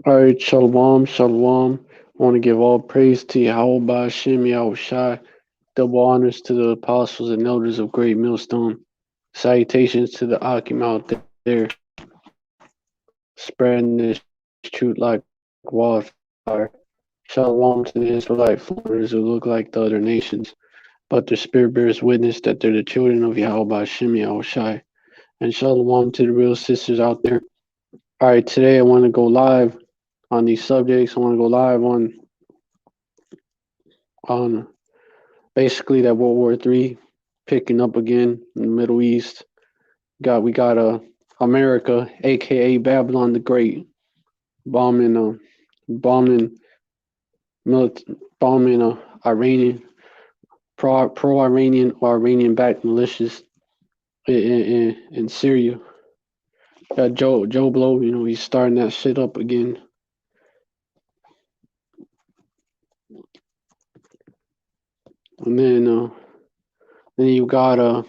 All right, shalom, shalom. I want to give all praise to Yahweh Hashem Yahushai, double honors to the apostles and elders of Great Millstone. Salutations to the Akim out there, spreading this truth like wildfire. Shalom to the Israelite foreigners who look like the other nations, but their spirit bears witness that they're the children of Yahweh Hashem Yahushai. And shalom to the real sisters out there. All right, today I want to go live on these subjects. I want to go live on basically that World War III picking up again in the Middle East. We got America, aka Babylon the Great, bombing bombing Iranian pro Iranian or Iranian backed militias in Syria. Got Joe Blow, he's starting that shit up again. And then you got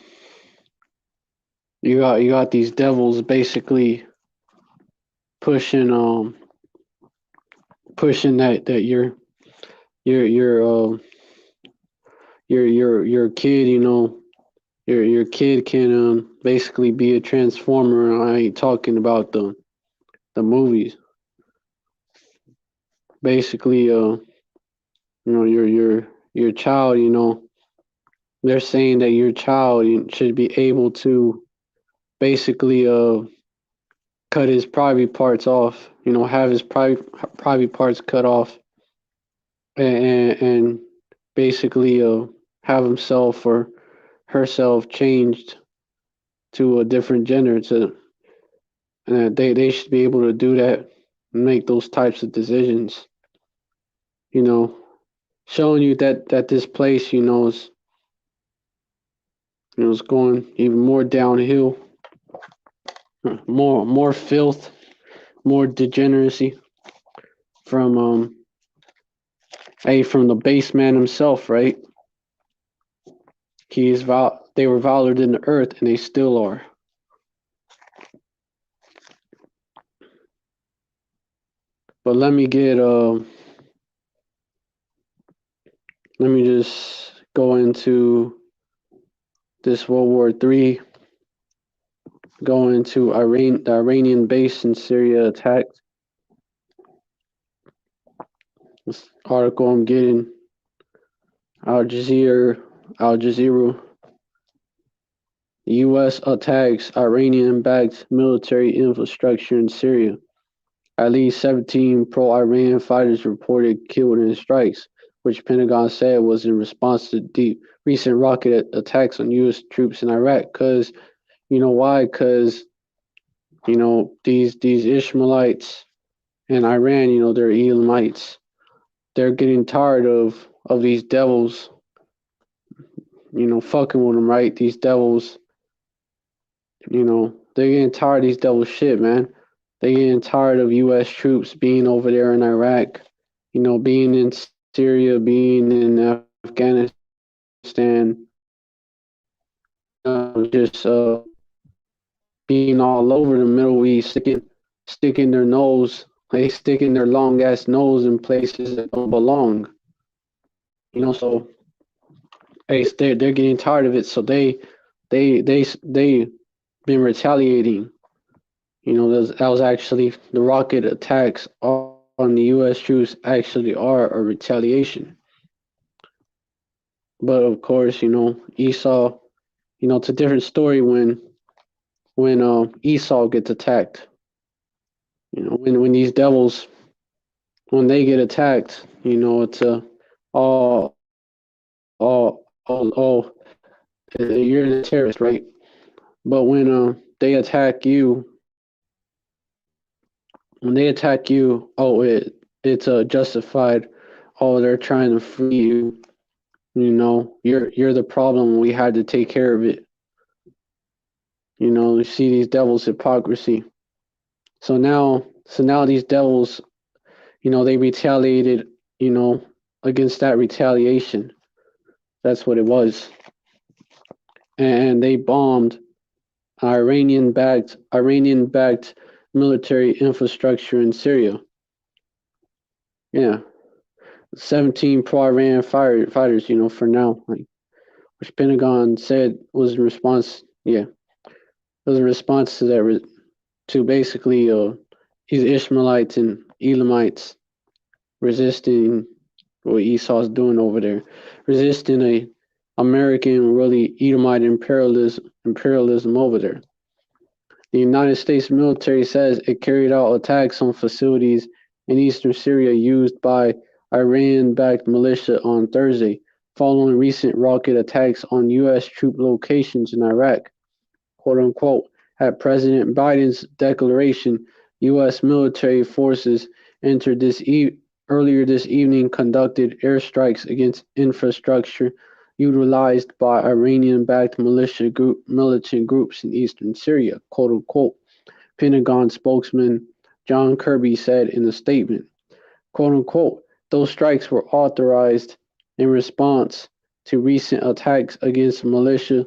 these devils basically pushing pushing that your your kid, your kid can basically be a transformer. I ain't talking about the movies. Basically, your child, they're saying that your child should be able to basically cut his private parts off, have his private parts cut off, and basically have himself or herself changed to a different gender. They should be able to do that and make those types of decisions. Showing you that this place, is going even more downhill, more filth, more degeneracy from from the base man himself, right? They were valued in the earth, and they still are. But let me just go into this World War III, go into the Iranian base in Syria attacked. This article I'm getting, Al Jazeera. The U.S. attacks Iranian-backed military infrastructure in Syria. At least 17 pro-Iran fighters reported killed in strikes, which Pentagon said was in response to deep recent rocket attacks on U.S. troops in Iraq. Because, you know why? Because, these Ishmaelites in Iran, they're Elamites. They're getting tired of these devils, fucking with them, right? These devils, they're getting tired of these devils shit, man. They're getting tired of U.S. troops being over there in Iraq, being in Syria, being in Afghanistan, just being all over the Middle East, sticking their nose, sticking their long ass nose in places that don't belong. So they're getting tired of it. So they been retaliating. That was actually the rocket attacks on the U.S. troops actually are a retaliation. But of course, Esaw, it's a different story when Esaw gets attacked. When these devils, when they get attacked, it's you're the terrorist, right? But when they attack you, it's justified. Oh, they're trying to free you. You're the problem. We had to take care of it. You see these devils' hypocrisy. So now these devils, they retaliated, against that retaliation. That's what it was. And they bombed Iranian-backed military infrastructure in Syria. Yeah, 17 pro-Iran fighters, for now, like, which Pentagon said was in response. Yeah, was in response to that, to basically these Ishmaelites and Elamites resisting what Esau's doing over there, resisting a American, really Edomite imperialism over there. The United States military says it carried out attacks on facilities in eastern Syria used by Iran-backed militia on Thursday, following recent rocket attacks on U.S. troop locations in Iraq. Quote unquote, at President Biden's declaration, U.S. military forces entered earlier this evening conducted airstrikes against infrastructure utilized by Iranian-backed militant groups in eastern Syria, quote unquote, Pentagon spokesman John Kirby said in a statement. Quote unquote, those strikes were authorized in response to recent attacks against militia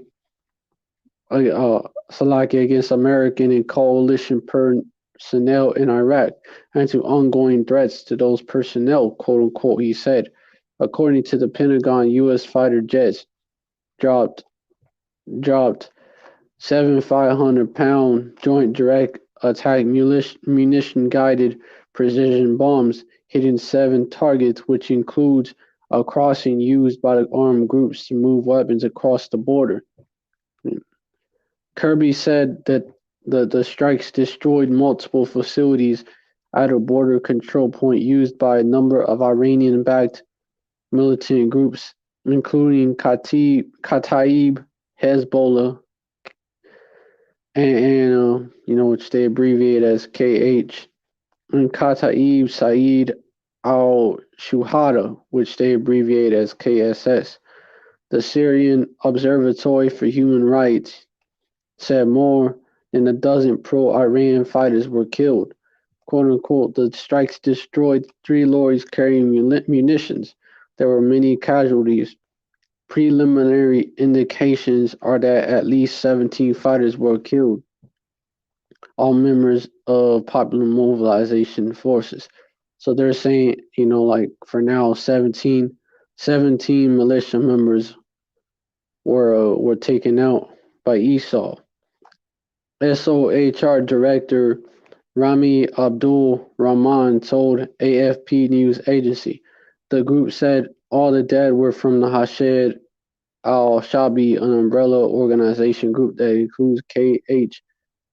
Salaki against American and coalition personnel in Iraq and to ongoing threats to those personnel, quote unquote, he said. According to the Pentagon, U.S. fighter jets dropped dropped 7,500-pound joint direct attack munition guided precision bombs hitting 7 targets, which includes a crossing used by the armed groups to move weapons across the border. Kirby said that the strikes destroyed multiple facilities at a border control point used by a number of Iranian-backed militant groups, including Kataib, Hezbollah, and which they abbreviate as KH, and Kataib Saeed al-Shuhada, which they abbreviate as KSS. The Syrian Observatory for Human Rights said more than a dozen pro-Iran fighters were killed. Quote unquote, the strikes destroyed 3 lorries carrying munitions. There were many casualties. Preliminary indications are that at least 17 fighters were killed, all members of Popular Mobilization Forces. So they're saying, like for now, 17 militia members were taken out by Esaw. SOHR Director Rami Abdul Rahman told AFP news agency. The group said all the dead were from the Hashed al-Shabi, an umbrella organization group that includes KH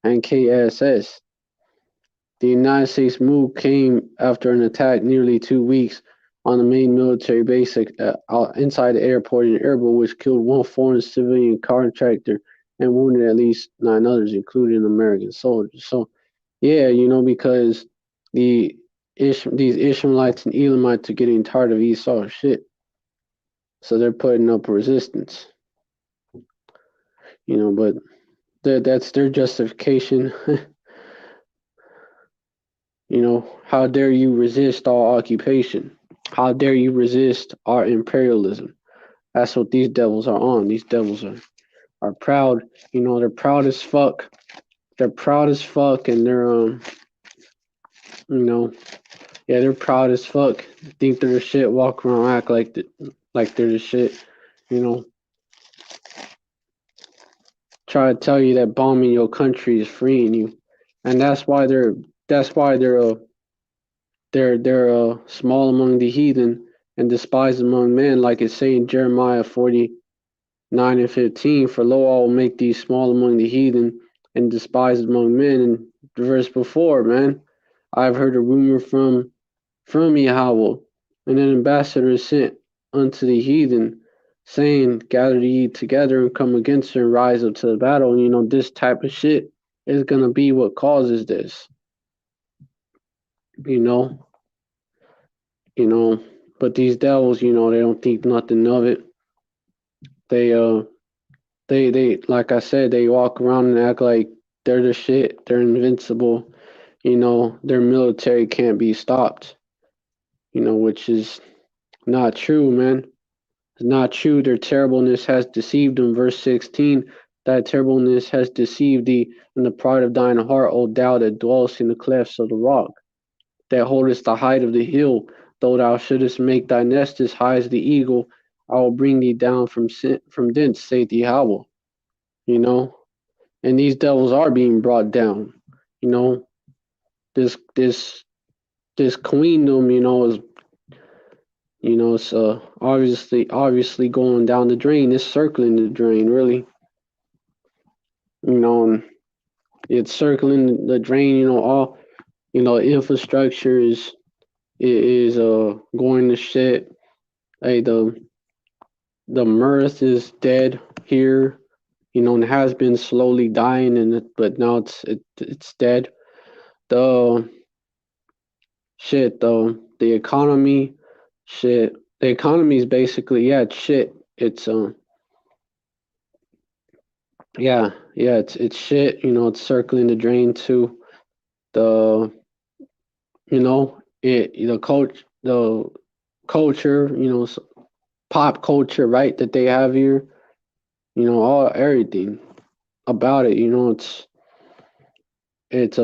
and KSS. The United States move came after an attack nearly 2 weeks on the main military base inside the airport in Erbil, which killed 1 foreign civilian contractor and wounded at least 9 others, including American soldiers. So, yeah, because these Ishmaelites and Elamites are getting tired of Esau's shit. So they're putting up resistance. But that's their justification. How dare you resist our occupation? How dare you resist our imperialism? That's what these devils are on. These devils are proud. They're proud as fuck. They're proud as fuck, and they're they're proud as fuck. Think they're the shit. Walk around, act like they're the shit. Try to tell you that bombing your country is freeing you, and that's why they're small among the heathen and despised among men, like it's saying Jeremiah 49:15. For lo, I will make thee small among the heathen and despised among men. And the verse before, man, I've heard a rumor from Yahweh, and an ambassador is sent unto the heathen, saying, gather ye together and come against her and rise up to the battle. And this type of shit is gonna be what causes this. But these devils, they don't think nothing of it. They like I said, they walk around and act like they're the shit. They're invincible. Their military can't be stopped. Which is not true, man. It's not true. Their terribleness has deceived them. Verse 16, that terribleness has deceived thee, and the pride of thine heart, O thou that dwellest in the clefts of the rock, that holdest the height of the hill, Though thou shouldest make thy nest as high as the eagle, I will bring thee down from thence, saith Yahweh. You know, and these devils are being brought down. You know, this this this queendom, is it's obviously going down the drain. It's circling the drain, really. And it's circling the drain. All infrastructure is going to shit. Hey, the mirth is dead here. And it has been slowly dying, but now it's dead. The shit though, the economy, shit. The economy is basically it's shit. It's it's shit. It's circling the drain too. The the culture, pop culture, right, that they have here, all everything about it, it's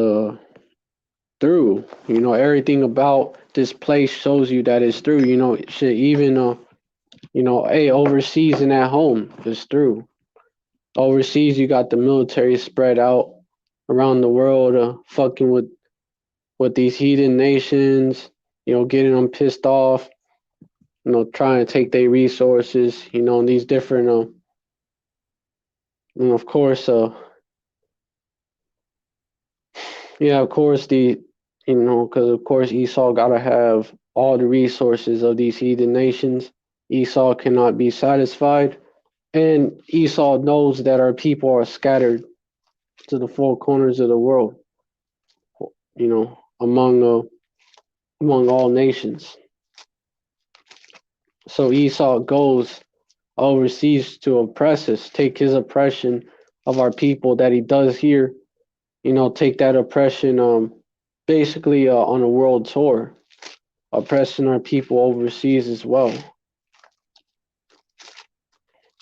through, everything about this place shows you that it's through, shit, even hey, overseas and at home, it's through. Overseas, you got the military spread out around the world, fucking with these heathen nations, getting them pissed off, trying to take their resources, and these different, of course, of course, because of course Esau gotta have all the resources of these heathen nations. Esau cannot be satisfied, and Esau knows that our people are scattered to the four corners of the world, among all nations. So Esau goes overseas to oppress us, take his oppression of our people that he does here, take that oppression basically on a world tour, oppressing our people overseas as well.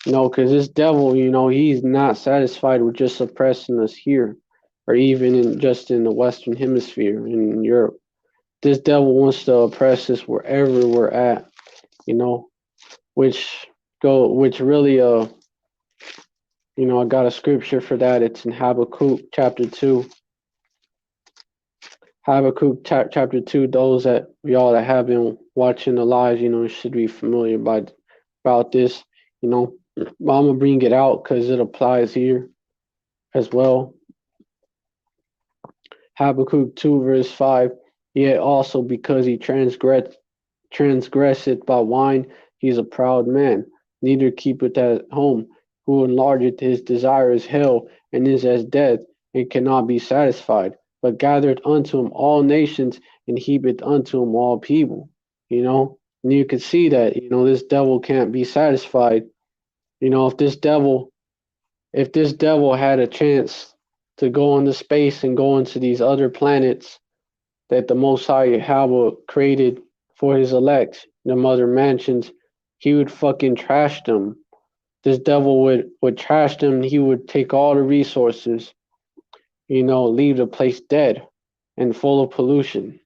Because this devil, he's not satisfied with just oppressing us here, or even just in the Western Hemisphere, in Europe. This devil wants to oppress us wherever we're at, which really I got a scripture for that. It's in Habakkuk chapter 2. Habakkuk chapter 2, those that y'all that have been watching the lives, should be familiar about this, but I'm gonna bring it out because it applies here as well. Habakkuk 2 verse 5, yet also because he transgresseth by wine, he is a proud man, neither keepeth at home, who enlargeth his desire is hell, and is as death, and cannot be satisfied, but gathereth unto him all nations, and heapeth unto him all people. And you can see that, this devil can't be satisfied. If this devil had a chance to go into space and go into these other planets that the Most High Yahweh created for his elect, the mother mansions, he would fucking trash them. This devil would trash them. He would take all the resources, leave the place dead and full of pollution.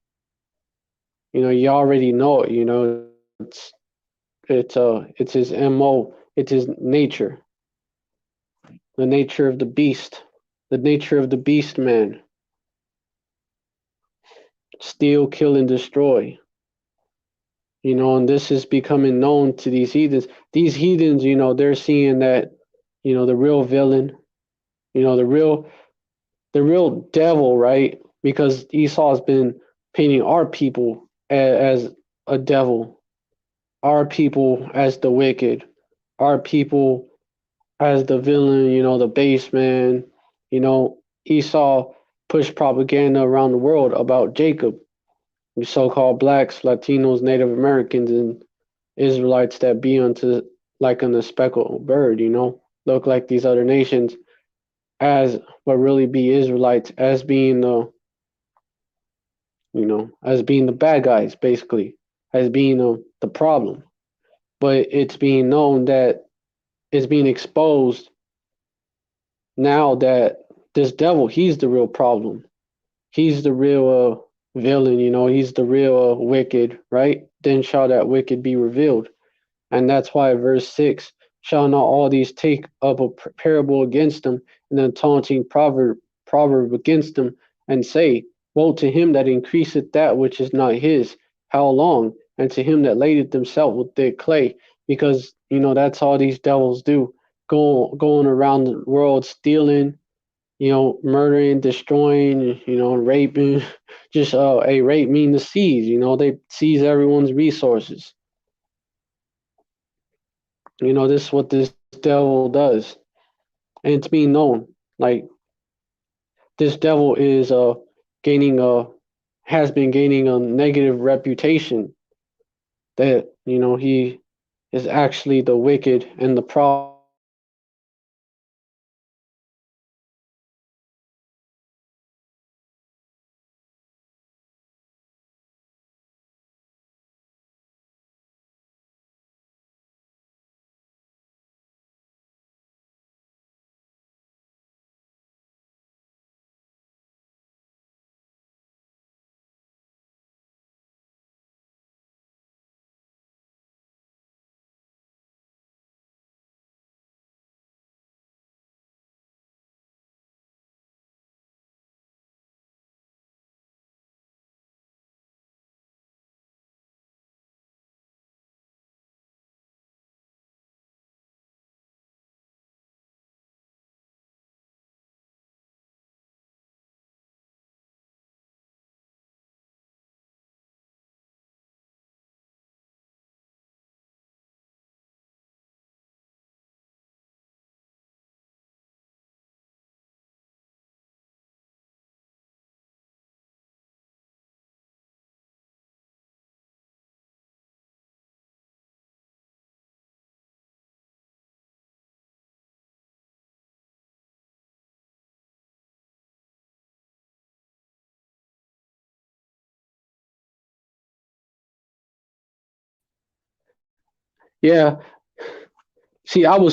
You already know it. It's his MO. It's his nature. The nature of the beast. The nature of the beast man. Steal, kill, and destroy. And this is becoming known to these heathens. These heathens, they're seeing that, the real villain, the real devil, right? Because Esau has been painting our people as a devil, our people as the wicked, our people as the villain, the base man. Esau pushed propaganda around the world about Jacob, the so-called blacks, Latinos, Native Americans, and Israelites that be unto a speckled bird, look like these other nations, as but really be Israelites, as being the bad guys, basically, as being the problem. But it's being known that it's being exposed now that this devil, he's the real problem. He's the real villain, he's the real wicked, right? then shall that wicked be revealed. And that's why verse 6, shall not all these take up a parable against them, and a taunting proverb against them, and say, woe to him that increaseth that which is not his, how long? And to him that ladeth himself with thick clay. Because, that's all these devils do. Going around the world stealing, murdering, destroying, raping. Just a rape mean to seize, they seize everyone's resources. This is what this devil does. And it's being known. Like, this devil is gaining has been gaining a negative reputation that, he is actually the wicked and the problem. Yeah. See, y'all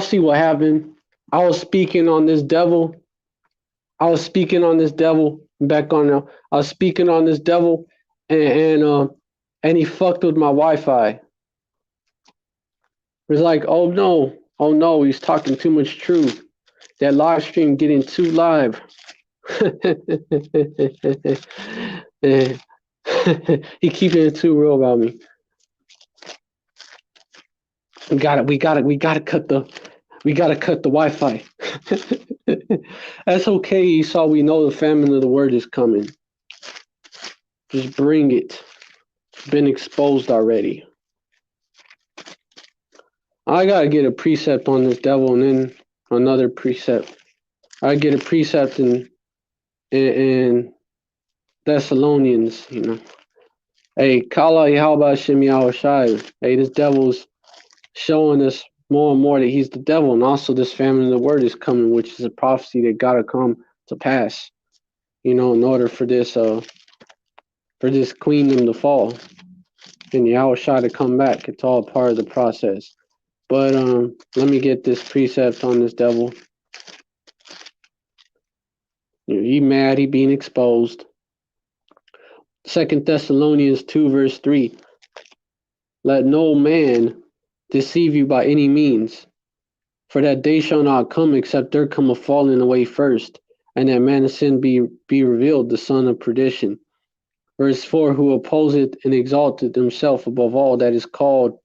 see what happened? I was speaking on this devil. I was speaking on this devil back on now. I was speaking on this devil, and and he fucked with my Wi-Fi. It was like, oh no, he's talking too much truth. That live stream getting too live. He keeping it too real about me. We gotta cut the Wi-Fi. That's okay, Esau. We know the famine of the word is coming. Just bring it. It's been exposed already. I gotta get a precept on this devil, and then another precept. I get a precept in Thessalonians. Hey, Kala Yahweh Shem Yahushai. Hey, this devil's showing us more and more that he's the devil, and also this famine of the word is coming, which is a prophecy that gotta come to pass. In order for this queendom to fall and Yahushua to come back. It's all part of the process. But let me get this precept on this devil. He mad, he being exposed. 2 Thessalonians 2 verse 3. Let no man deceive you by any means, for that day shall not come except there come a falling away first, and that man of sin be revealed, the son of perdition. Verse 4, who opposeth and exalteth himself above all that is called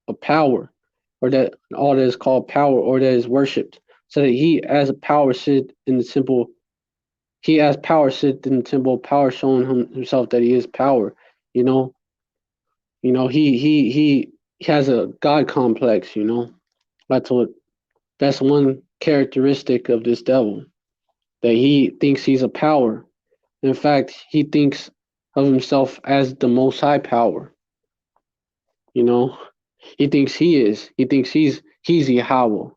a power, or that all that is called power, or that is worshipped, so that he as a power sit in the temple, power showing himself that he is power. He has a God complex, that's one characteristic of this devil, that he thinks he's a power. In fact, he thinks of himself as the most high power. He thinks he is. He thinks he's Yahweh.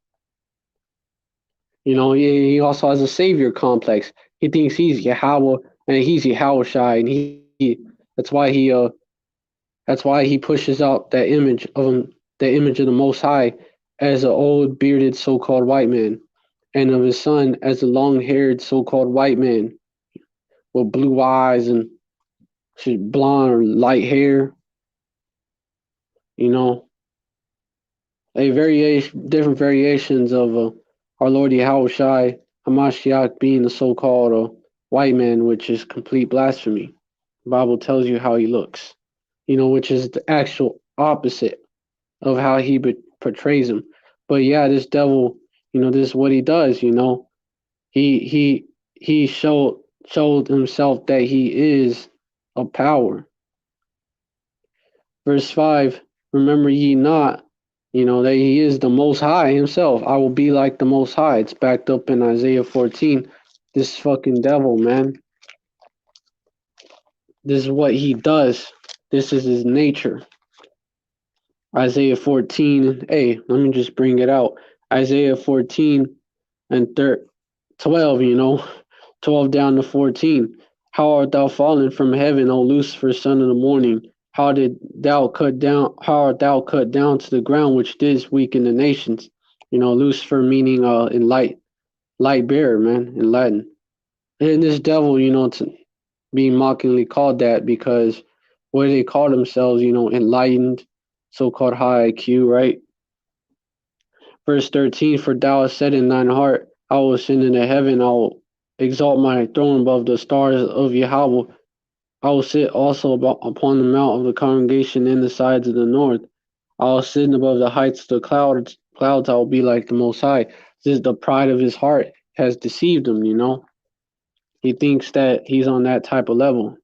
He also has a savior complex. He thinks he's Yahweh and he's Yahushai, and that's why he pushes out that image of him, the image of the Most High, as an old bearded so-called white man, and of his son as a long-haired so-called white man with blue eyes and blonde or light hair. you know, different variations of our Lord Yahushai Hamashiach being the so-called white man, which is complete blasphemy. The Bible tells you how he looks, which is the actual opposite of how he portrays him. But yeah, this devil, this is what he does. He showed himself that he is a power. Verse 5, remember ye not, that he is the Most High himself. I will be like the Most High. It's backed up in Isaiah 14. This fucking devil, man. This is what he does. This is his nature. Isaiah 14, hey, let me just bring it out. Isaiah 14 and 12, 12 down to 14. How art thou fallen from heaven, O Lucifer, son of the morning? How art thou cut down to the ground, which didst weaken the nations? Lucifer meaning in light bearer, man, in Latin. And this devil, it's being mockingly called that because what they call themselves, enlightened, so-called high IQ, right? Verse 13, for thou hast said in thine heart, I will ascend into heaven, I will exalt my throne above the stars of Yahweh. I will sit also upon the mount of the congregation in the sides of the north. I will sit above the heights of the clouds. I will be like the Most High. This is the pride of his heart has deceived him, He thinks that he's on that type of level.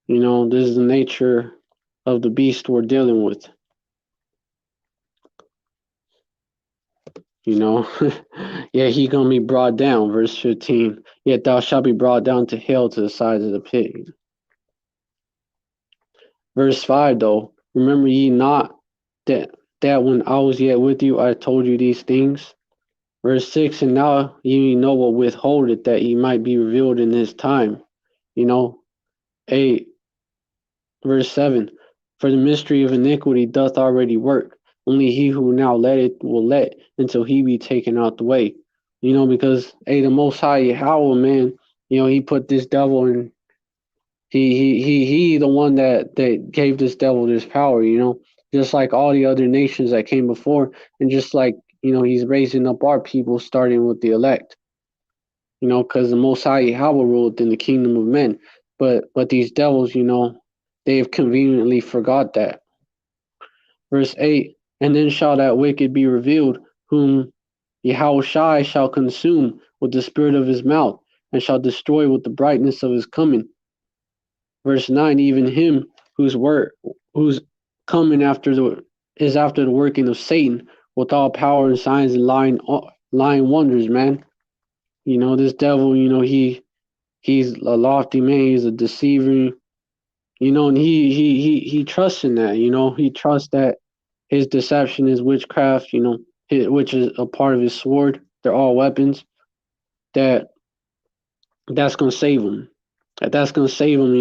This is the nature of the beast we're dealing with. Yeah, he gonna be brought down. Verse 15. Yet thou shalt be brought down to hell, to the sides of the pit. Verse 5, though, remember ye not that when I was yet with you, I told you these things. Verse 6, and now ye know what withholdeth, that ye might be revealed in his time. 8. Verse 7, for the mystery of iniquity doth already work. Only he who now letteth will let until he be taken out the way. Because the Most High Yahweh, man, he put this devil in. He the one that gave this devil this power. Just like all the other nations that came before, and just like he's raising up our people, starting with the elect. Because the Most High Yahweh ruled in the kingdom of men, but these devils, they have conveniently forgot that. Verse 8, and then shall that wicked be revealed, whom Yahushai shall consume with the spirit of his mouth, and shall destroy with the brightness of his coming. Verse 9, even him whose coming after the working of Satan, with all power and signs and lying wonders, man. This devil, he's a lofty man, he's a deceiver, and he trusts in that, he trusts that his deception is witchcraft, which is a part of his sword. They're all weapons. That's gonna save him. That's gonna save him.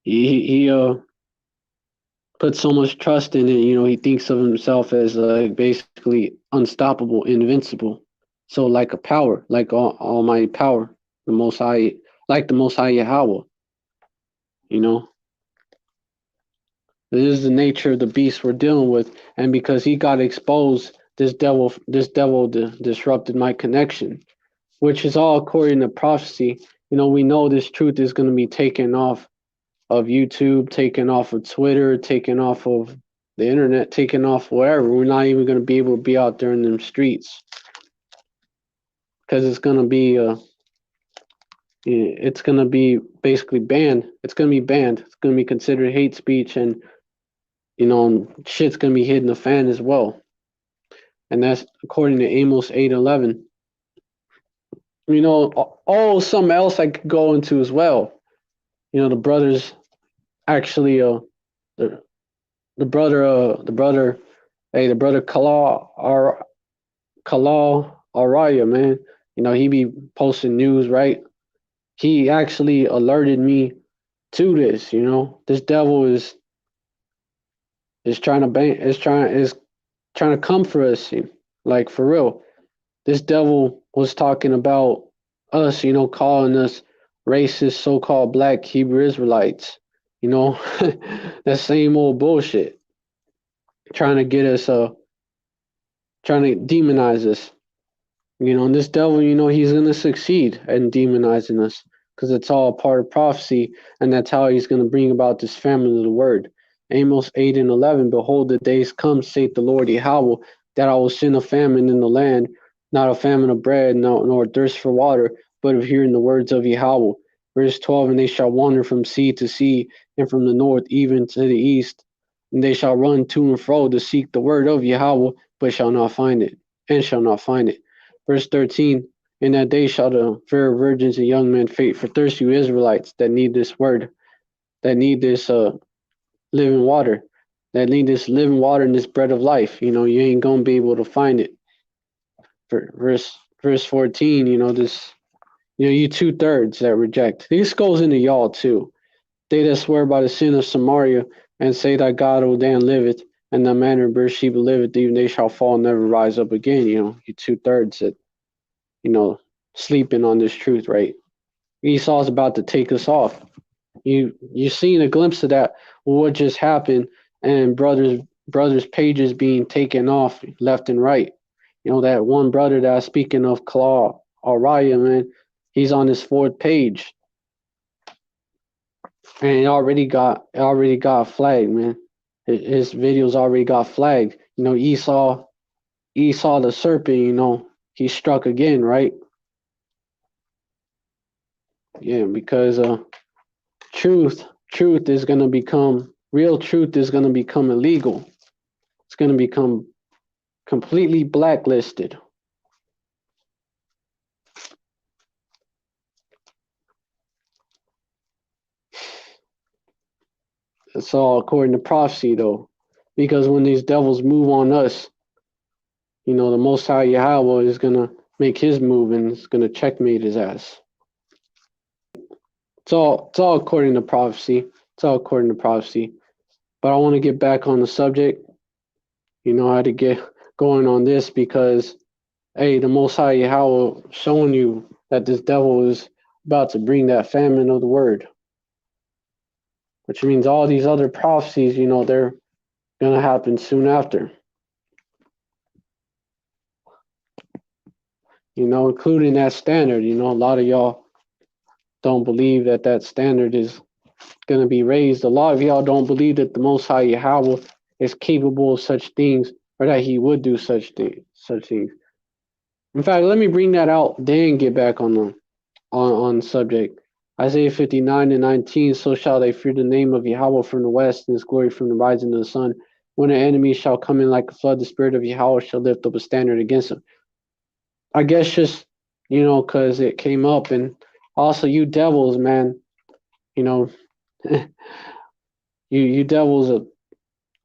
He puts so much trust in it. He thinks of himself as basically unstoppable, invincible. So like a power, like almighty power, the Most High, like the Most High Yahweh. This is the nature of the beast we're dealing with, and because he got exposed, this devil disrupted my connection, which is all according to prophecy. We know this truth is going to be taken off of YouTube, taken off of Twitter, taken off of the internet, taken off wherever. We're not even going to be able to be out there in them streets because it's going to be basically banned. It's going to be banned. It's going to be considered hate speech, and shit's going to be hitting the fan as well. And that's according to Amos 8:11. Something else I could go into as well. The brothers actually, the brother Kala Araya, man. He be posting news, right? He actually alerted me to this. This devil is trying to come for us, like for real. This devil was talking about us, calling us racist, so-called black Hebrew Israelites, You know, that same old bullshit, trying to get us, trying to demonize us. And this devil, he's going to succeed in demonizing us because it's all part of prophecy, and that's how he's going to bring about this famine of the word. Amos 8 and 11, behold, the days come, saith the Lord Yahweh, that I will send a famine in the land, not a famine of bread, nor thirst for water, but of hearing the words of Yahweh. Verse 12, and they shall wander from sea to sea, and from the north even to the east, and they shall run to and fro to seek the word of Yahweh, but shall not find it, and shall not find it. Verse 13, in that day shall the fair virgins and young men faint for thirst, you Israelites that need this word, that need this living water, that need this living water and this bread of life. You ain't going to be able to find it. For verse 14, you 2/3 that reject. This goes into y'all too. They that swear by the sin of Samaria and say that God Odan liveth, and the manner of Beersheba liveth, even they shall fall and never rise up again. You 2/3 that sleeping on this truth, right? Esau's about to take us off. You seen a glimpse of that, what just happened, and brothers pages being taken off left and right. That one brother that I was speaking of, Claw Araya, man, he's on his 4th page, and it already got flagged, man. His videos already got flagged. Esau the serpent, he struck again, right? Yeah, because truth is going to become real. Truth is going to become illegal. It's going to become completely blacklisted. It's all according to prophecy, though, because when these devils move on us, the Most High Yahweh is going to make his move and it's going to checkmate his ass. It's all according to prophecy. It's all according to prophecy. But I want to get back on the subject. I had to get going on this because, hey, the Most High Yahweh showing you that this devil is about to bring that famine of the word, which means all these other prophecies, they're going to happen soon after. Including that standard. A lot of y'all don't believe that standard is going to be raised. A lot of y'all don't believe that the Most High Yahweh is capable of such things, or that he would do such things. In fact, let me bring that out, then get back on the subject. Isaiah 59 and 19, so shall they fear the name of Yahweh from the west, and his glory from the rising of the sun. When an enemy shall come in like a flood, the spirit of Yahweh shall lift up a standard against him. I guess just, because it came up, and also you devils, man, you devils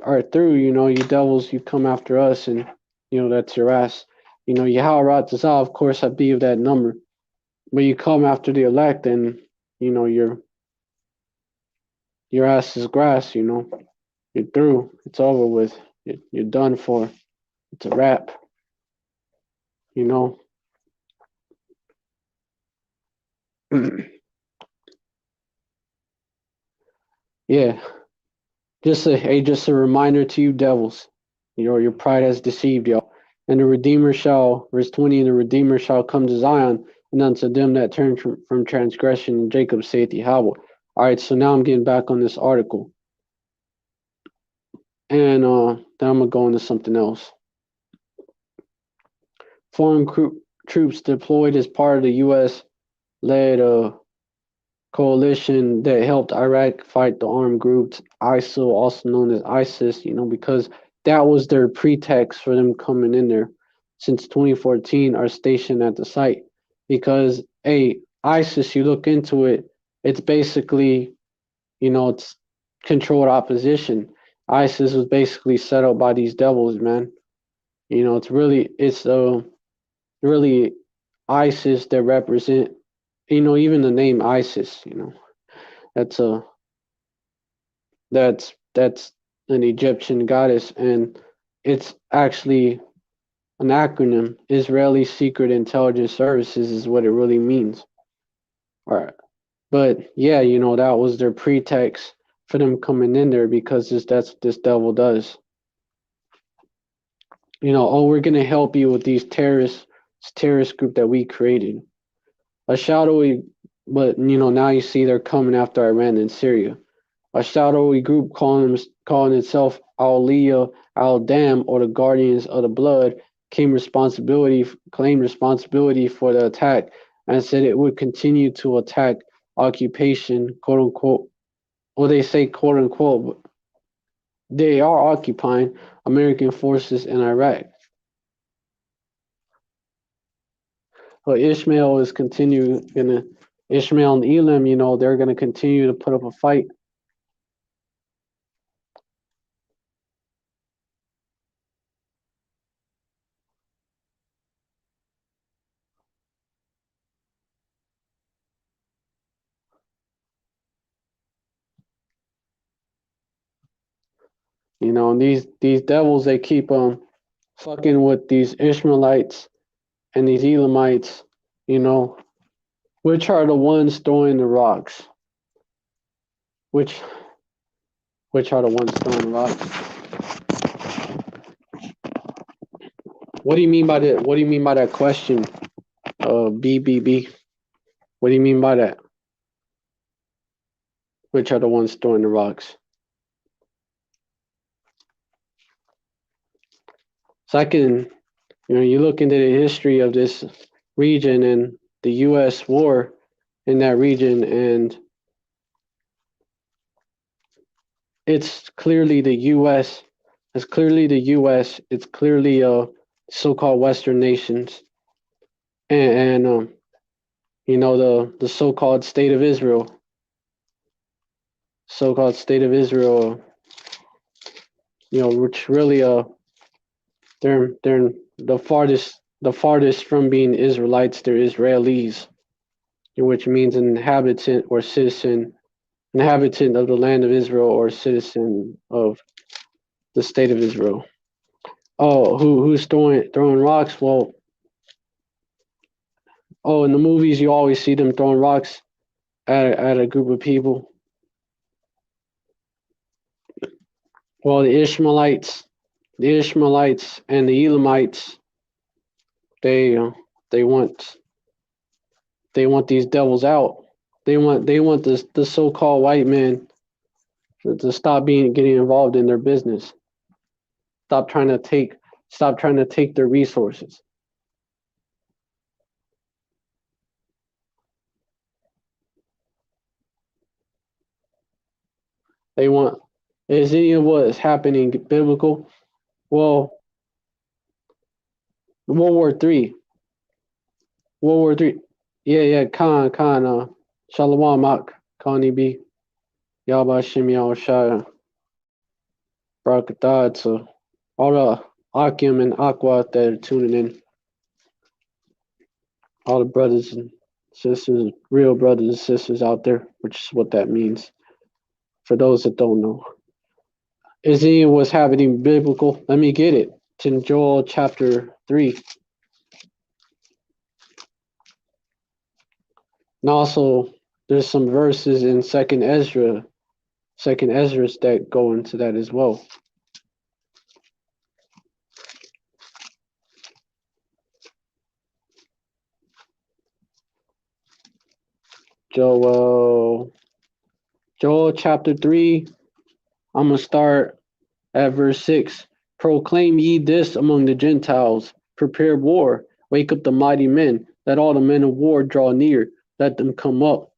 are through, you devils, you come after us, and, that's your ass. Yahweh Ratazah, of course, I be of that number. But you come after the elect, and, your ass is grass, you're through. It's over with. You're done for. It's a wrap, Yeah. Just a reminder to you devils. Your pride has deceived y'all. And the Redeemer shall, verse 20, and the Redeemer shall come to Zion, and unto them that turn from transgression, and Jacob saith Yahweh. All right, so now I'm getting back on this article. And then I'm going to go into something else. Foreign troops deployed as part of the U.S.-led coalition that helped Iraq fight the armed groups ISIL, also known as ISIS, because that was their pretext for them coming in there. Since 2014, are stationed at the site because, ISIS, you look into it, it's basically, it's controlled opposition. ISIS was basically set up by these devils, man. It's really ISIS that represent, even the name ISIS, that's an Egyptian goddess, and it's actually an acronym. Israeli Secret Intelligence Services is what it really means. All right. But yeah, that was their pretext for them coming in there, because that's what this devil does. Oh, we're gonna help you with these terrorist group that we created. A shadowy, but now you see they're coming after Iran and Syria. A shadowy group calling itself Al-Liya al-Dam, or the Guardians of the Blood, claimed responsibility for the attack and said it would continue to attack occupation, quote unquote. Well, they say quote unquote, but they are occupying American forces in Iraq. But Ishmael and Elam, they're gonna continue to put up a fight. And these devils, they keep fucking with these Ishmaelites and these Elamites, which are the ones throwing the rocks. Which are the ones throwing the rocks? What do you mean by that? What do you mean by that question? BBB. What do you mean by that? Which are the ones throwing the rocks? Second, you look into the history of this region and the U.S. war in that region, and it's clearly the U.S. It's clearly the U.S. It's clearly so-called Western nations, and the so-called state of Israel. So-called state of Israel, which really they're the farthest from being Israelites. They're Israelis, which means inhabitant or citizen, inhabitant of the land of Israel, or citizen of the state of Israel. Oh, who's throwing rocks? Well, in the movies you always see them throwing rocks at a group of people. Well, the Ishmaelites and the Elamites, they want these devils out. They want the so-called white man to stop getting involved in their business. Stop trying to take their resources. Is any of what is happening biblical? Well, World War III. Yeah, Khan, Shalom Mak, Khan B. Yaba Shim Shaya. Barakatah to all the Akim and Aqua that are tuning in. All the brothers and sisters, real brothers and sisters out there, which is what that means. For those that don't know. Is any of what's happening biblical? Let me get it. It's in Joel chapter 3. And also, there's some verses in Second Ezra that go into that as well. Joel chapter 3. I'm going to start at verse 6. Proclaim ye this among the Gentiles. Prepare war. Wake up the mighty men. Let all the men of war draw near. Let them come up.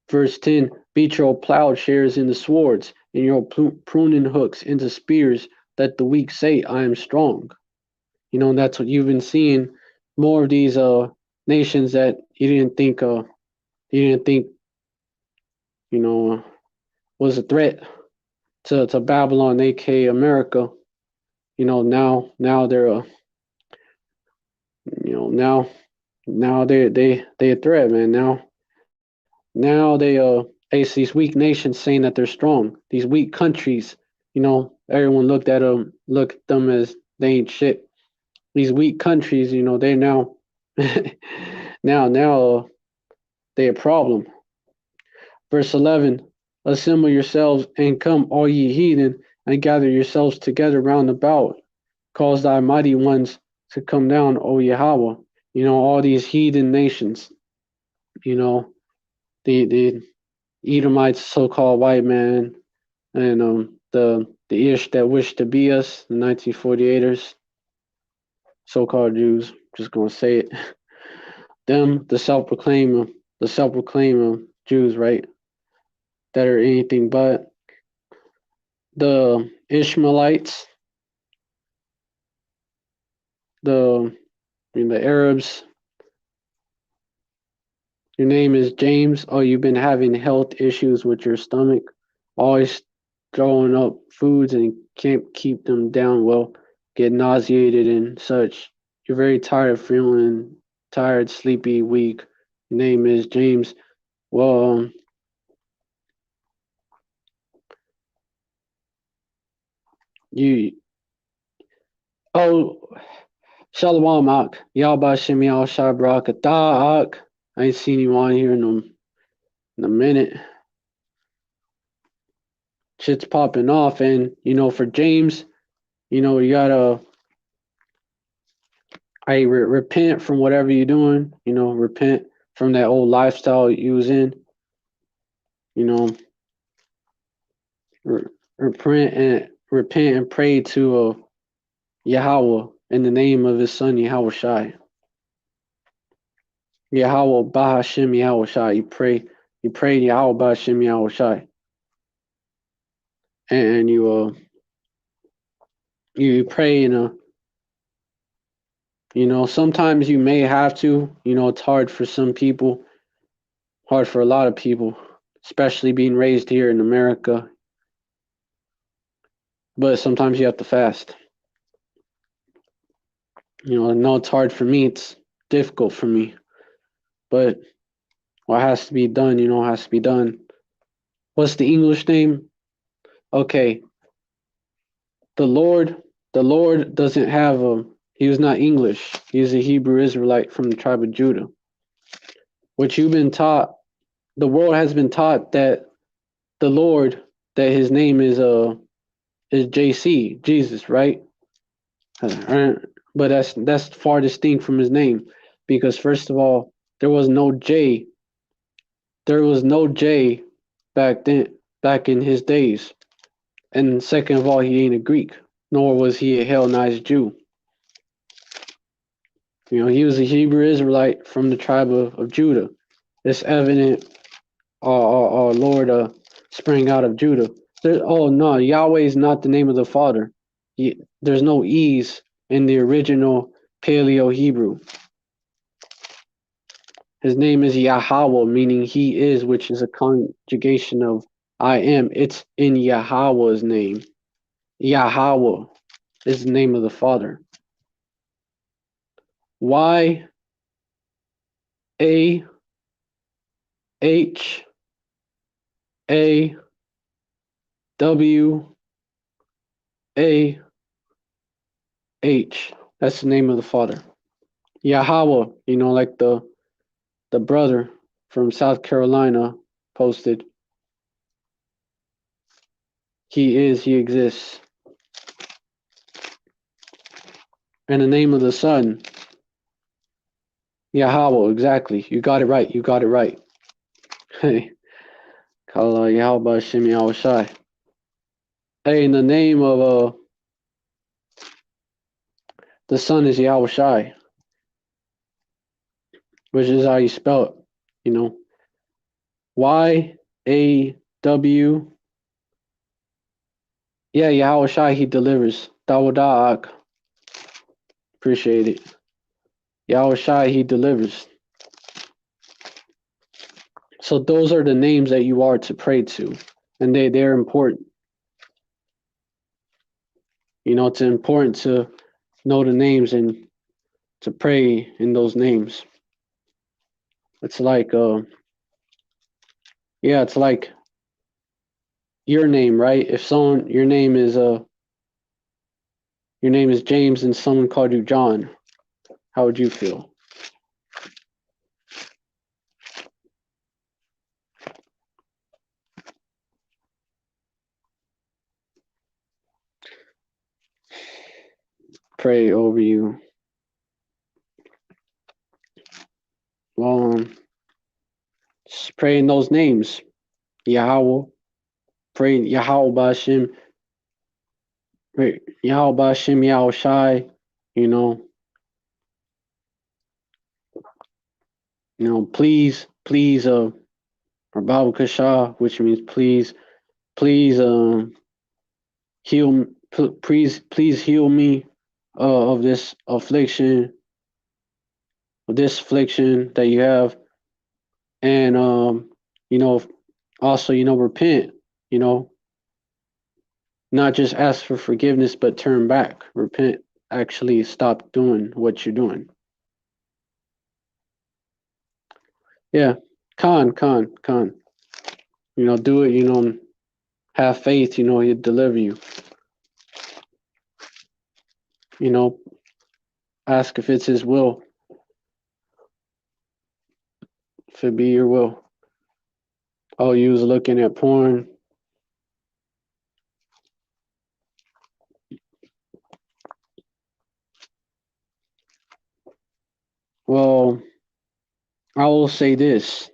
Verse 10. Beat your plowshares into swords, and your pruning hooks into spears. Let the weak say, I am strong. That's what you've been seeing. More of these nations that you didn't think was a threat to Babylon, aka America. Now they're now they a threat, man. Now they it's these weak nations saying that they're strong. These weak countries, everyone looked at them as they ain't shit. These weak countries, they now now they a problem. Verse 11. Assemble yourselves and come, all ye heathen, and gather yourselves together round about. Cause thy mighty ones to come down, O Yahweh. All these heathen nations, you know, the Edomites, so-called white man, and the Ish that wished to be us, the 1948ers, so-called Jews. Just gonna say it. Them, the self-proclaimed Jews, right? That are anything but the Ishmaelites, the Arabs. Your name is James. Oh, you've been having health issues with your stomach, always throwing up foods and can't keep them down well, get nauseated and such. You're very tired, feeling tired, sleepy, weak. Your name is James. Well, you, oh, Shalom, Ak. Yalba Shemi Al Shabrakata, Ak. I ain't seen you on here in a minute. Shit's popping off, and for James, you gotta repent from whatever you're doing. Repent from that old lifestyle you was in. Repent and pray to Yahweh in the name of His Son Yahweh Shai. Yahweh Bahashem Yahweh Shai. You pray Yahweh Bahashem Yahweh Shai, and you pray in a. Sometimes you may have to. It's hard for some people, hard for a lot of people, especially being raised here in America. But sometimes you have to fast. I know it's hard for me. It's difficult for me. But what has to be done, has to be done. What's the English name? Okay. The Lord doesn't have he was not English. He's a Hebrew Israelite from the tribe of Judah. What you've been taught, the world has been taught that the Lord, that his name is JC, Jesus, right? But that's far distinct from his name, because first of all, there was no J. There was no J back in his days. And second of all, he ain't a Greek, nor was he a Hellenized Jew. He was a Hebrew Israelite from the tribe of Judah. It's evident our Lord sprang out of Judah. Oh no, Yahweh is not the name of the Father. There's no E's in the original Paleo Hebrew. His name is Yahweh, meaning he is, which is a conjugation of I am. It's in Yahweh's name. Yahweh is the name of the Father. Y A H A W A H. That's the name of the Father. Yahweh, like the brother from South Carolina posted. He exists. And the name of the Son, Yahweh, exactly. You got it right. Hey, Kala Yahweh Shem Yahweh Shai. Hey, in the name of the Son is Yahweh Shai, which is how you spell it. YAW. Yeah, Yahweh Shai, he delivers. Dawadak. Appreciate it. Yahweh Shai, he delivers. So those are the names that you are to pray to, and they're important. It's important to know the names and to pray in those names. It's like it's like your name, right? If your name is James and someone called you John, how would you feel? pray over you. Well, just pray in those names. Yahweh. Pray Yahweh Bashim. Pray Yahweh Bashim Yahweh Shai. You know, please, or Babu Kasha, which means please, heal, please heal me of this affliction, that you have, and also repent, not just ask for forgiveness, but turn back, repent, actually stop doing what you're doing. Yeah, Khan. Do it. Have faith. He'll deliver you. Ask if it's his will, if it be your will. Oh, you was looking at porn. Well, I will say this.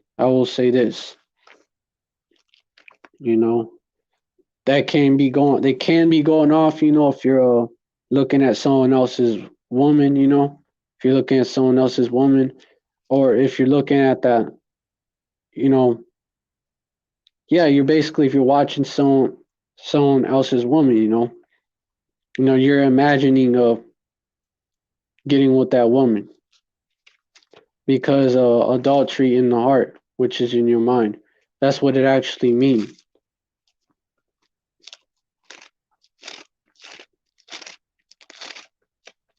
That can be going. They can be going off. If you're looking at someone else's woman. If you're looking at someone else's woman, or if you're looking at that. Yeah, you're basically, if you're watching someone else's woman. You're imagining getting with that woman, because adultery in the heart, which is in your mind. That's what it actually means.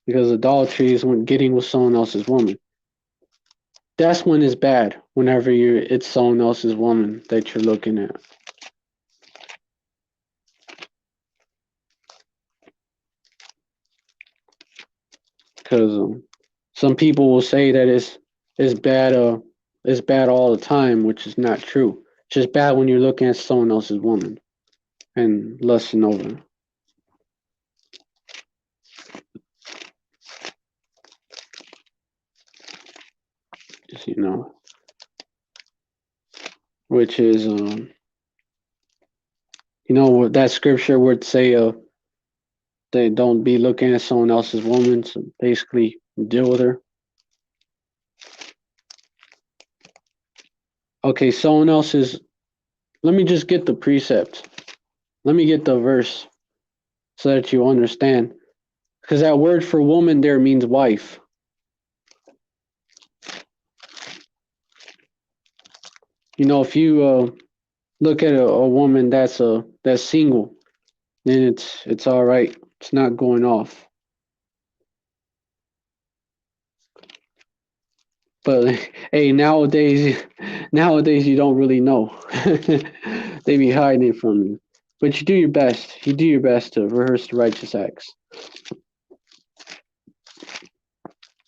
Because adultery is when getting with someone else's woman. That's when it's bad, whenever it's someone else's woman that you're looking at. Because some people will say that it's bad. It's bad all the time, which is not true. It's just bad when you're looking at someone else's woman and lusting over her. Which is that scripture would say they don't be looking at someone else's woman, so basically deal with her. Okay, someone else's. Let me just get the precept. Let me get the verse so that you understand. Because that word for woman there means wife. If you look at a woman that's single, then it's all right. It's not going off. But hey, nowadays you don't really know. They be hiding it from you. But you do your best. You do your best to rehearse the righteous acts.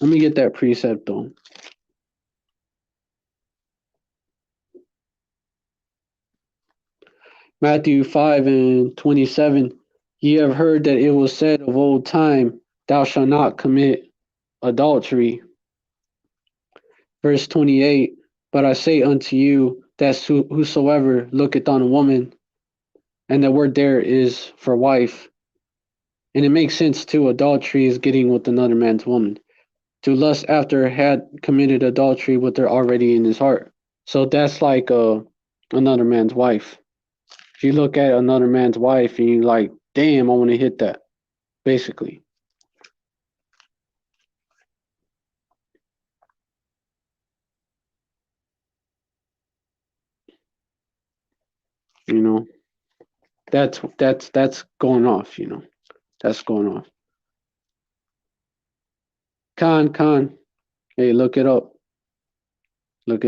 Let me get that precept though. Matthew 5:27. Ye have heard that it was said of old time, thou shalt not commit adultery. Verse 28. But I say unto you that whosoever looketh on a woman, and the word there is for wife, and it makes sense too. Adultery is getting with another man's woman. To lust after had committed adultery with her already in his heart. So that's like another man's wife. If you look at another man's wife and you're like, damn, I want to hit that, basically. That's going off, That's going off. Khan. Hey, look it up. Look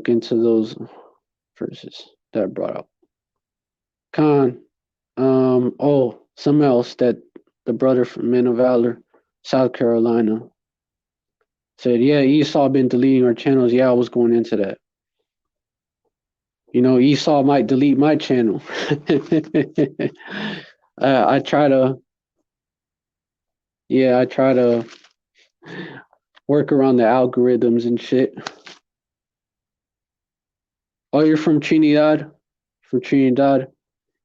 into those verses that I brought up. Khan. Something else that the brother from Men of Valor, South Carolina, said, yeah, Esaw been deleting our channels. Yeah, I was going into that. Esaw might delete my channel. I try to, yeah, I try to work around the algorithms and shit. Oh, you're from Trinidad? From Trinidad?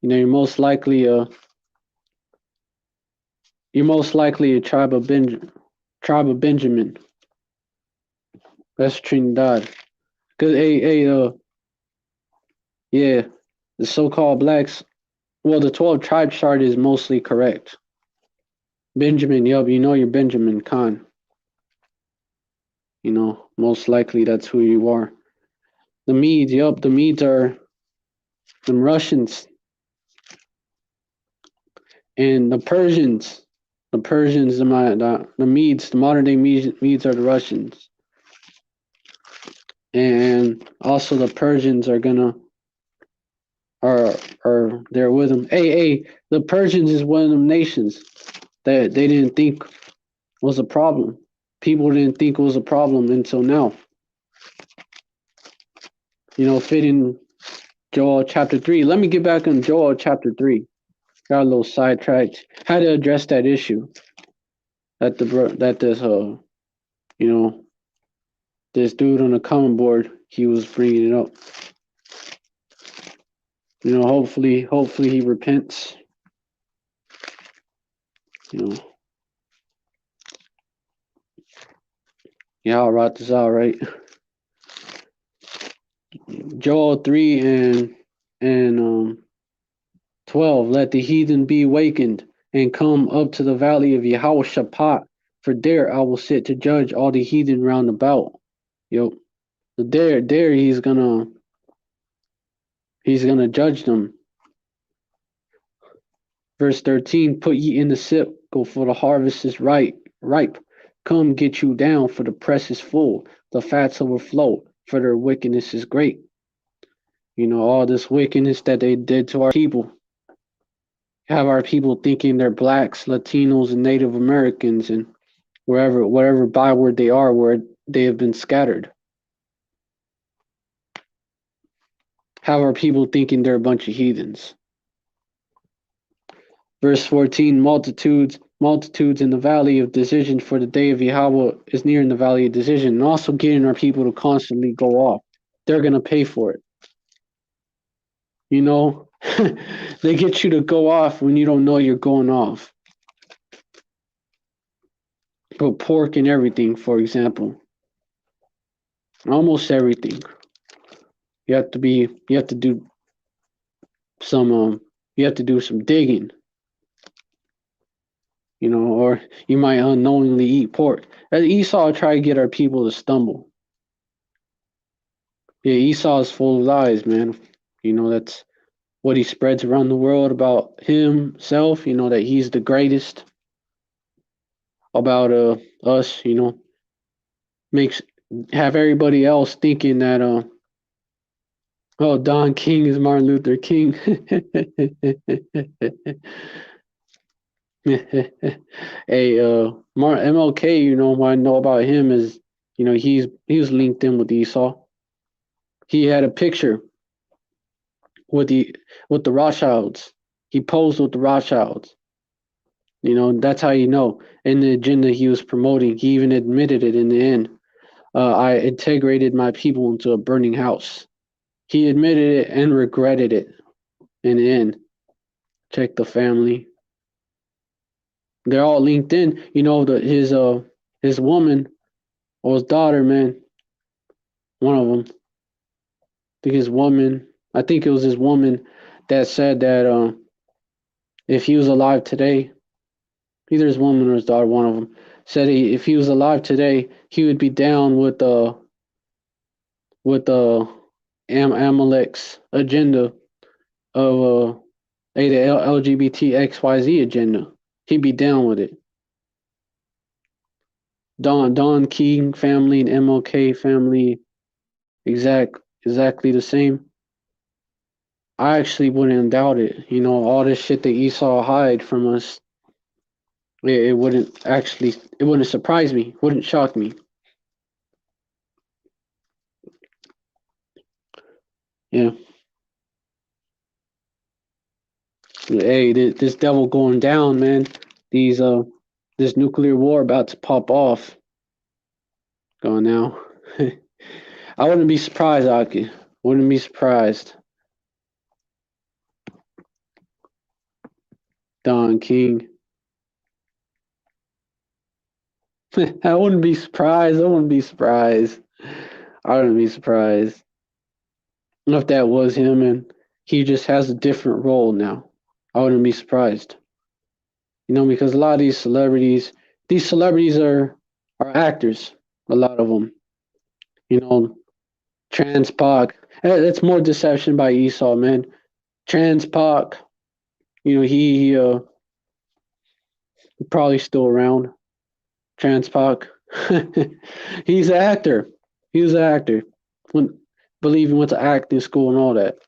You know, you're most likely a tribe of Benjamin. That's Trinidad. Cause yeah, the so-called blacks. Well, the 12 tribe chart is mostly correct. Benjamin, yup, you know you're Benjamin Khan. You know, most likely that's who you are. The Medes, yup, the Medes are them Russians, and the Persians. The Medes, the modern day Medes are the Russians, and also the Persians are are there with them. Hey, the Persians is one of them nations that they didn't think was a problem. People didn't think it was a problem until now. You know, fitting Joel chapter 3. Let me get back on Joel chapter 3. Got a little sidetracked. How to address that issue that this you know this dude on the common board he was bringing it up. You know, hopefully he repents. You know, yeah, I'll write this out right. Joel 3 and 12. Let the heathen be awakened and come up to the valley of Yehoshaphat, for there I will sit to judge all the heathen round about. Yo, there he's gonna judge them. Verse 13, put ye in the sickle, for the harvest is ripe. Come get you down, for the press is full, the fats overflow, for their wickedness is great. You know, all this wickedness that they did to our people. Have our people thinking they're blacks, Latinos, and Native Americans, and whatever byword they are, where they have been scattered. Have our people thinking they're a bunch of heathens. Verse 14, multitudes in the valley of decision, for the day of Yahweh is near in the valley of decision, and also getting our people to constantly go off. They're going to pay for it. You know, they get you to go off when you don't know you're going off. But pork and everything, for example, almost everything. You have to do some digging. You know, or you might unknowingly eat pork. As Esau tried to get our people to stumble. Yeah, Esau is full of lies, man. You know, that's what he spreads around the world about himself, you know, that he's the greatest. About us, you know, have everybody else thinking that oh, Don King is Martin Luther King. Hey, MLK, you know, what I know about him is, you know, he was linked in with Esau. He had a picture with the Rothschilds. He posed with the Rothschilds. You know, that's how you know. In the agenda he was promoting, he even admitted it in the end. I integrated my people into a burning house. He admitted it and regretted it in the end. Check the family. They're all linked in. You know, his woman or his daughter, man. One of them. I think it was his woman that said that if he was alive today, either his woman or his daughter, one of them, said if he was alive today, he would be down with Amalek's agenda of the LGBT XYZ agenda. He'd be down with it. Don King family and MLK family, exactly the same. I actually wouldn't doubt it. You know, all this shit that Esau hide from us, it wouldn't surprise me, wouldn't shock me. Yeah. Hey, this devil going down, man. This nuclear war about to pop off. Going now. I wouldn't be surprised, Aki. Wouldn't be surprised. Don King. I wouldn't be surprised. I wouldn't be surprised. I wouldn't be surprised if that was him and he just has a different role now. I wouldn't be surprised. Because a lot of these celebrities are actors. A lot of them. Trans Pac. It's more deception by Esaw, man. Trans Pac. He probably still around. Trans Pac. He's an actor. He was an actor. Believe he went to acting school and all that.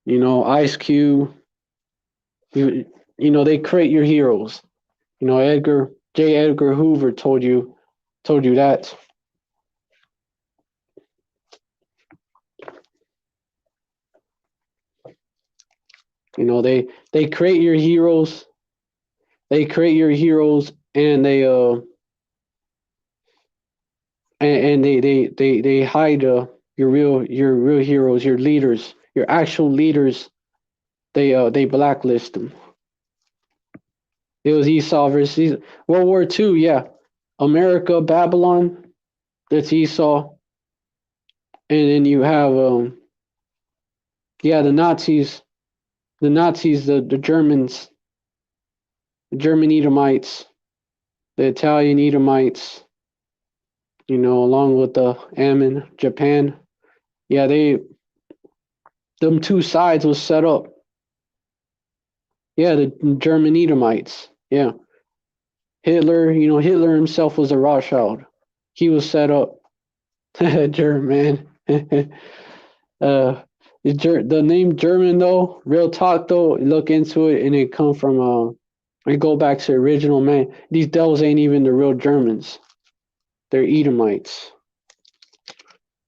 Ice Cube. They create your heroes. J. Edgar Hoover told you that. They create your heroes. They create your heroes, and they they hide your real heroes, your leaders, your actual leaders. They blacklist them. It was Esaw versus World War II. Yeah, America, Babylon. That's Esaw, and then you have the Nazis. The Nazis, the Germans, the German Edomites, the Italian Edomites, along with the Ammon, Japan. Yeah, them two sides was set up. Yeah, the German Edomites. Yeah. Hitler, Hitler himself was a Rothschild. He was set up. German. The name German though, real talk though, look into it and it come from we go back to the original, man. These devils ain't even the real Germans. They're Edomites.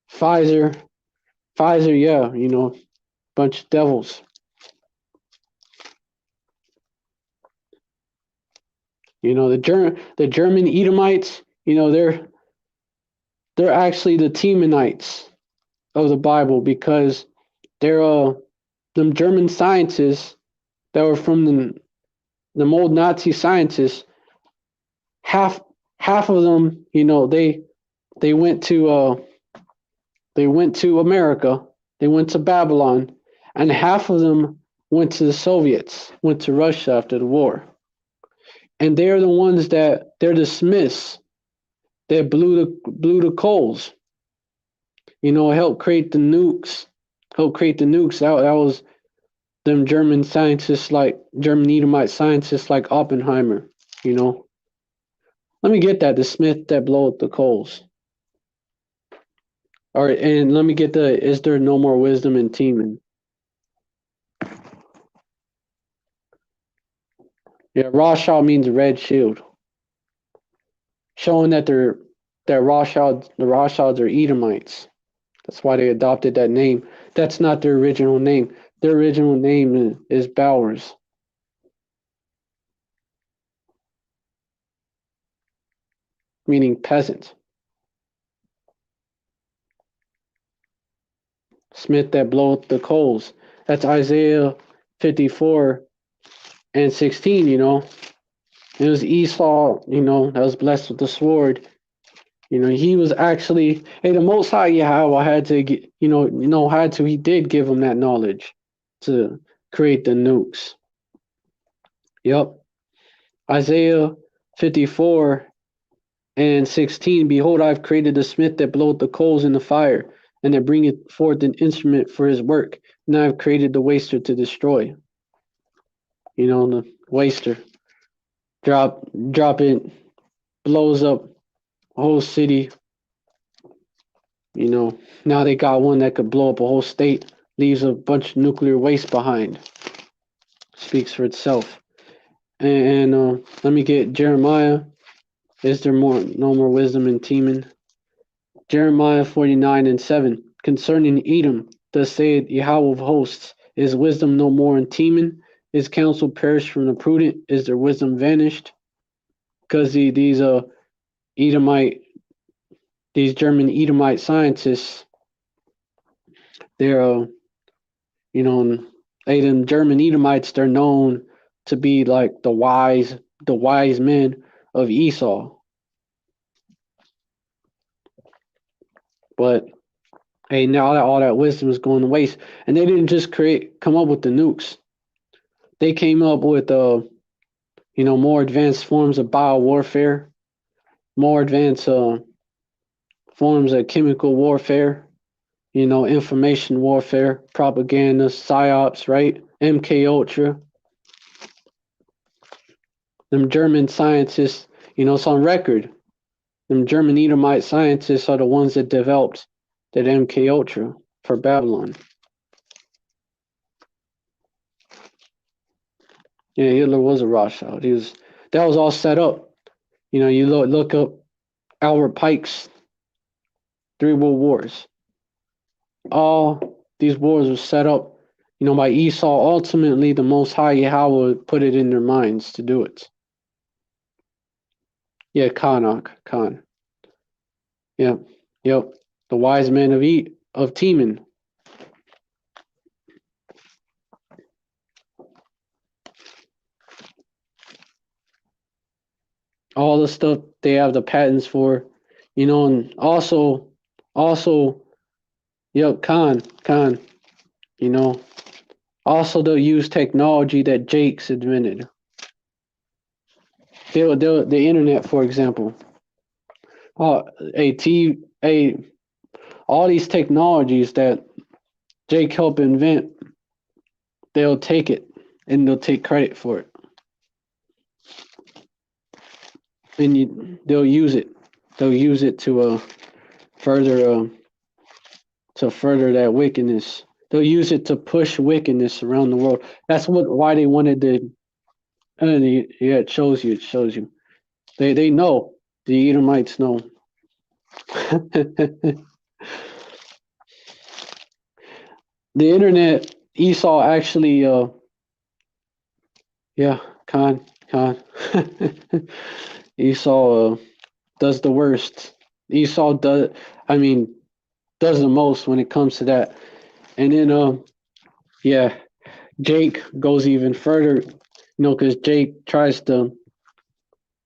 Pfizer, yeah, bunch of devils. The German Edomites, they're actually the Temanites of the Bible because they're them German scientists that were from the old Nazi scientists. Half of them, they went to America, they went to Babylon, and half of them went to the Soviets, went to Russia after the war. And they're the ones they're the Smiths that blew the coals. Helped create the nukes. That was them German scientists, like German Edomite scientists like Oppenheimer. Let me get that, the Smith that blow up the coals. All right, and let me get is there no more wisdom in Teeman? Yeah, Rothschild means red shield. Showing that the Rothschilds are Edomites. That's why they adopted that name. That's not their original name. Their original name is Bowers. Meaning peasant. Smith that blow up the coals. That's Isaiah 54 and 16, It was Esau, that was blessed with the sword. He was actually, the Most High Yahweh had to get, he did give him that knowledge to create the nukes. Yep. Isaiah 54 and 16, behold, I've created the smith that bloweth the coals in the fire, and that bringeth forth an instrument for his work. And I've created the waster to destroy. The waster. Drop it, blows up a whole city. Now they got one that could blow up a whole state, leaves a bunch of nuclear waste behind. Speaks for itself. And let me get Jeremiah. Is there no more wisdom in Teman? Jeremiah 49 and 7. Concerning Edom, thus saith Yahweh of hosts, Is wisdom no more in Teman? Is counsel perished from the prudent? Is their wisdom vanished? Because these Edomite, these German Edomite scientists, they're them German Edomites, they're known to be like the wise men of Esau. But hey, now that all that wisdom is going to waste, and they didn't just come up with the nukes. They came up with more advanced forms of biowarfare, more advanced forms of chemical warfare, information warfare, propaganda, psyops, right? MK Ultra. Them German scientists, it's on record. Them German Edomite scientists are the ones that developed that MK Ultra for Babylon. Yeah, Hitler was a Rothschild. That was all set up. You look up Albert Pike's 3 World Wars. All these wars were set up, by Esau. Ultimately, the Most High Yahweh put it in their minds to do it. Yeah, Khan. Yeah, yep. The wise men of Teman. All the stuff they have the patents for, and also, yep, Khan. Also they'll use technology that Jake's invented. The internet, for example. All these technologies that Jake helped invent, they'll take it and they'll take credit for it. And they'll use it. They'll use it to further that wickedness. They'll use it to push wickedness around the world. That's why they wanted to. Yeah, it shows you. They know. The Edomites know. The internet, Esau actually, Khan. Esau does the worst. Esau does the most when it comes to that. And then, Jake goes even further, because Jake tries to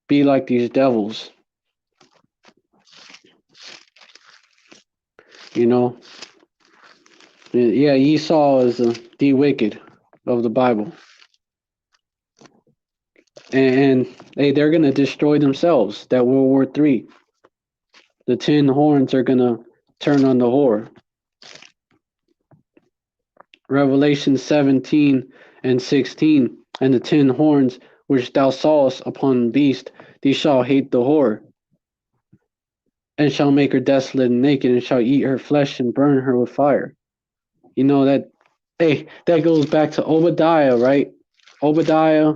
be like these devils. Yeah, Esau is the wicked of the Bible. And they're going to destroy themselves. That World War III. The 10 horns are going to turn on the whore. Revelation 17:16. And the 10 horns which thou sawest upon the beast, these shall hate the whore, and shall make her desolate and naked, and shall eat her flesh and burn her with fire. That goes back to Obadiah, right? Obadiah,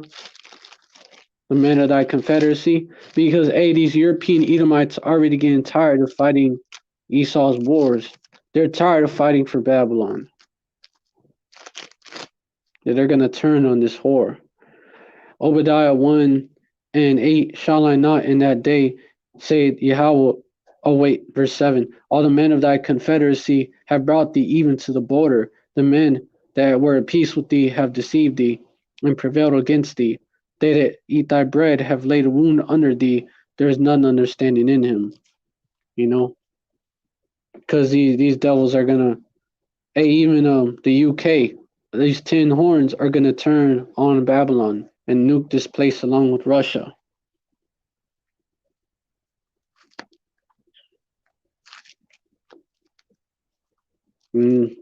the men of thy confederacy, because these European Edomites are already getting tired of fighting Esau's wars. They're tired of fighting for Babylon. They're going to turn on this whore. Obadiah 1:8, shall I not in that day, say Yahweh? Oh wait, verse 7. All the men of thy confederacy have brought thee even to the border. The men that were at peace with thee have deceived thee and prevailed against thee. They that eat thy bread have laid a wound under thee. There is none understanding in him. Because these devils are gonna. Even the UK, these 10 horns are gonna turn on Babylon and nuke this place along with Russia.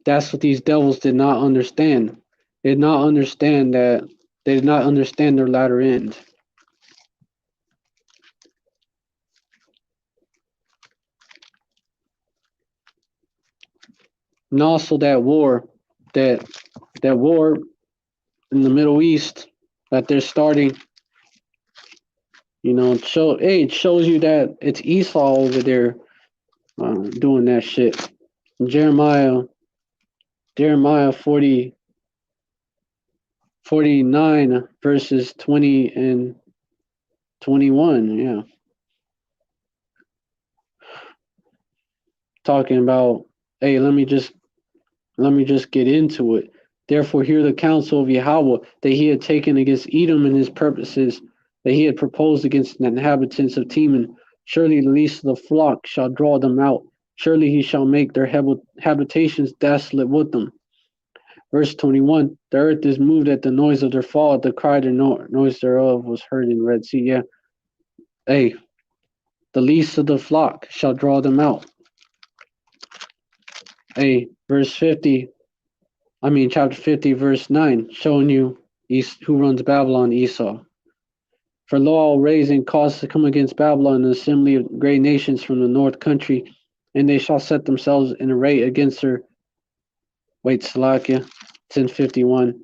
That's what these devils did not understand. They did not understand that. They did not understand their latter end. And also that war in the Middle East that they're starting. It shows you that it's Esau over there doing that shit. Jeremiah 40, 49 verses 20 and 21. Yeah. Talking about, hey, let me just get into it. Therefore, hear the counsel of Yahweh that he had taken against Edom and his purposes that he had proposed against the inhabitants of Teman. Surely the least of the flock shall draw them out. Surely he shall make their habitations desolate with them. Verse 21, the earth is moved at the noise of their fall, at the cry of their noise thereof was heard in Red Sea. Yeah. Hey, the least of the flock shall draw them out. Hey, chapter 50, verse 9, showing you who runs Babylon, Esau. For lo, I will raise and cause to come against Babylon an assembly of great nations from the north country, and they shall set themselves in array against her. Wait, Salakia, 10:51,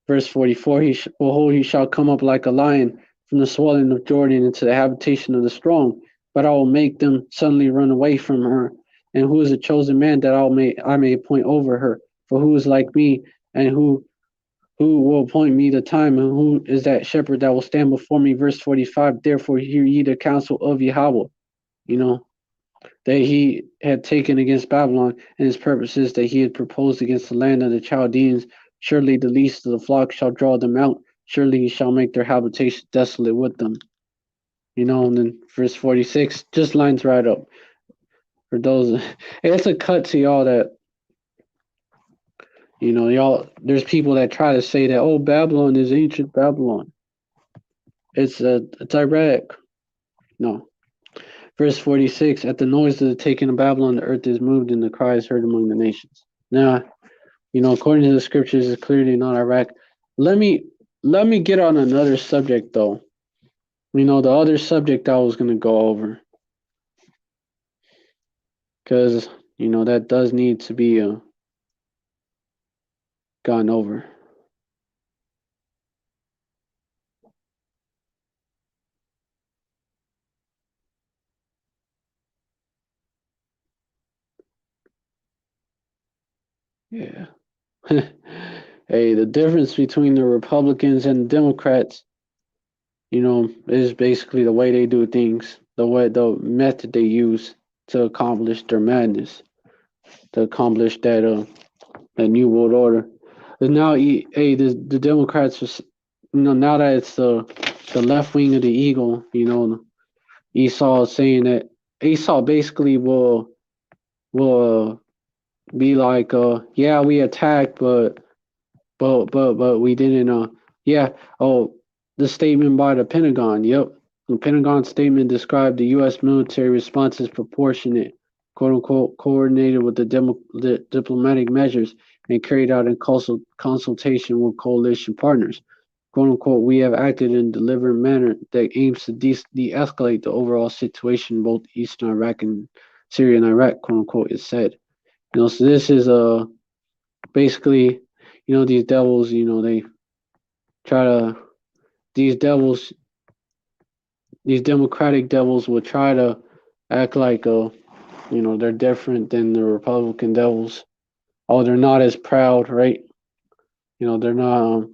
verse 44. Behold, he shall come up like a lion from the swelling of Jordan into the habitation of the strong, but I will make them suddenly run away from her. And who is a chosen man that I may appoint over her? For who is like me, and who will appoint me the time, and who is that shepherd that will stand before me? Verse 45, therefore hear ye the counsel of Yahweh, that he had taken against Babylon, and his purposes that he had proposed against the land of the Chaldeans. Surely the least of the flock shall draw them out. Surely he shall make their habitation desolate with them. And then verse 46 just lines right up for those. It's a cut to y'all that, y'all, there's people that try to say that, oh, Babylon is ancient Babylon. It's Iraq. No. Verse 46, at the noise of the taking of Babylon, the earth is moved and the cry is heard among the nations. Now, according to the scriptures, it's clearly not Iraq. Let me get on another subject, though. The other subject I was going to go over. Because, that does need to be gone over. Yeah. Hey, the difference between the Republicans and the Democrats, is basically the way they do things, the method they use to accomplish their madness, to accomplish that new world order. But now, the Democrats, now that it's the left wing of the eagle, Esau is saying that Esau basically will be like, yeah, we attacked, but we didn't. Yeah. Oh, the statement by the Pentagon. Yep. The Pentagon statement described the U.S. military response as proportionate, quote unquote, coordinated with the diplomatic measures and carried out in consultation with coalition partners. Quote unquote, we have acted in a deliberate manner that aims to de-escalate the overall situation in both Eastern Iraq and Syria and Iraq, quote unquote, is said. So this is basically, these devils, they try to these democratic devils will try to act like they're different than the Republican devils. Oh, they're not as proud, right? They're not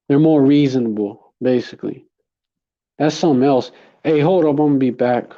they're more reasonable, basically. That's something else. Hey, hold up, I'm gonna be back.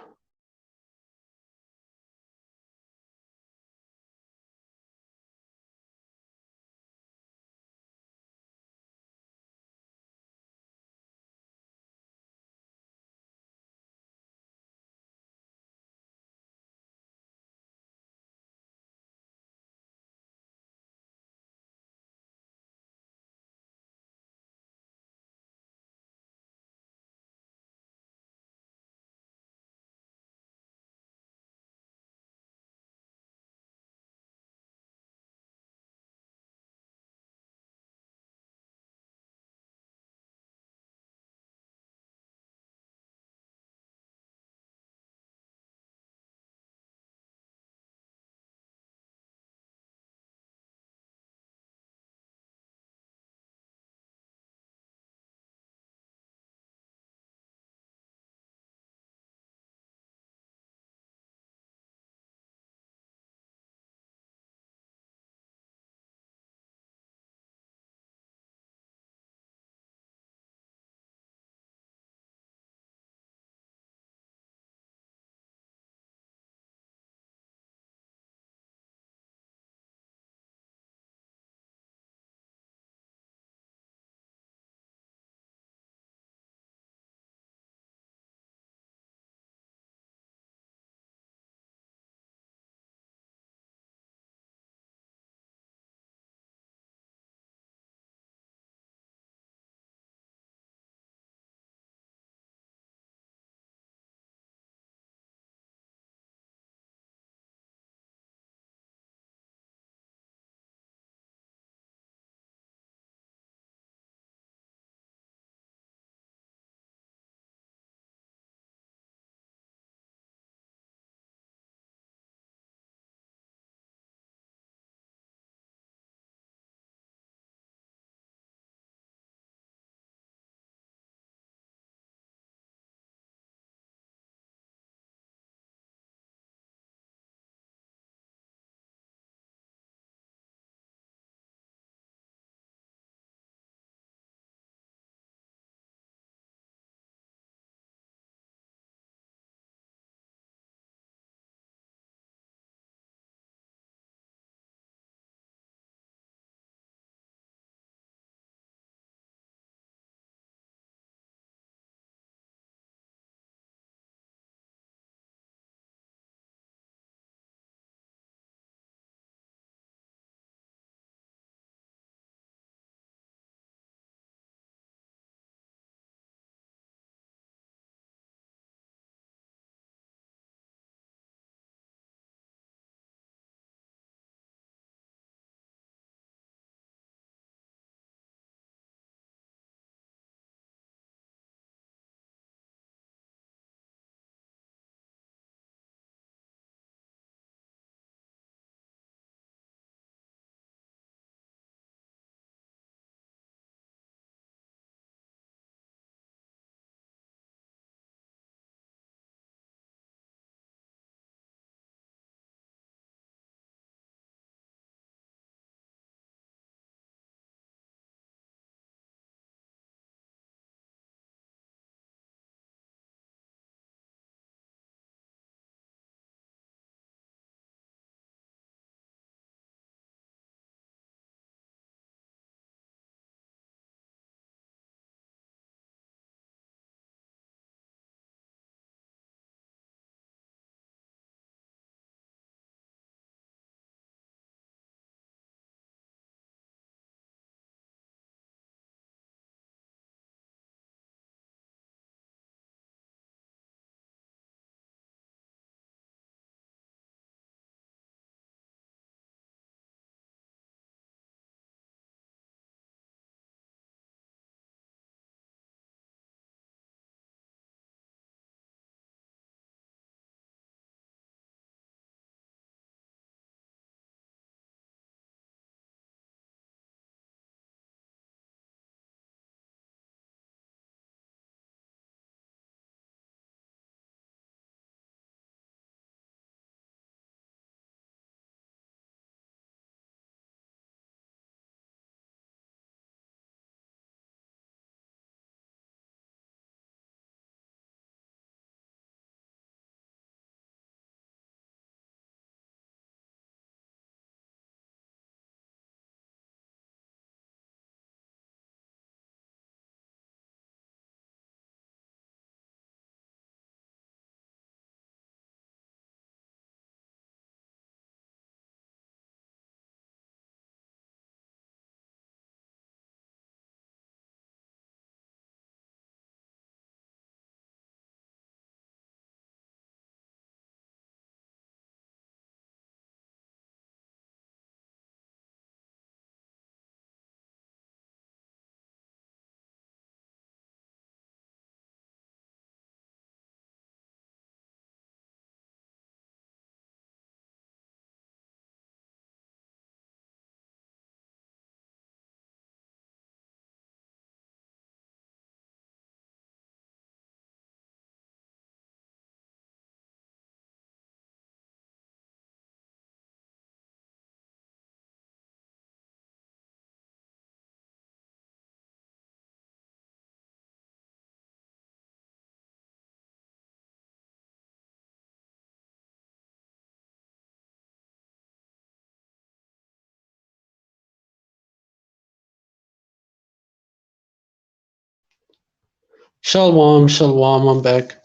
Shalom, shalom, I'm back.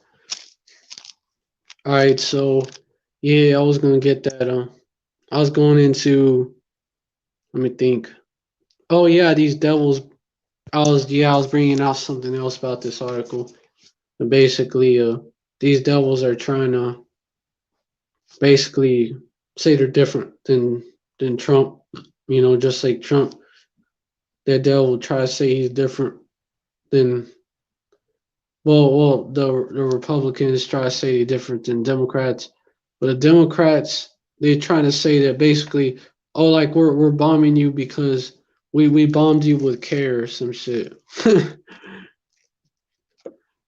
Alright, so yeah, I was gonna get that. I was going into, let me think. Oh yeah, these devils. I was bringing out something else about this article. And basically, these devils are trying to basically say they're different than Trump. You know, just like Trump, that devil try to say he's different than the Republicans try to say they're different than Democrats, but the Democrats they're trying to say that basically, oh, like we're bombing you because we bombed you with care or some shit.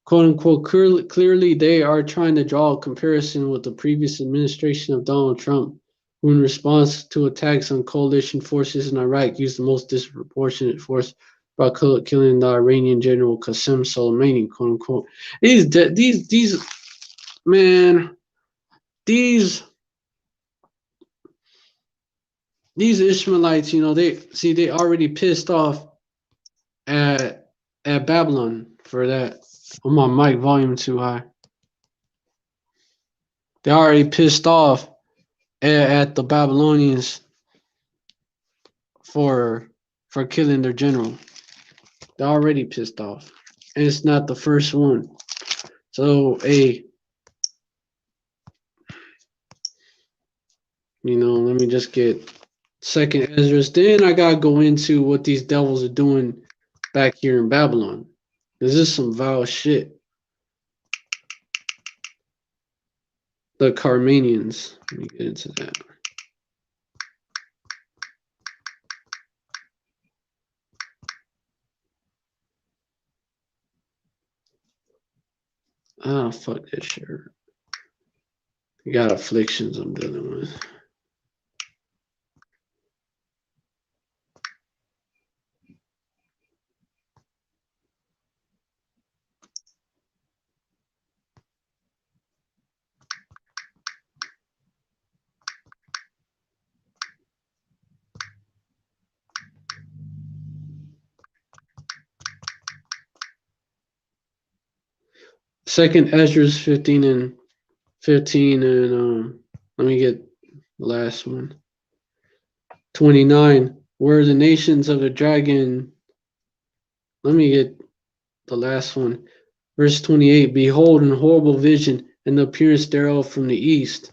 Quote unquote, clearly they are trying to draw a comparison with the previous administration of Donald Trump, who in response to attacks on coalition forces in Iraq used the most disproportionate force by killing the Iranian general Qasem Soleimani, quote unquote. These man, these these Ishmaelites, you know, they already pissed off at Babylon for that. Oh, my mic volume too high. They already pissed off at the Babylonians for killing their general. They're already pissed off, and it's not the first one. So, let me just get Second Esdras. Then I gotta go into what these devils are doing back here in Babylon. This is some vile shit. The Carmanians. Let me get into that. Ah, fuck this shit. I got afflictions I'm dealing with. Second Esdras 15 and 15 and let me get the last one. 29. Where the nations of the dragon. Let me get the last one. Verse 28. Behold, an horrible vision, and the appearance thereof from the east.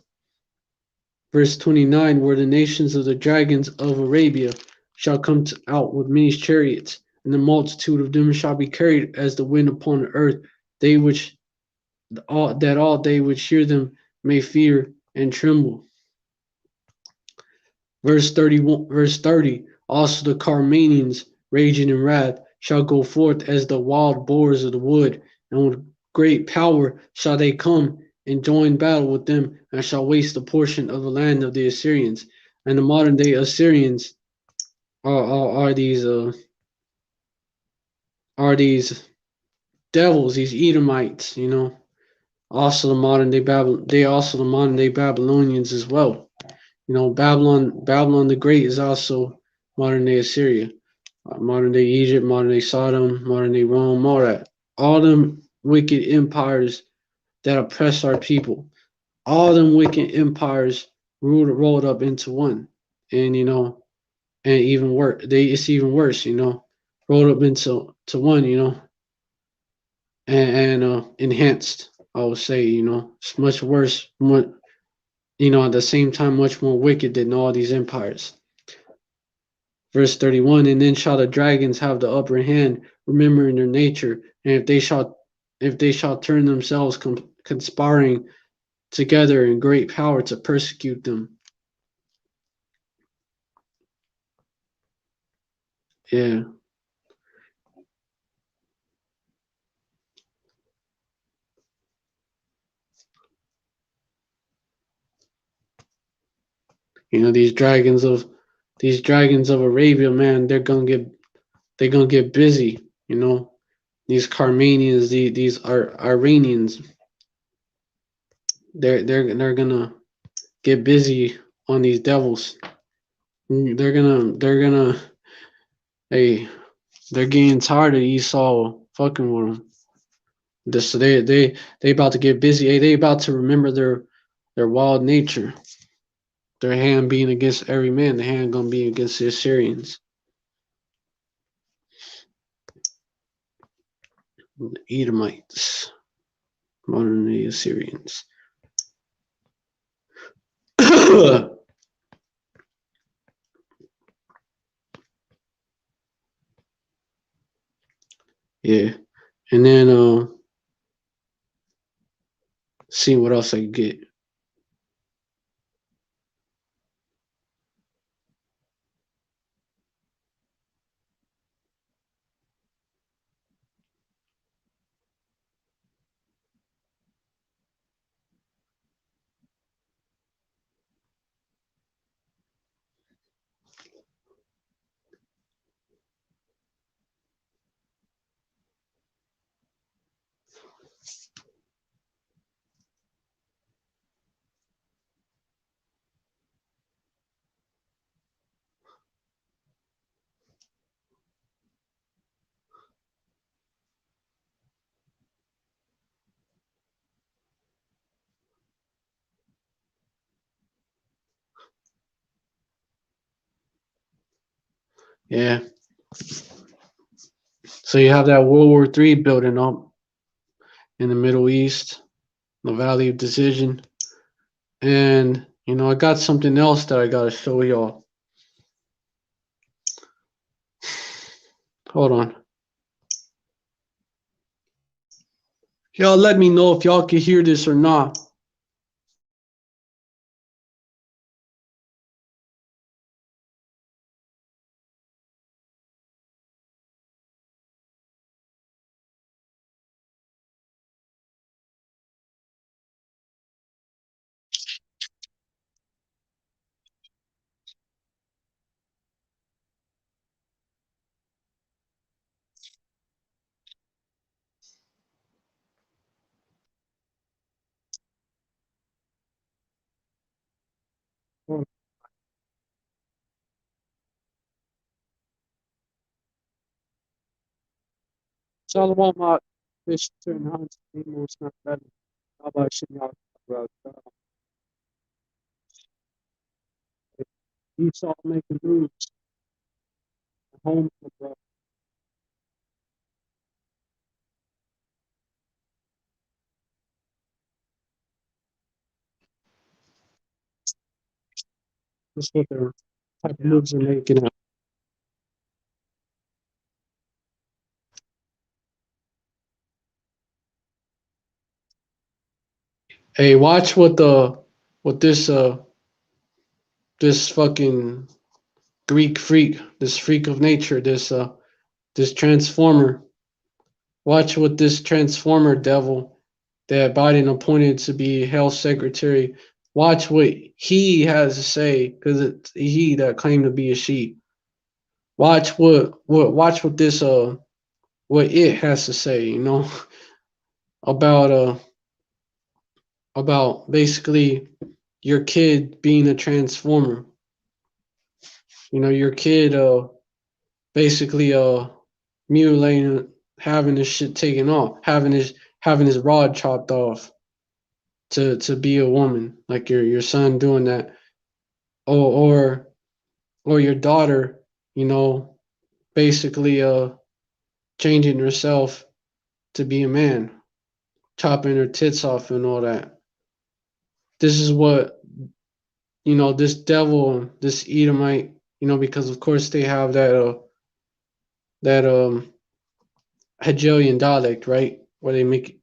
Verse 29. Where the nations of the dragons of Arabia shall come out with many chariots, and the multitude of them shall be carried as the wind upon the earth. They which all they which hear them may fear and tremble. Verse 30. Also the Carmanians, raging in wrath, shall go forth as the wild boars of the wood, and with great power shall they come and join battle with them, and shall waste a portion of the land of the Assyrians. And the modern day Assyrians are these devils, these Edomites, Also the modern day Babylonians as well. Babylon the Great is also modern day Assyria, modern day Egypt, modern day Sodom, modern day Rome, all that. All them wicked empires that oppress our people. All them wicked empires rolled up into one. And and even worse, it's even worse, rolled up into one, and enhanced, I would say, it's much worse, at the same time, much more wicked than all these empires. Verse 31, and then shall the dragons have the upper hand, remembering their nature, and if they shall turn themselves conspiring together in great power to persecute them. Yeah. These dragons of Arabia, man, they're gonna get busy, These Carmanians, these Iranians, they're gonna get busy on these devils. Hey, they're getting tired of Esau fucking with them. This they about to get busy. They about to remember their wild nature. Their hand being against every man. The hand gonna be against the Assyrians, the Edomites, modern day Assyrians. Yeah, and then see what else I can get. Yeah, so you have that World War III building up in the Middle East, the Valley of Decision, and I got something else that I gotta show y'all. Hold on. Y'all let me know if y'all can hear this or not. Shalom, my fish turn Hans most not better. How about y'all, bro? Esau making moves. Home, bro. That's what their type of moves are making. Hey, watch what this fucking Greek freak, this freak of nature, this transformer. Watch what this transformer devil that Biden appointed to be health secretary. Watch what he has to say, because it's he that claimed to be a she. Watch what this what it has to say, about about basically your kid being a transformer. Your kid basically mutilating, having his shit taken off, having his rod chopped off to be a woman, like your son doing that, or or your daughter, you know, basically changing herself to be a man, chopping her tits off and all that. This is what this devil, this Edomite, because of course they have that Hegelian dialect, right? Where they make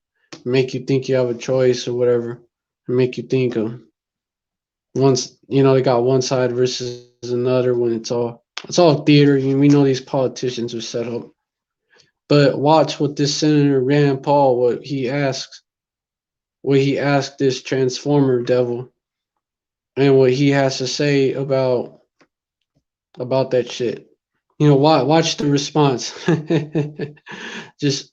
you think you have a choice or whatever, and make you think of once they got one side versus another when it's all theater. We know these politicians are set up. But watch what this Senator Rand Paul, what he asked this transformer devil, and what he has to say about that shit. Watch the response. Just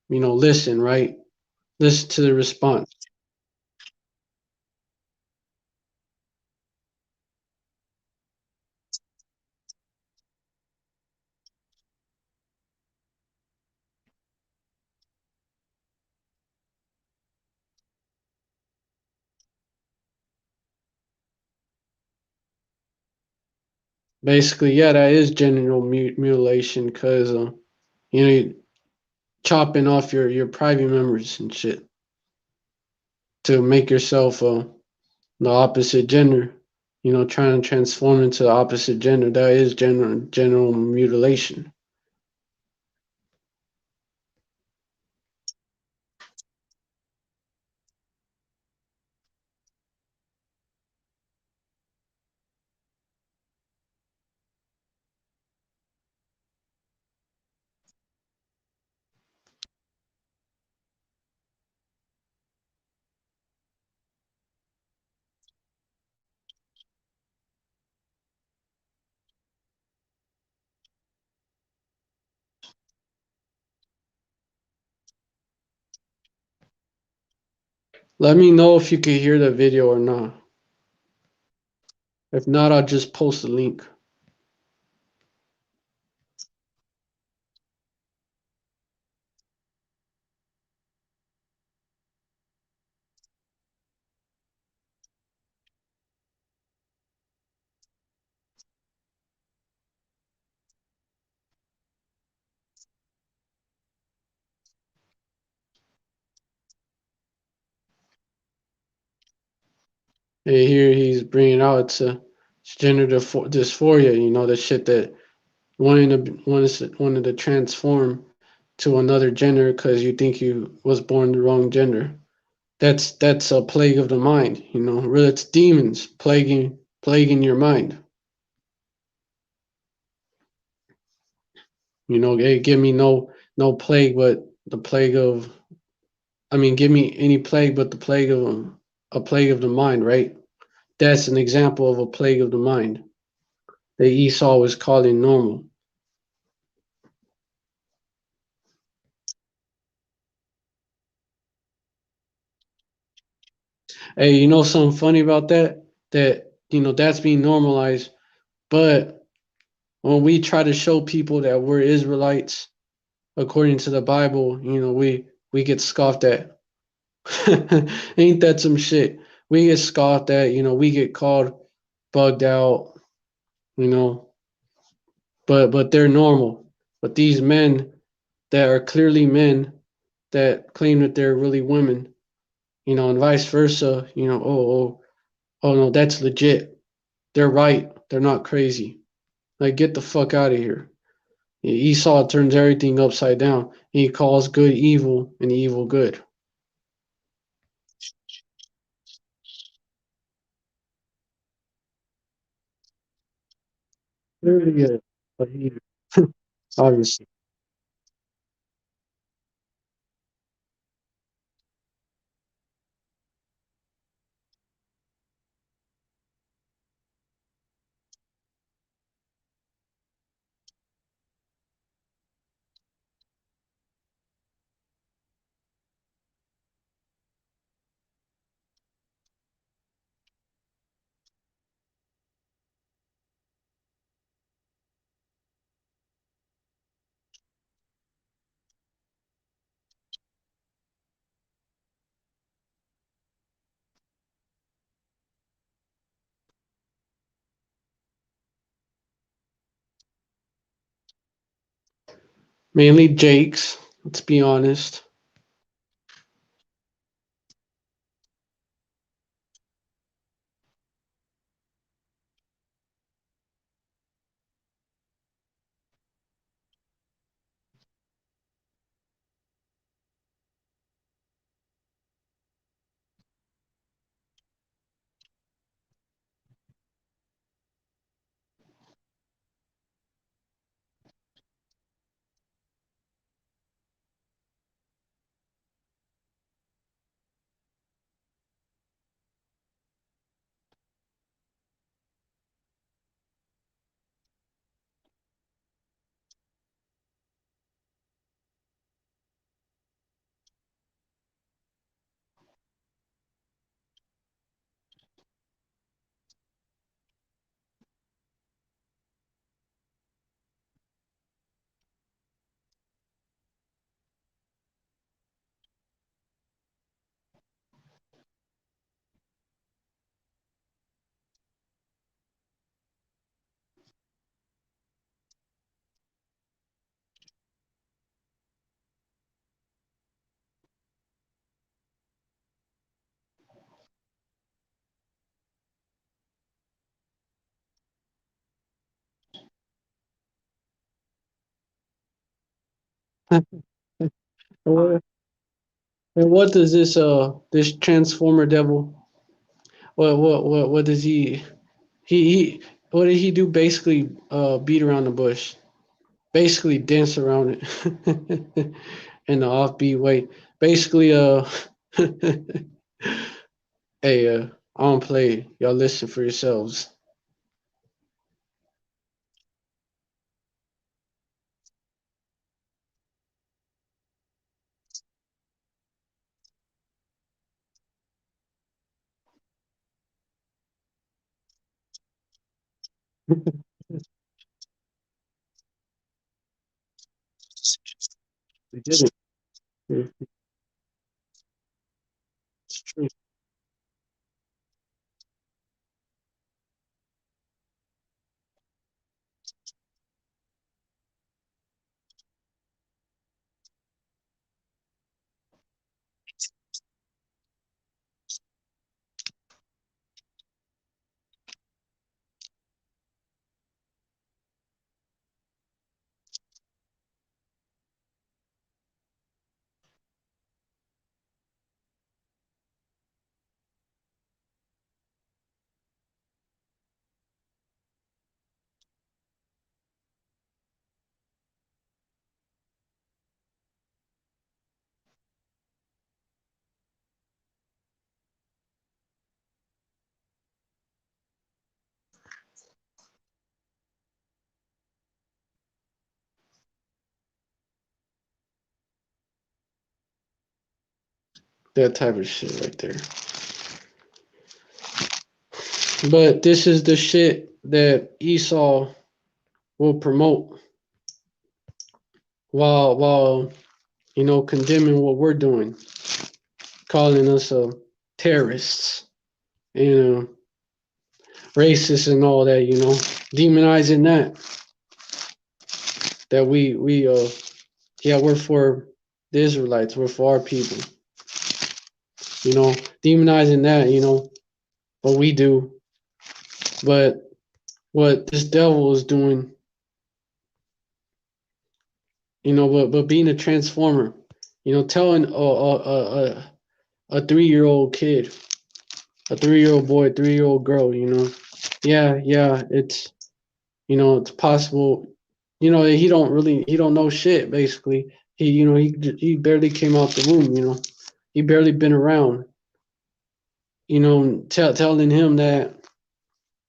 listen, right? Listen to the response. Basically, yeah, that is genital mutilation because you know, you're chopping off your private members and shit to make yourself the opposite gender. You know, trying to transform into the opposite gender. That is general mutilation. Let me know if you can hear the video or not. If not, I'll just post a link. Hey, here he's bringing out it's gender dysphoria. You know, the shit that wanted to transform to another gender because you think you was born the wrong gender. That's a plague of the mind. You know, really, it's demons plaguing your mind. You know, hey, give me no plague, but the plague of. I mean, give me any plague, but the plague of a plague of the mind, right? That's an example of a plague of the mind that Esau was calling normal. Hey, you know something funny about that? That that's being normalized, but when we try to show people that we're Israelites according to the Bible, we get scoffed at. Ain't that some shit? We get scoffed at, we get called bugged out, you know, but they're normal. But these men that are clearly men that claim that they're really women, and vice versa, oh no, that's legit. They're right. They're not crazy. Like get the fuck out of here. Esau turns everything upside down. He calls good evil and evil good. Clearly, yeah, but he obviously. Mainly Jake's, let's be honest. What- And what does this transformer devil? What does he what did he do? Basically, beat around the bush. Basically, dance around it in the offbeat way. Basically, hey, I don't play. Y'all listen for yourselves. We did it. Yeah, it's true. That type of shit right there. But this is the shit that Esau will promote while condemning what we're doing, calling us terrorists, you know, racist and all that, demonizing that we're for the Israelites, we're for our people, demonizing that, what we do. But what this devil is doing, but being a transformer, telling a 3-year-old kid, a 3-year-old boy, 3-year-old girl, yeah, it's possible, he don't know shit, basically. He barely came out the womb, he barely been around, telling him that,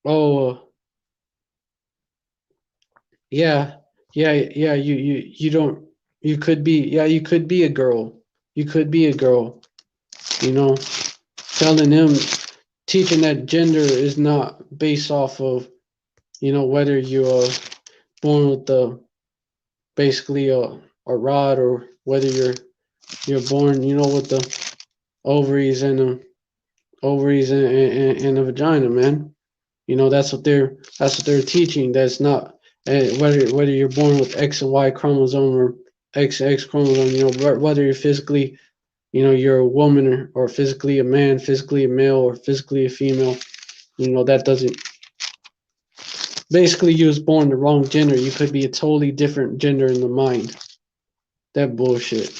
oh, yeah, yeah, you don't, you could be a girl, you could be a girl, you know, telling him, teaching that gender is not based off of, whether you're born with the basically a rod, or whether you're born, with the ovaries and the and the vagina, man. That's what they're teaching. That's not, whether you're born with X and Y chromosome or XX chromosome. Whether you're physically, you're a woman, or physically a man, physically a male, or physically a female. That doesn't, basically, you was born the wrong gender. You could be a totally different gender in the mind. That bullshit.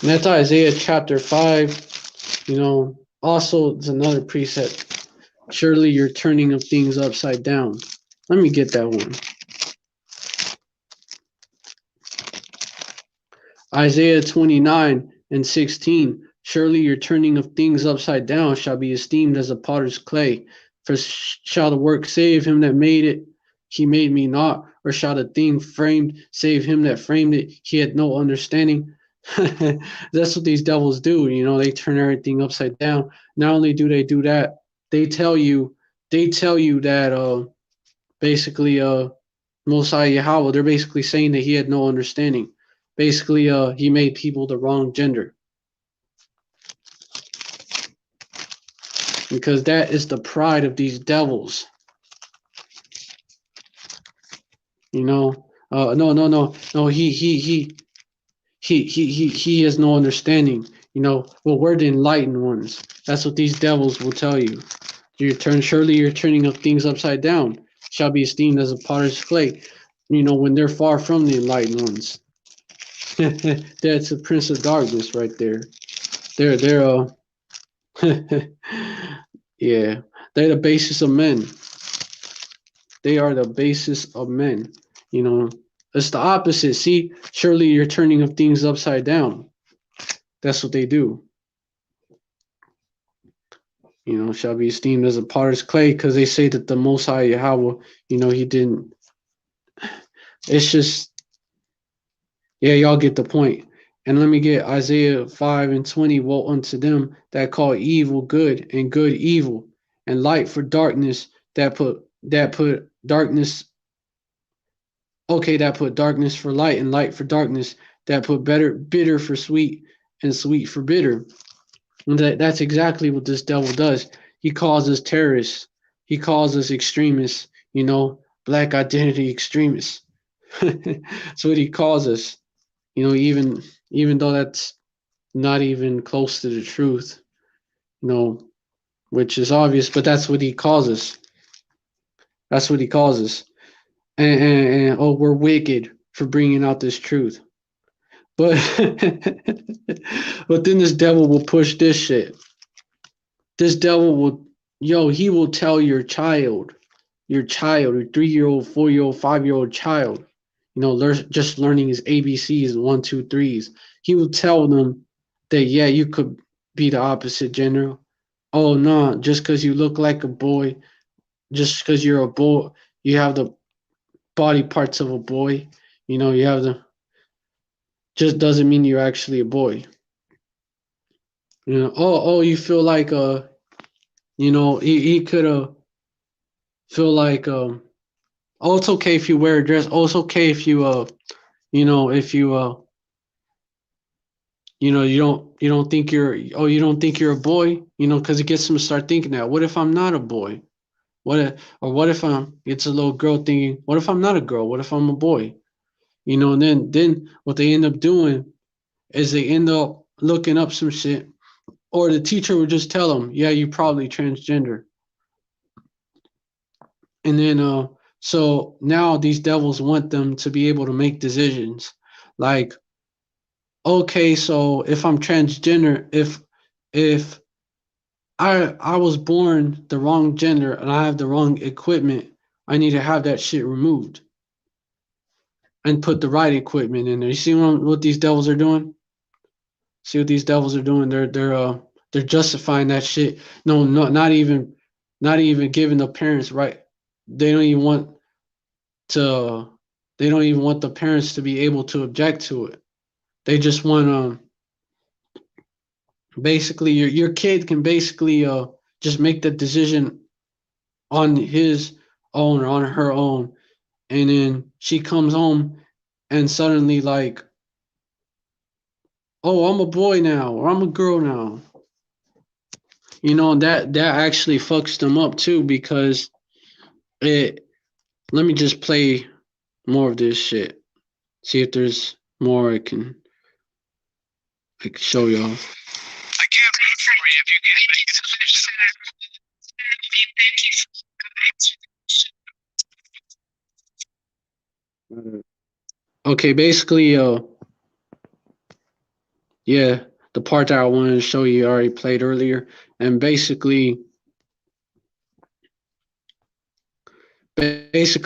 And that's Isaiah chapter 5. Also, it's another precept. Surely you're turning of things upside down. Let me get that one. Isaiah 29:16. Surely your turning of things upside down shall be esteemed as a potter's clay. For shall the work save him that made it? He made me not. Or shall the thing framed save him that framed it? He had no understanding. That's what these devils do. They turn everything upside down. Not only do they do that, they tell you that basically Mosai Yahweh, they're basically saying that he had no understanding. Basically, he made people the wrong gender. Because that is the pride of these devils. No, he has no understanding. Well, we're the enlightened ones. That's what these devils will tell you. Surely your turning of things upside down shall be esteemed as a potter's clay. When they're far from the enlightened ones. That's the prince of darkness right there. They're yeah, they're the basis of men. They are the basis of men. You know, it's the opposite. See, surely you're turning of things upside down. That's what they do. You know, shall be esteemed as a potter's clay, because they say that the Most High Yahweh, you know, he didn't. It's just, yeah, y'all get the point. And let me get Isaiah 5:20. Woe unto them that call evil good and good evil, and light for darkness, that put darkness. Okay, that put darkness for light and light for darkness, that put bitter for sweet and sweet for bitter. And that's exactly what this devil does. He calls us terrorists. He calls us extremists, you know, black identity extremists. That's what he calls us. You know, even though that's not even close to the truth, you know, which is obvious, but that's what he calls us. That's what he calls us. And oh, we're wicked for bringing out this truth. But but then this devil will push this shit. This devil will, he will tell your 3-year-old, 4-year-old, 5-year-old child, you know, just learning his ABCs and 1, 2, 3s. He will tell them that, yeah, you could be the opposite gender. Oh, no, just because you look like a boy, just because you're a boy, you have the body parts of a boy, you know, you have just doesn't mean you're actually a boy. You know, you feel like, you know, he could feel like, oh, it's okay if you wear a dress. Oh, it's okay if you, you know, if you, you know, you don't think you're a boy, you know, because it gets them to start thinking that. What if I'm not a boy? What if it's a little girl thinking, what if I'm not a girl? What if I'm a boy? You know, and then what they end up doing is they end up looking up some shit, or the teacher would just tell them, yeah, you're probably transgender. And then, so now these devils want them to be able to make decisions like, okay, so if I'm transgender, if I was born the wrong gender and I have the wrong equipment, I need to have that shit removed and put the right equipment in there. You see what these devils are doing? See what these devils are doing? They're justifying that shit. No, not even giving the parents right. They don't even want to. They don't even want the parents to be able to object to it. They just want basically your kid can basically just make the decision on his own or on her own, and then she comes home and suddenly like, oh, I'm a boy now or I'm a girl now. You know, that actually fucks them up too, because it let me just play more of this shit. See if there's more I can show y'all. I can't pay for you if you get me. Okay, basically, yeah, the part that I wanted to show you already played earlier, and basically this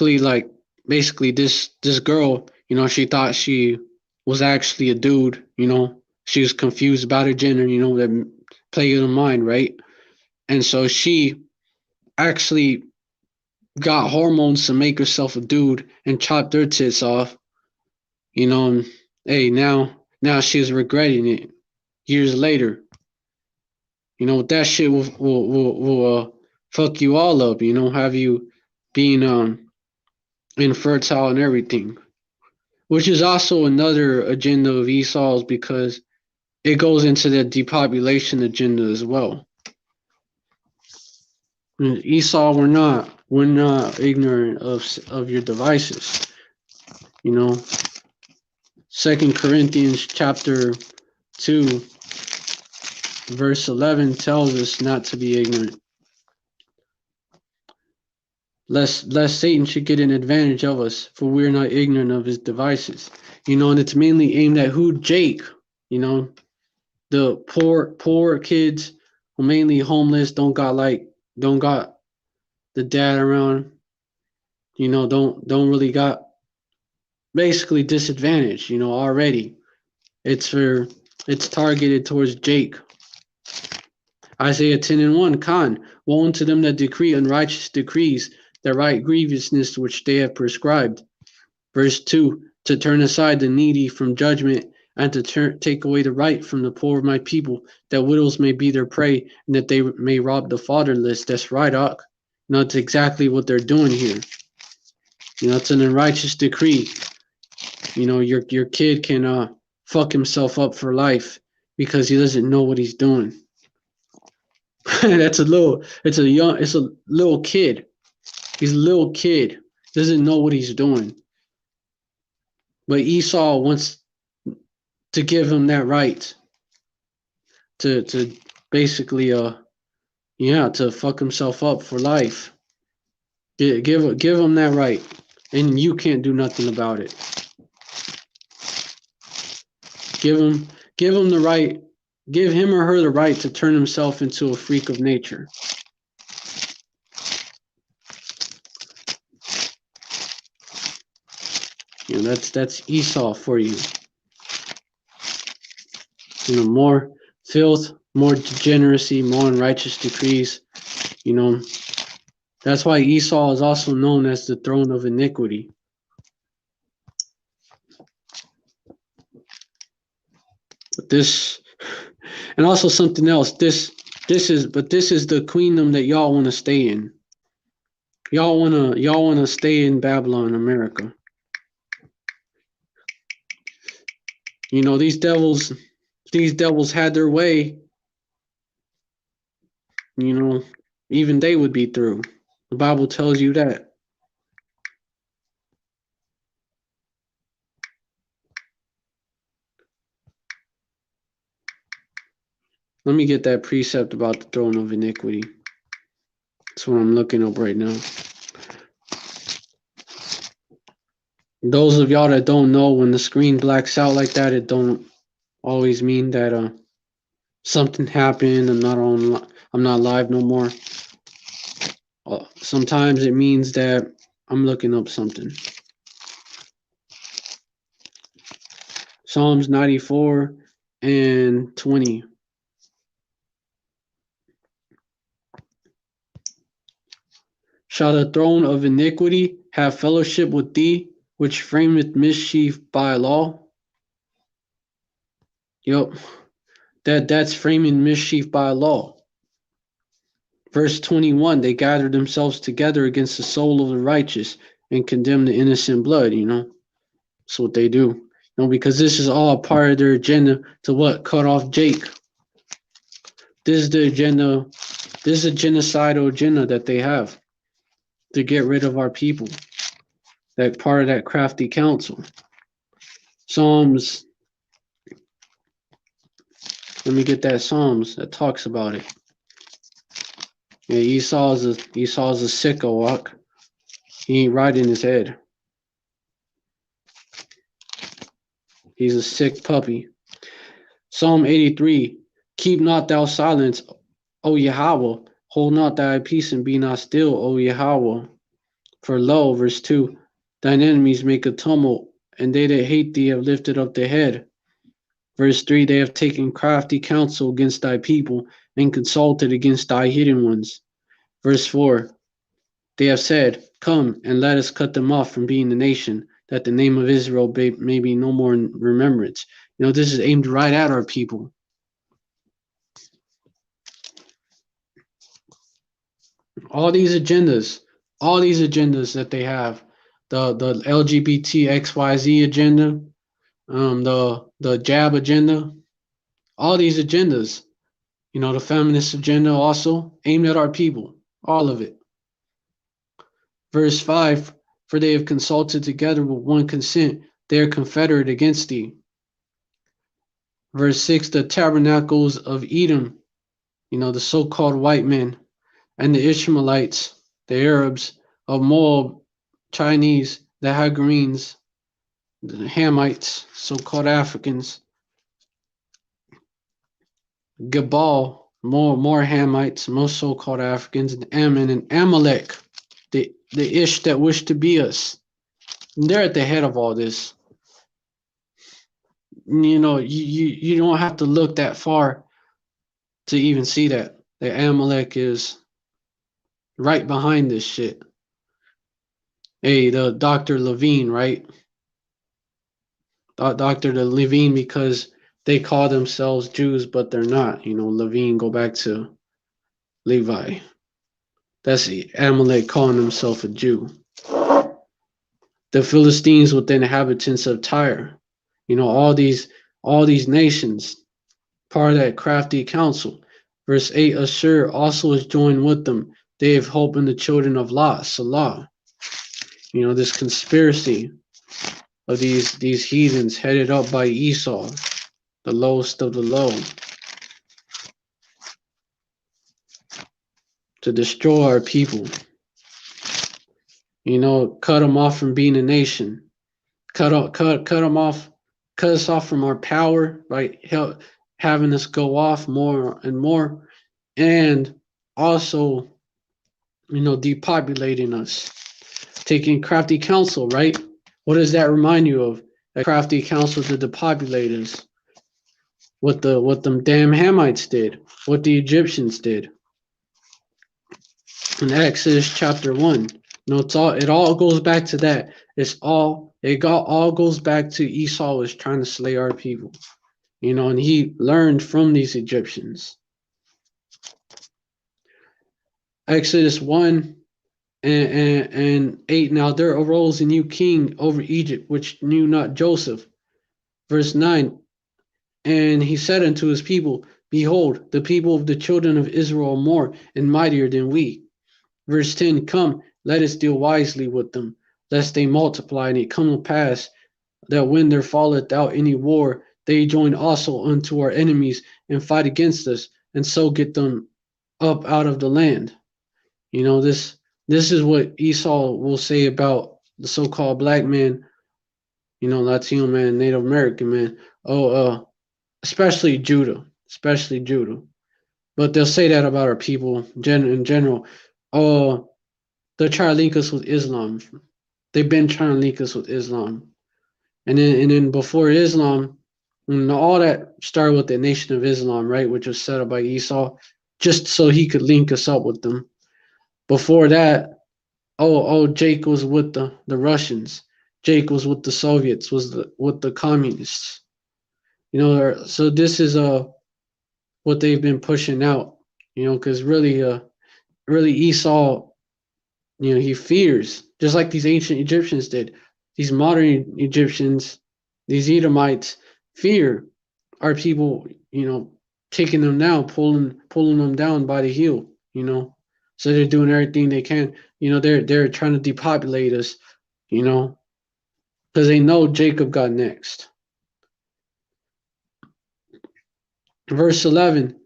girl, you know, she thought she was actually a dude, you know, she was confused about her gender, you know, that play in her mind, right? And so she actually got hormones to make herself a dude and chopped her tits off, you know. And, hey, now she's regretting it years later. You know, that shit will fuck you all up, you know, have you being infertile and everything, which is also another agenda of Esau's, because it goes into the depopulation agenda as well. Esau, we're not ignorant of your devices. You know, 2 Corinthians chapter 2, verse 11 tells us not to be ignorant. lest Satan should get an advantage of us, for we are not ignorant of his devices. And it's mainly aimed at who? Jake. The poor kids who mainly homeless, don't got the dad around, don't really got, basically disadvantaged, already. It's targeted towards Jake. Isaiah 10:1, Khan, woe unto them that decree unrighteous decrees, that write grievousness which they have prescribed. Verse 2, to turn aside the needy from judgment, and to take away the right from the poor of my people, that widows may be their prey, and that they may rob the fatherless. That's right, Ak. That's exactly what they're doing here. It's an unrighteous decree. Your kid can fuck himself up for life because he doesn't know what he's doing. It's a little kid. He's a little kid. Doesn't know what he's doing. But Esau wants to give him that right to basically to fuck himself up for life. Give him that right, and you can't do nothing about it. Give him the right. Give him or her the right to turn himself into a freak of nature. That's Esau for you. More filth, more degeneracy, more unrighteous decrees. That's why Esau is also known as the throne of iniquity. But this, and also something else. This is the queendom that y'all want to stay in. Y'all wanna stay in Babylon, America. These devils had their way. Even they would be through. The Bible tells you that. Let me get that precept about the throne of iniquity. That's what I'm looking up right now. Those of y'all that don't know, when the screen blacks out like that, it don't always mean that something happened. I'm not live no more. Sometimes it means that I'm looking up something. Psalms 94 and 20. Shall the throne of iniquity have fellowship with thee, which frameth mischief by law? Yep, that's framing mischief by law. Verse 21, they gathered themselves together against the soul of the righteous and condemned the innocent blood, That's what they do. Because this is all part of their agenda to what? Cut off Jake. This is the agenda. This is a genocidal agenda that they have to get rid of our people. That part of that crafty council. Psalms. Let me get that Psalms that talks about it. Yeah, Esau's a sicko, Walk. He ain't right in his head. He's a sick puppy. Psalm 83. Keep not thou silence, O Yahweh. Hold not thy peace and be not still, O Yahweh. For lo, verse 2, thine enemies make a tumult, and they that hate thee have lifted up their head. Verse 3, they have taken crafty counsel against thy people, and consulted against thy hidden ones. Verse 4, they have said, come, and let us cut them off from being the nation, that the name of Israel may be no more in remembrance. This is aimed right at our people. All these agendas that they have, the LGBT XYZ agenda, the jab agenda, all these agendas, the feminist agenda also aimed at our people, all of it. Verse 5, for they have consulted together with one consent, they are confederate against thee. Verse 6, the tabernacles of Edom, the so-called white men, and the Ishmaelites, the Arabs, of Moab, Chinese, the Hagarenes, the Hamites, so-called Africans, Gebal, more Hamites, most so-called Africans, and Ammon and Amalek, the Ish that wish to be us. And they're at the head of all this. You know, you don't have to look that far to even see that. That Amalek is right behind this shit. Hey, the Dr. Levine, right? Dr. Levine, because they call themselves Jews, but they're not. You know, Levine, go back to Levi. That's Amalek calling himself a Jew. The Philistines with the inhabitants of Tyre. You know, all these nations, part of that crafty council. Verse 8, Ashur also is joined with them. They have hope in the children of Lot, Salah. You know, this conspiracy of these heathens headed up by Esau, the lowest of the low, to destroy our people. You know, cut them off from being a nation. Cut them off, cut us off from our power by having us go off more and more, and also, you know, depopulating us. Taking crafty counsel, right? What does that remind you of? A crafty counsel to depopulate us. What them damn Hamites did. What the Egyptians did. In Exodus chapter 1. No, it all goes back to that. All goes back to Esau was trying to slay our people. You know, and he learned from these Egyptians. Exodus 1 and 8. Now there arose a new king over Egypt, which knew not Joseph. Verse 9. And he said unto his people, Behold, the people of the children of Israel are more and mightier than we. Verse 10, Come, let us deal wisely with them, lest they multiply, and it come to pass that when there falleth out any war, they join also unto our enemies and fight against us, and so get them up out of the land. You know, this is what Esau will say about the so-called black man, you know, Latino man, Native American man. Especially Judah. But they'll say that about our people in general. Oh, they're trying to link us with Islam. They've been trying to link us with Islam. And then before Islam, and all that started with the Nation of Islam, right, which was set up by Esau, just so he could link us up with them. Before that, Jake was with the Russians. Jake was with the Soviets, with the communists. You know, so this is what they've been pushing out, you know, because really Esau, you know, he fears, just like these ancient Egyptians did. These modern Egyptians, these Edomites, fear our people, you know, taking them down, pulling them down by the heel, you know. So they're doing everything they can, you know. They're trying to depopulate us, you know, because they know Jacob got next. Verse 11,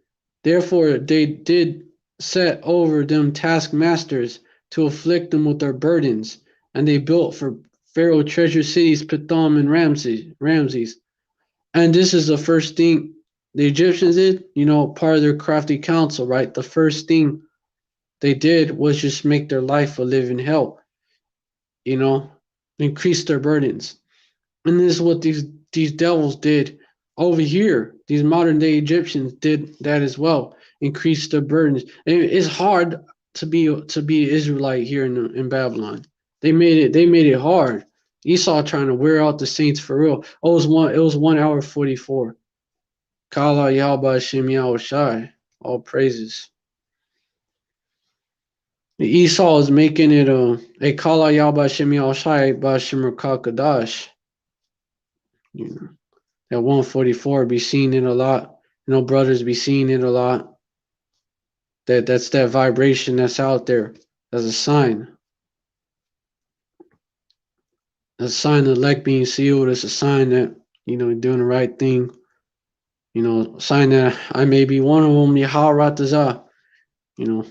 therefore they did set over them taskmasters to afflict them with their burdens, and they built for Pharaoh treasure cities, Pithom and Ramses. And this is the first thing the Egyptians did, you know, part of their crafty counsel, right? The first thing they did was just make their life a living hell, you know, increase their burdens. And this is what these devils did over here. These modern day Egyptians did that as well. Increase their burdens. And it's hard to be Israelite here in Babylon. They made it hard. Esau trying to wear out the saints for real. Oh, it was 1 hour 44. Kala Yahba Hashem Yahushai. All praises. Esau is making it a Kala Yahba Hashem Yahushai Bashim Kadash. You know, that 144 be seeing it a lot. You know, brothers be seeing it a lot. That's that vibration that's out there as a sign. As a sign of elect being sealed. It's a sign that, you know, doing the right thing. You know, a sign that I may be one of them. Yahawah Ratazah. You know,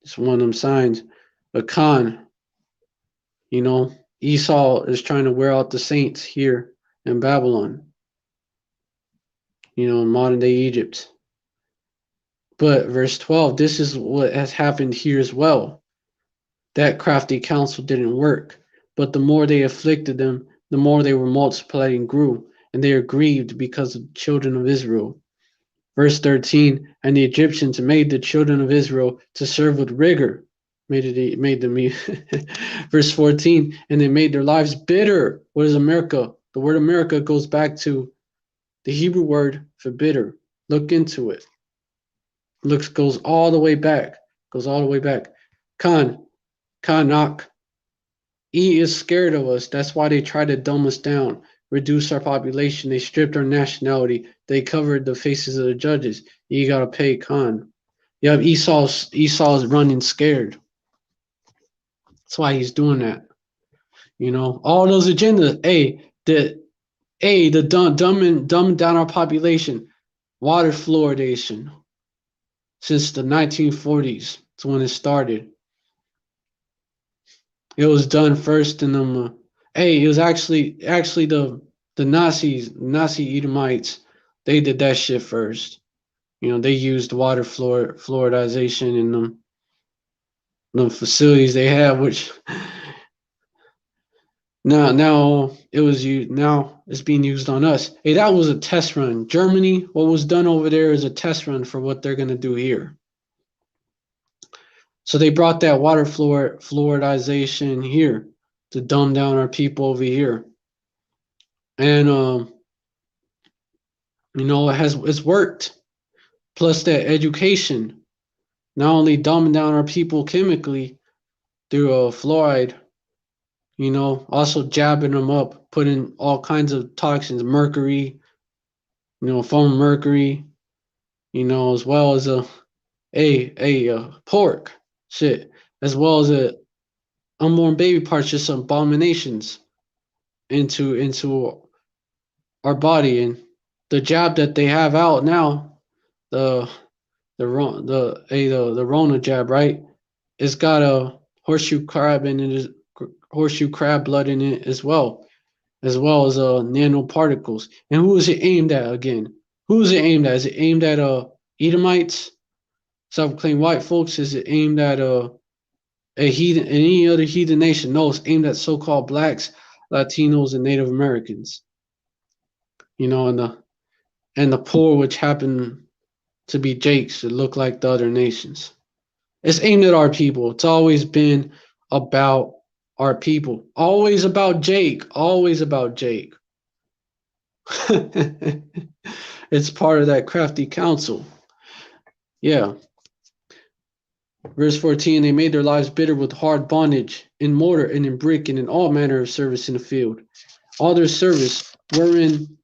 it's one of them signs. a Khan, you know, Esau is trying to wear out the saints here in Babylon, you know, in modern day Egypt. But verse 12, this is what has happened here as well. That crafty counsel didn't work, but the more they afflicted them, the more they were multiplied and grew, and they are grieved because of the children of Israel. Verse 13, and the Egyptians made the children of Israel to serve with rigor. Made them verse 14, and they made their lives bitter. What is America? The word America goes back to the Hebrew word for bitter. Look into it. Goes all the way back. Goes all the way back. Kanak. E is scared of us. That's why they try to dumb us down, reduce our population. They stripped our nationality. They covered the faces of the judges. You gotta pay Khan. You have Esau's running scared. That's why he's doing that. You know, all those agendas. The dumbing down our population. Water fluoridation. Since the 1940s, it's when it started. It was done first in them. It was actually the Nazi Edomites. They did that shit first. You know, they used water fluoridization in them facilities they have, which now it's being used on us. Hey, that was a test run. Germany, what was done over there is a test run for what they're gonna do here. So they brought that water fluoridization here to dumb down our people over here. And you know, it's worked. Plus that education, not only dumbing down our people chemically through fluoride, you know, also jabbing them up, putting all kinds of toxins, mercury, you know, foam mercury, you know, as well as pork shit, as well as unborn baby parts, just abominations into our body. And the jab that they have out now, the Rona jab, right? It's got a horseshoe crab in it, horseshoe crab blood in it as well as nanoparticles. And who is it aimed at again? Who is it aimed at? Is it aimed at Edomites, self-proclaimed white folks? Is it aimed at a heathen, any other heathen nation? No, it's aimed at so-called blacks, Latinos, and Native Americans. You know, and the poor, which happen to be Jakes that look like the other nations. It's aimed at our people. It's always been about our people. Always about Jake. Always about Jake. It's part of that crafty counsel. Yeah. Verse 14, they made their lives bitter with hard bondage, in mortar and in brick and in all manner of service in the field. All their service wherein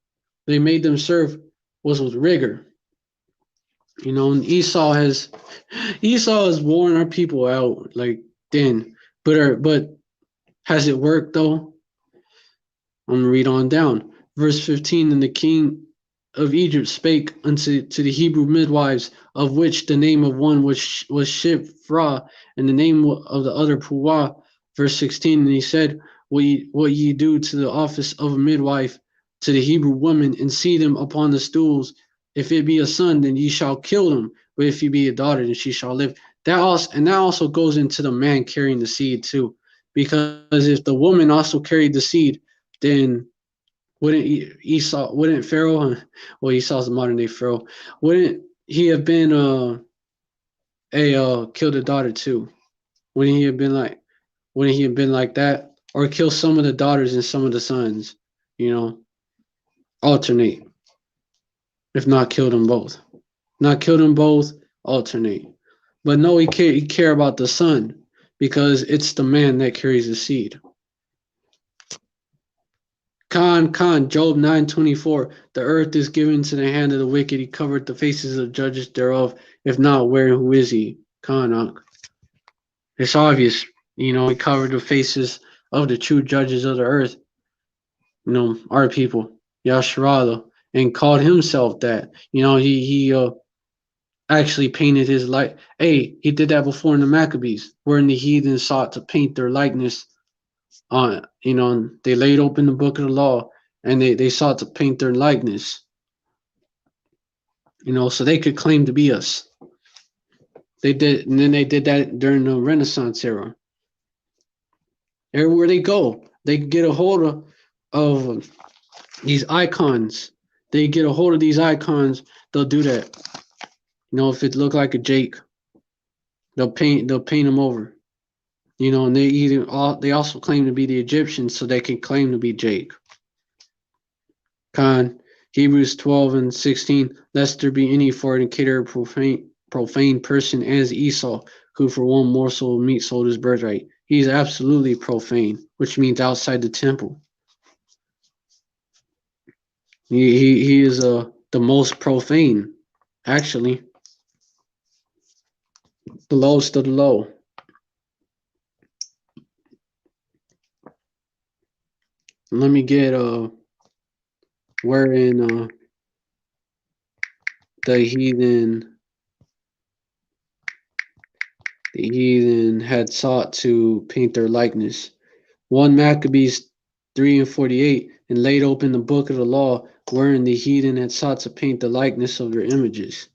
they made them serve was with rigor. You know, and Esau has worn our people out like then. But has it worked though? I'm gonna read on down. Verse 15, and the king of Egypt spake unto the Hebrew midwives, of which the name of one was Shiphrah, and the name of the other Puah. Verse 16, and he said, what ye do to the office of a midwife to the Hebrew woman, and see them upon the stools. If it be a son, then ye shall kill him. But if he be a daughter, then she shall live. That also goes into the man carrying the seed too. Because if the woman also carried the seed, then wouldn't Pharaoh, well, Esau's the modern day Pharaoh, wouldn't he have been killed a daughter too? Wouldn't he have been like that? Or kill some of the daughters and some of the sons, you know, alternate. If not kill them both. Not kill them both, alternate. But no, he care about the son, because it's the man that carries the seed. Job 9:24. The earth is given to the hand of the wicked. He covered the faces of the judges thereof. If not, where who is he? It's obvious, you know, he covered the faces of the true judges of the earth. You know, our people, Yasharala, and called himself that. You know, actually painted his like. Hey, he did that before in the Maccabees, wherein the heathen sought to paint their likeness on. They laid open the book of the law, and they sought to paint their likeness. So they could claim to be us. They did, and then they did that during the Renaissance era. Everywhere they go, they get a hold of these icons. They get a hold of these icons, they'll do that. If it look like a Jake, they'll paint them over. And they also claim to be the Egyptians, so they can claim to be Jake. Hebrews 12:16, lest there be any fornicator, profane person as Esau, who for one morsel of meat sold his birthright. He's absolutely profane, which means outside the temple. He is the most profane, actually. The lowest of the low. Let me get wherein the heathen had sought to paint their likeness. 1 Maccabees 3:48, and laid open the book of the law, wherein the heathen had sought to paint the likeness of their images.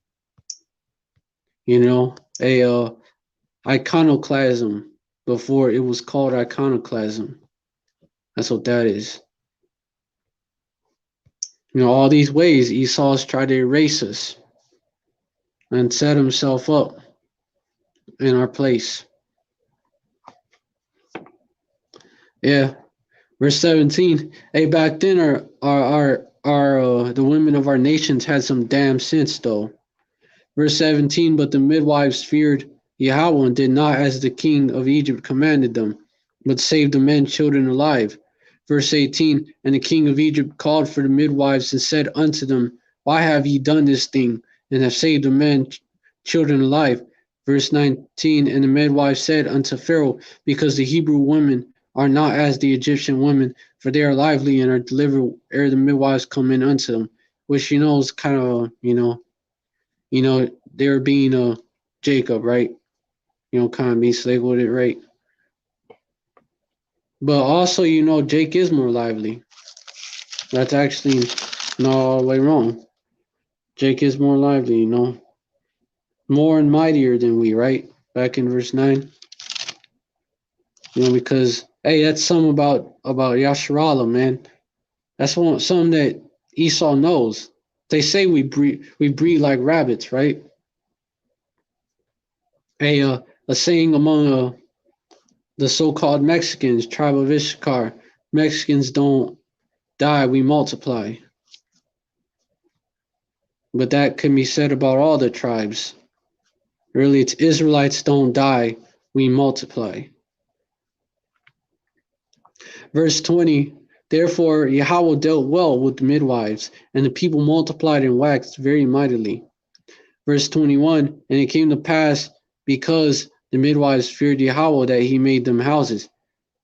Iconoclasm, before it was called iconoclasm. That's what that is. All these ways Esau's tried to erase us and set himself up in our place. Yeah. Verse 17. Hey, back then the women of our nations had some damn sense though. Verse 17, but the midwives feared Yahweh and did not as the king of Egypt commanded them, but saved the men children alive. Verse 18, and the king of Egypt called for the midwives and said unto them, why have ye done this thing, and have saved the men children alive? Verse 19, and the midwives said unto Pharaoh, because the Hebrew women are not as the Egyptian women, for they are lively and are delivered ere the midwives come in unto them, which is kind of, they're being Jacob, right? Kind of being slave with it, right? But also, Jake is more lively. That's actually not all the way wrong. Jake is more lively, more and mightier than we, right? Back in verse 9. Because, hey, that's something about Yasharallah, man. That's something that Esau knows. They say we breed like rabbits, right? A saying among the so-called Mexicans, tribe of Issachar, Mexicans don't die, we multiply. But that can be said about all the tribes. Really, it's Israelites don't die, we multiply. Verse 20, therefore Yahweh dealt well with the midwives, and the people multiplied and waxed very mightily. Verse 21, and it came to pass, because the midwives feared Yahweh, that he made them houses.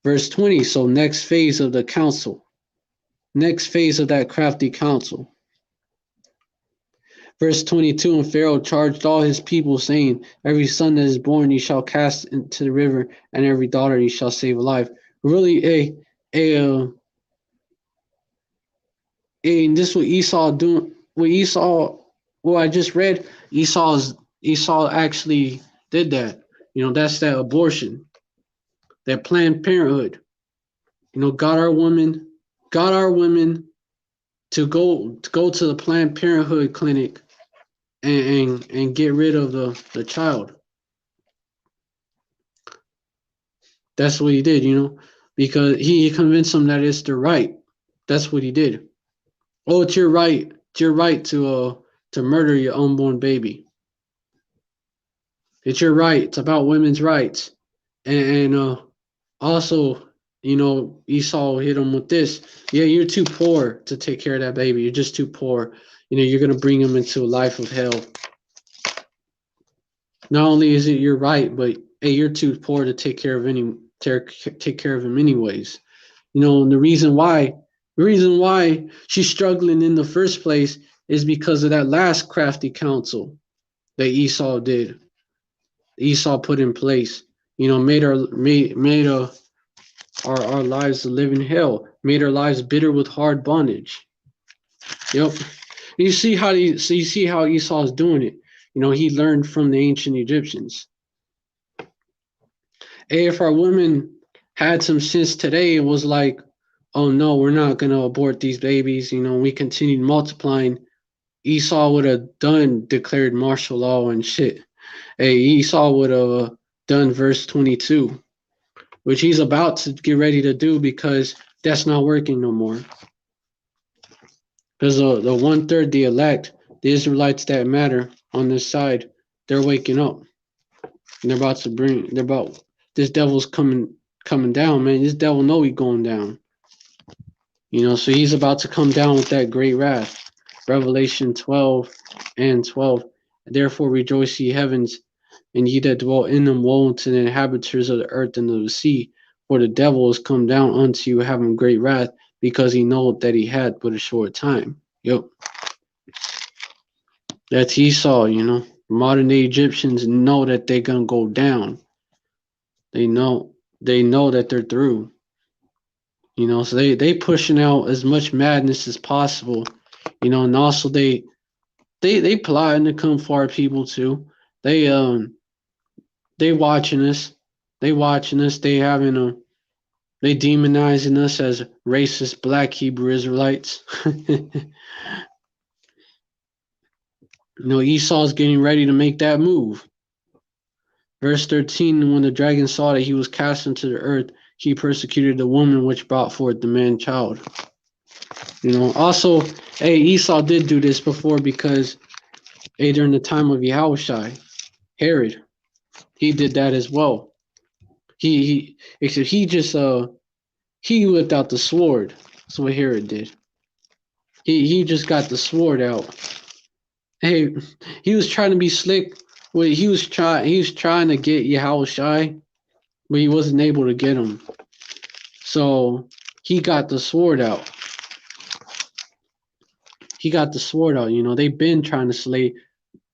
Verse 20, so next phase of the council. Next phase of that crafty council. Verse 22, and Pharaoh charged all his people, saying, every son that is born ye shall cast into the river, and every daughter ye shall save alive. Really, and this is what Esau doing. What I just read, Esau actually did that. That's that abortion, that Planned Parenthood. Got our women to go to the Planned Parenthood clinic and get rid of the child. That's what he did, because he convinced them that it's their right. That's what he did. Oh, it's your right. It's your right to murder your unborn baby. It's your right. It's about women's rights. And also, Esau hit him with this. Yeah, you're too poor to take care of that baby. You're just too poor. You're going to bring him into a life of hell. Not only is it your right, but hey, you're too poor to take care of him anyways. And the reason why she's struggling in the first place is because of that last crafty counsel. that Esau did. Esau put in place. Made our lives a living hell. Made our lives bitter with hard bondage. Yep. You see how Esau is doing it. He learned from the ancient Egyptians. Hey, if our women had some sense today, it was like, oh no, we're not gonna abort these babies. We continued multiplying. Esau would have declared martial law and shit. Hey, Esau would have done verse 22, which he's about to get ready to do because that's not working no more. Because the 1/3, the elect, the Israelites that matter on this side, they're waking up. And this devil's coming down, man. This devil know he's going down. So he's about to come down with that great wrath. Revelation 12:12. Therefore rejoice ye heavens, and ye that dwell in them. Woe unto the inhabitants of the earth and of the sea, for the devil is come down unto you having great wrath, because he knoweth that he had but a short time. Yep. That's Esau, Modern day Egyptians know that they're gonna go down. They know that they're through. So they pushing out as much madness as possible. And also they plotting to come for our people too. They watching us. They demonizing us as racist black Hebrew Israelites. Esau's getting ready to make that move. Verse 13, when the dragon saw that he was cast into the earth, he persecuted the woman which brought forth the man child. Also, Esau did do this before because during the time of Yahushai, Herod, he did that as well. Except he just he whipped out the sword. That's what Herod did. He just got the sword out. Hey, he was trying to be slick. Well, he was trying to get Yahushai, but he wasn't able to get him. So he got the sword out. They've been trying to slay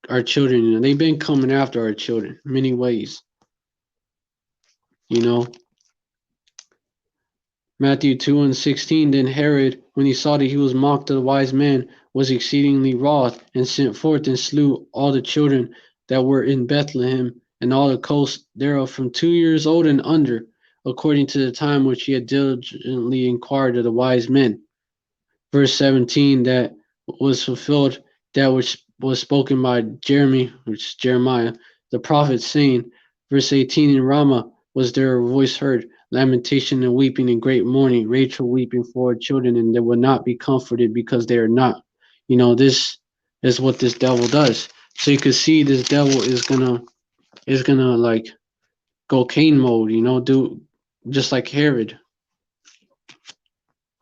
our children. They've been coming after our children in many ways. Matthew 2:16, then Herod, when he saw that he was mocked of the wise man, was exceedingly wroth, and sent forth and slew all the children that were in Bethlehem, and all the coast thereof from 2 years old and under, according to the time which he had diligently inquired of the wise men. Verse 17, that was fulfilled that which was spoken by Jeremiah, the prophet, saying, verse 18, in Ramah was there a voice heard, lamentation and weeping and great mourning, Rachel weeping for her children, and they will not be comforted because they are not. This is what this devil does. So you can see this devil is gonna like go Cain mode, do just like Herod.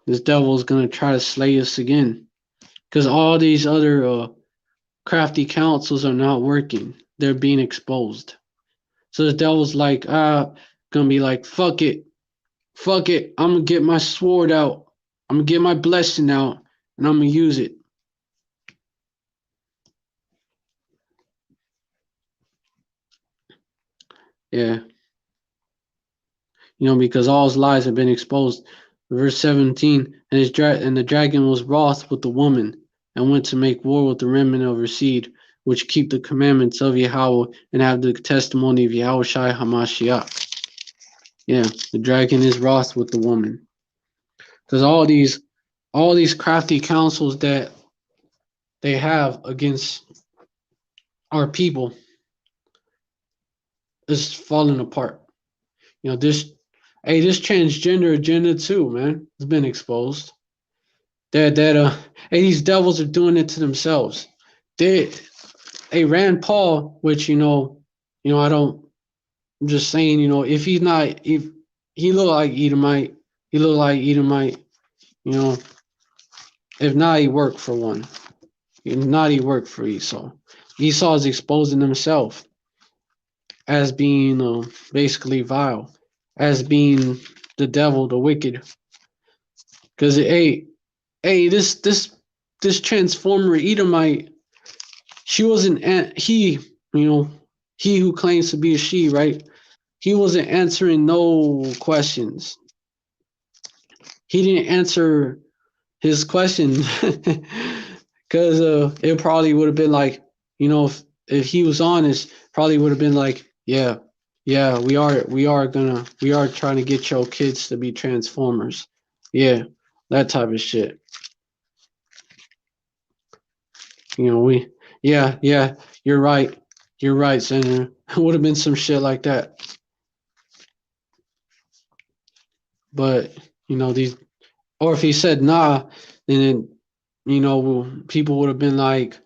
This devil is gonna try to slay us again, because all these other crafty counsels are not working. They're being exposed. So the devil's like, gonna be like, fuck it. I'm gonna get my sword out. I'm gonna get my blessing out, and I'm gonna use it. Yeah. Because all his lies have been exposed. Verse 17, and the dragon was wroth with the woman, and went to make war with the remnant of her seed, which keep the commandments of Yahweh, and have the testimony of Yahushai HaMashiach. Yeah, the dragon is wroth with the woman. Because all these crafty counsels that they have against our people is falling apart. This transgender agenda too, man, has been exposed. These devils are doing it to themselves. Rand Paul, which I'm just saying, if he look like Edomite, if not, he worked for one. If not, he worked for Esau. Esau is exposing himself as being basically vile, as being the devil, the wicked. Because this transformer Edomite, she wasn't. you know, he who claims to be a she, right? He wasn't answering no questions. He didn't answer his question because it probably would have been like, if he was honest, probably would have been like, yeah, yeah, we are trying to get your kids to be transformers. Yeah, that type of shit. We, yeah, yeah, you're right. You're right, Senator. It would have been some shit like that. But, these, or if he said nah, then, people would have been like,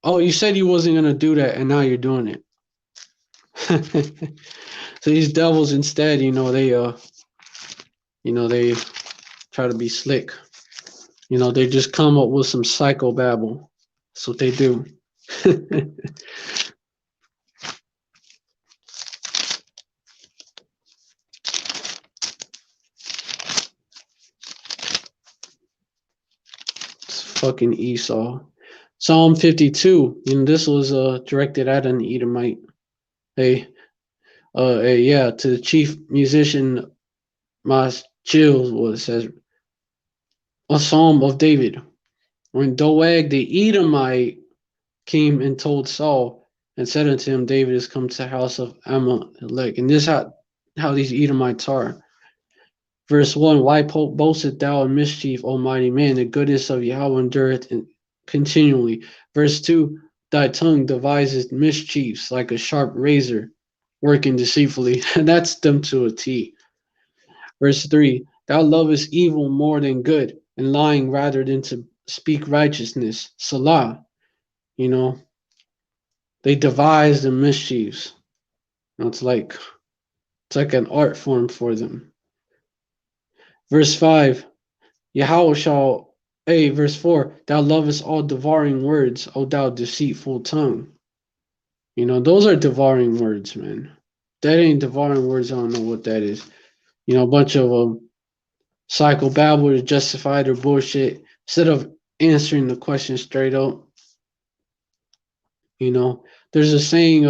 oh, you said you wasn't going to do that, and now you're doing it. So these devils instead, they try to be slick. They just come up with some psychobabble. That's what they do. It's fucking Esau. Psalm 52. This was directed at an Edomite. Yeah, to the chief musician Mas Chills, what it says, a psalm of David. When Doeg the Edomite came and told Saul and said unto him, David is come to the house of Amalek. And this how these Edomites are. Verse 1, why boastest thou in mischief, O mighty man? The goodness of Yahweh endureth continually. Verse 2, thy tongue devises mischiefs like a sharp razor, working deceitfully. And that's them to a T. Verse 3, thou lovest evil more than good, and lying rather than to speak righteousness. Salah, they devise the mischiefs. It's like an art form for them. Verse 5, Yahweh shall, verse 4, thou lovest all devouring words, O thou deceitful tongue. Those are devouring words, man. That ain't devouring words. I don't know what that is. A bunch of psychobabble to justify their bullshit instead of answering the question straight up. There's a saying,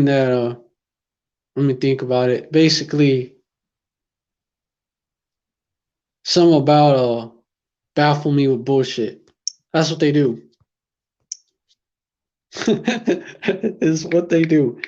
that, let me think about it. Basically, some about baffle me with bullshit. That's what they do. Is what they do.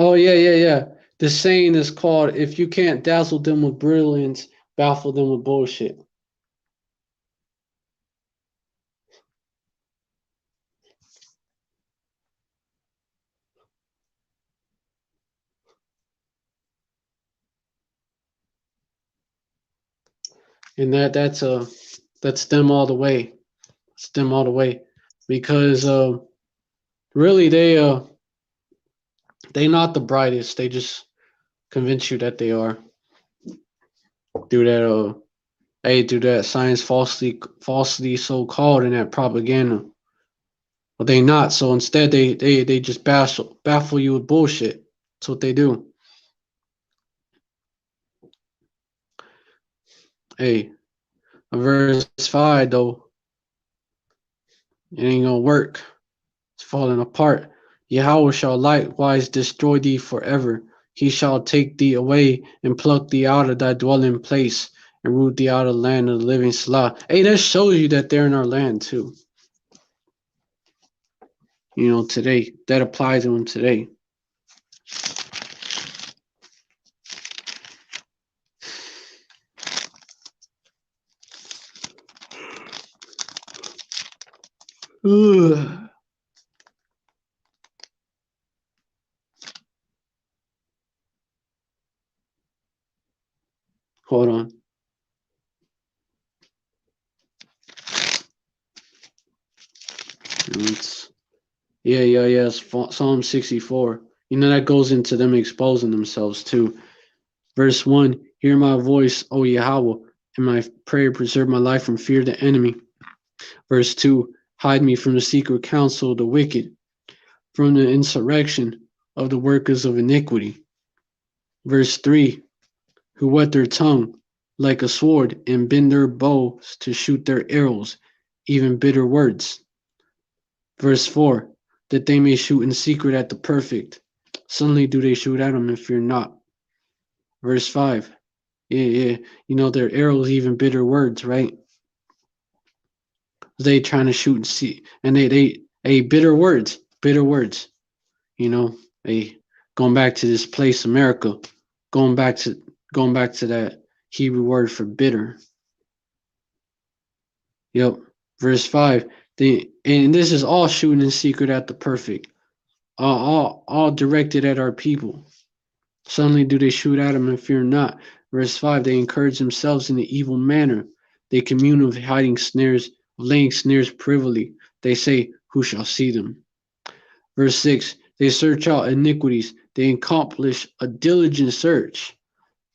Oh, yeah, yeah, yeah. The saying is called, if you can't dazzle them with brilliance, baffle them with bullshit. And that's them all the way. It's them all the way. Because really they not the brightest. They just convince you that they are. Do that science falsely so called and that propaganda. But they not. So instead they just baffle you with bullshit. That's what they do. Hey, verse 5 though, it ain't gonna work. It's falling apart. Yahweh shall likewise destroy thee forever. He shall take thee away and pluck thee out of thy dwelling place and root thee out of the land of the living. Salah. Hey, that shows you that they're in our land too. Today. That applies to them today. Ugh. Hold on. Yeah. It's Psalm 64. That goes into them exposing themselves too. Verse 1, hear my voice, O Yahweh, and my prayer preserve my life from fear of the enemy. Verse 2, hide me from the secret counsel of the wicked, from the insurrection of the workers of iniquity. Verse 3, who whet their tongue like a sword and bend their bows to shoot their arrows, even bitter words. Verse 4, that they may shoot in secret at the perfect. Suddenly do they shoot at them and fear not. Verse 5, yeah, their arrows, even bitter words, right? They trying to shoot and see, and they bitter words, a going back to this place, America, going back to that Hebrew word for bitter. Yep. Verse 5. And this is all shooting in secret at the perfect. All directed at our people. Suddenly do they shoot at them and fear not. Verse 5. They encourage themselves in the evil manner. They commune of hiding snares, of laying snares privily. They say, who shall see them? Verse 6. They search out iniquities. They accomplish a diligent search.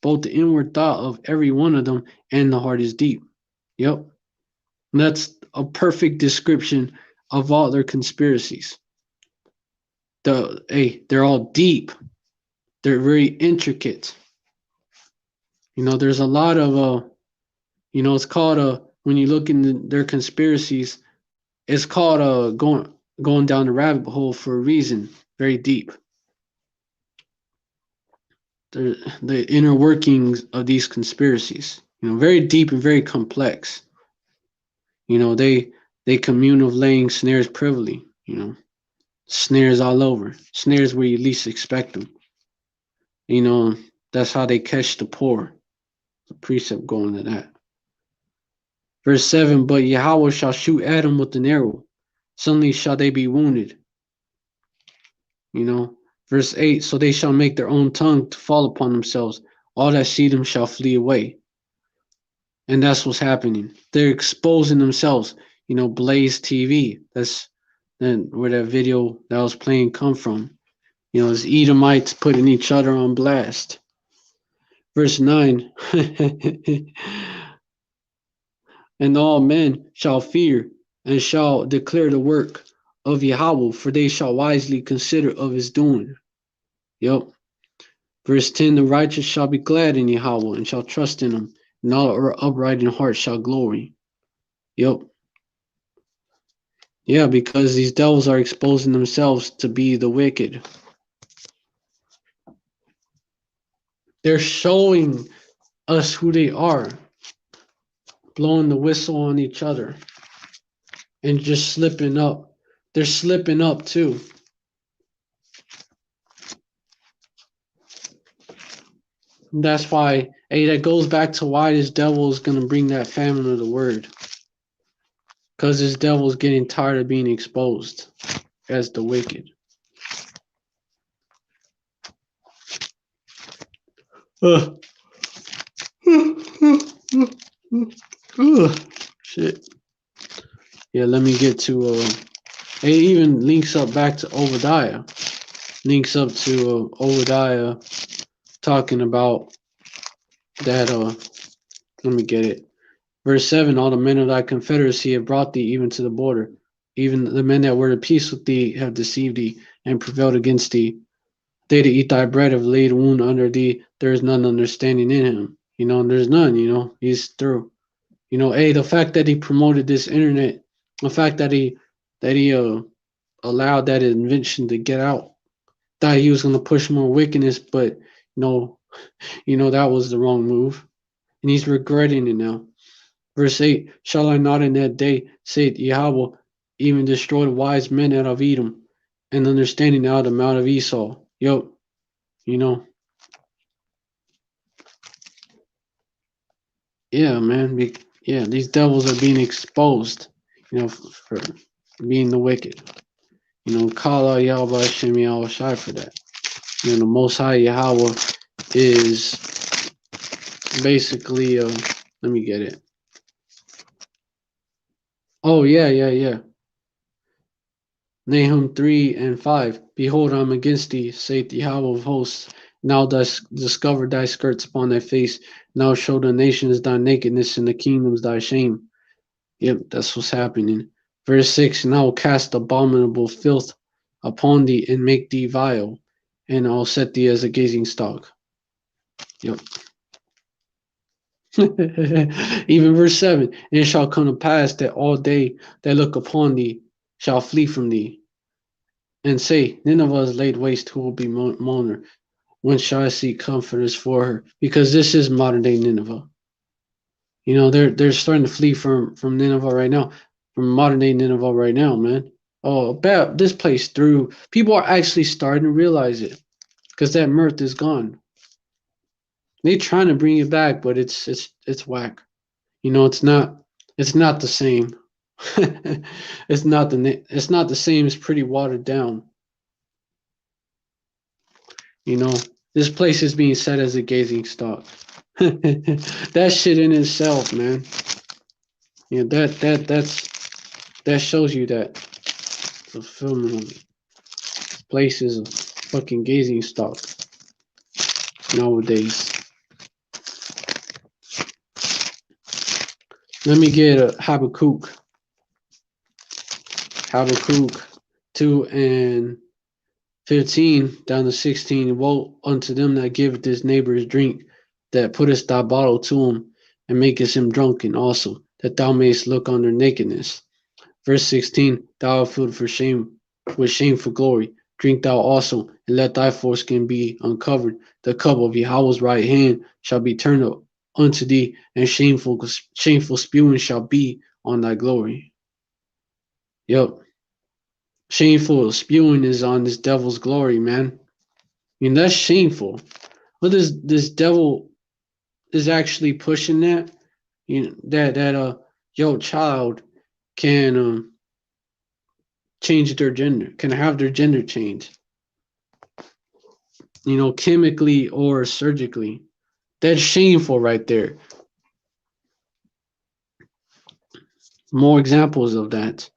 Both the inward thought of every one of them and the heart is deep. Yep. And that's a perfect description of all their conspiracies. They're all deep. They're very intricate. There's a lot of it's called when you look into their conspiracies, it's called going down the rabbit hole for a reason. Very deep. The inner workings of these conspiracies, very deep and very complex. They commune of laying snares privily, snares all over, snares where you least expect them. That's how they catch the poor. The precept going to that. Verse 7, but Yahweh shall shoot at them with an arrow. Suddenly shall they be wounded. Verse 8, so they shall make their own tongue to fall upon themselves. All that see them shall flee away. And that's what's happening. They're exposing themselves. Blaze TV. That's where that video that was playing come from. It's Edomites putting each other on blast. Verse 9. And all men shall fear and shall declare the work of Yahweh, for they shall wisely consider of his doing. Yep. Verse 10, the righteous shall be glad in Yahweh and shall trust in him, and all upright in heart shall glory. Yep. Yeah, because these devils are exposing themselves to be the wicked. They're showing us who they are, blowing the whistle on each other and just slipping up. They're slipping up too. And that's why, that goes back to why this devil is going to bring that famine of the word. Because this devil is getting tired of being exposed as the wicked. Shit. Yeah, let me get to it even links up back to Obadiah. Links up to Obadiah talking about that let me get it. Verse 7, all the men of thy confederacy have brought thee even to the border. Even the men that were at peace with thee have deceived thee and prevailed against thee. They that eat thy bread have laid a wound under thee. There is none understanding in him. There's none, he's through. The fact that he promoted this internet, the fact that he allowed that invention to get out, thought he was going to push more wickedness, but that was the wrong move. And he's regretting it now. Verse 8, shall I not in that day, saith Yahweh, even destroy the wise men out of Edom, and understanding out of the mount of Esaw. Yep. Yeah, man. These devils are being exposed, for being the wicked. Call out Yahweh Hashem Yahweh Shai for that. The Most High Yahweh is basically, let me get it. Oh, yeah. Nahum 3:5. Behold, I am against thee, saith Yahweh of hosts. Now dost discover thy skirts upon thy face. Now show the nations thy nakedness and the kingdoms thy shame. Yep, that's what's happening. Verse 6. And I will cast abominable filth upon thee and make thee vile, and I'll set thee as a gazing stock. Yep. Even verse 7. And it shall come to pass that all they that look upon thee shall flee from thee, and say, Nineveh is laid waste, who will be mourner? When shall I see comforters for her? Because this is modern day Nineveh. You know, they're starting to flee from Nineveh right now, from modern day Nineveh right now, man. Oh, bad, this place through. People are actually starting to realize it because that mirth is gone. They trying to bring it back, but it's whack. You know, it's not the same. It's not the same. It's pretty watered down. You know, this place is being set as a gazing stock. That shit in itself, man. You know, that shows you that the fulfillment of place is a fucking gazing stock nowadays. Let me get a Habakkuk 2:15 down to 16. Woe unto them that giveth his neighbors drink, that puttest thy bottle to him, and makest him drunken also, that thou mayest look on their nakedness. Verse 16. Thou art filled for shame, with shameful glory. Drink thou also, and let thy foreskin be uncovered. The cup of Yahweh's right hand shall be turned up unto thee, and shameful spewing shall be on thy glory. Yep. Shameful spewing is on this devil's glory, man. I mean, that's shameful. What is this devil is actually pushing that? You know, that your child can change their gender, can have their gender changed. You know, chemically or surgically. That's shameful right there. More examples of that.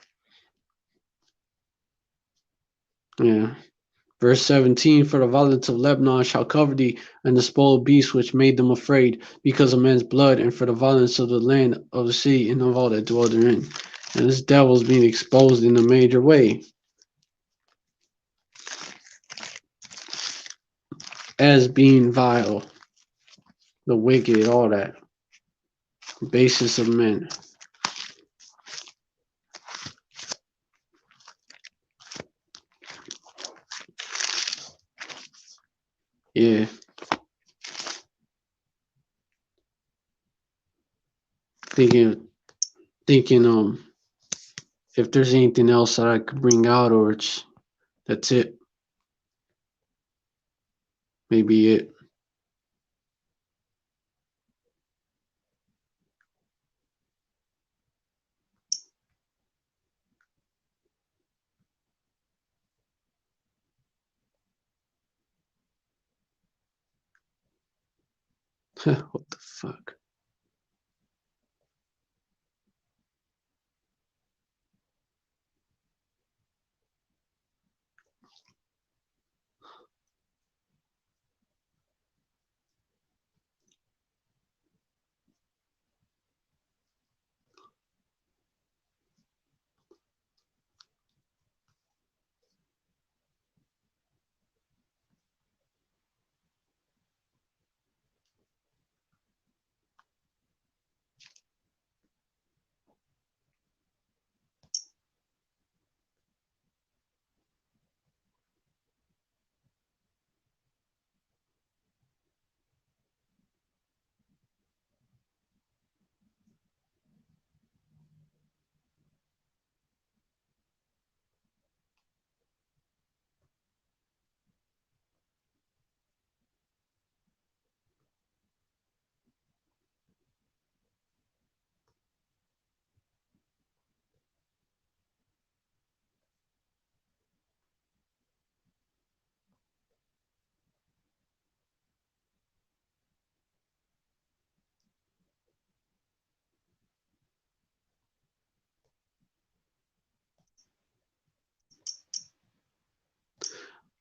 Yeah. Verse 17, for the violence of Lebanon shall cover thee, and the spoiled beast which made them afraid, because of men's blood, and for the violence of the land of the sea, and of all that dwell therein. And this devil's being exposed in a major way as being vile, the wicked, all that. Basis of men. Yeah. Thinking if there's anything else that I could bring out, or that's it. Maybe it. What the fuck?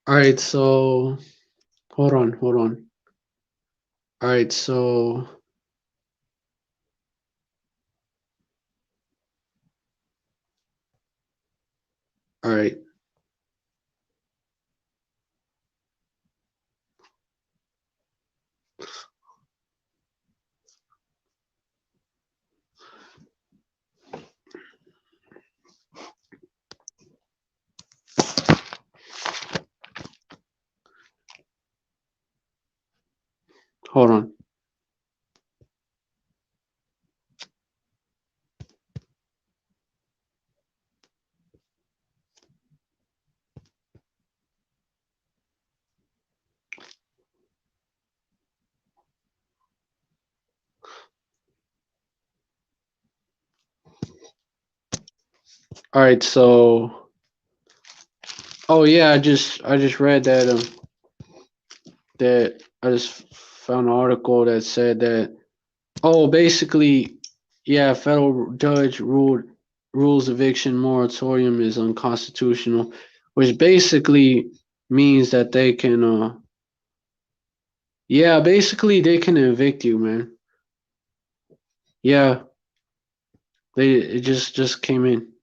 All right, so hold on. All right, so all right. Hold on. All right, so oh yeah, I just read that I just found an article that said that basically yeah, federal judge rules eviction moratorium is unconstitutional, which basically means that they can yeah, basically they can evict you, man. Yeah, it just came in.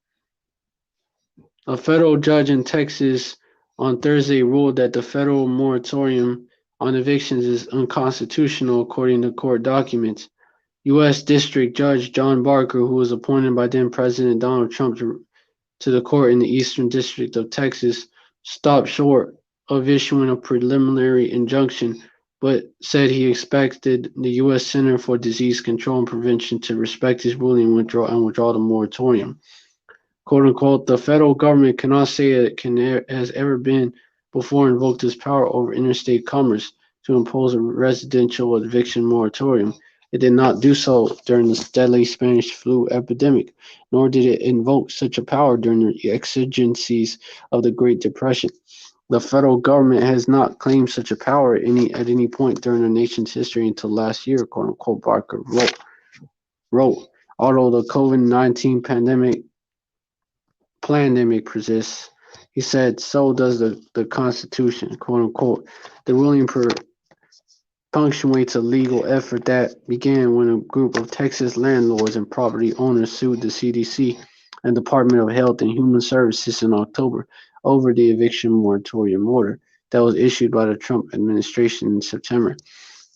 A federal judge in Texas on Thursday ruled that the federal moratorium on evictions is unconstitutional according to court documents. U.S. District Judge John Barker, who was appointed by then President Donald Trump to the court in the Eastern District of Texas, stopped short of issuing a preliminary injunction, but said he expected the U.S. Center for Disease Control and Prevention to respect his ruling and withdraw the moratorium. "Quote unquote, the federal government cannot say it has ever been before invoked its power over interstate commerce to impose a residential eviction moratorium. It did not do so during the deadly Spanish flu epidemic, nor did it invoke such a power during the exigencies of the Great Depression. The federal government has not claimed such a power at any point during the nation's history until last year," quote unquote, Barker wrote. Although the COVID-19 pandemic persists, he said, so does the Constitution, quote unquote. The ruling punctuates a legal effort that began when a group of Texas landlords and property owners sued the CDC and Department of Health and Human Services in October over the eviction moratorium order that was issued by the Trump administration in September.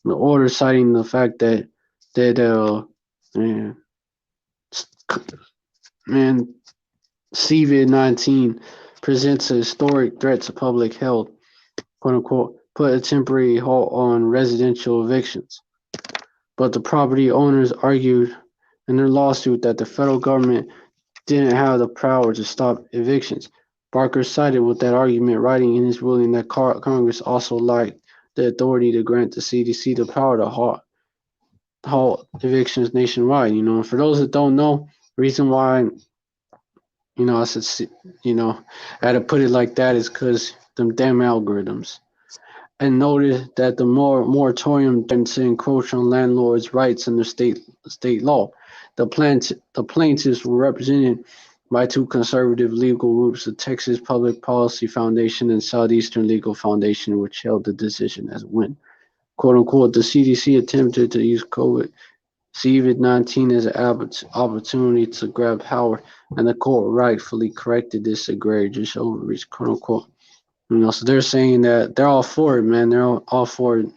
The order citing the fact that man, man COVID-19 presents a historic threat to public health, quote unquote, put a temporary halt on residential evictions. But the property owners argued in their lawsuit that the federal government didn't have the power to stop evictions. Barker sided with that argument, writing in his ruling that Congress also lacked the authority to grant the CDC the power to halt evictions nationwide. For those that don't know, the reason why I said, I had to put it like that is because them damn algorithms. And noted that the moratorium threatens to encroach on landlords' rights under state law. The plaintiffs were represented by two conservative legal groups, the Texas Public Policy Foundation and Southeastern Legal Foundation, which held the decision as a win. "Quote unquote, the CDC attempted to use COVID-19 as an opportunity to grab power, and the court rightfully corrected this egregious overreach," quote unquote. So they're saying that they're all for it, man. They're all for it.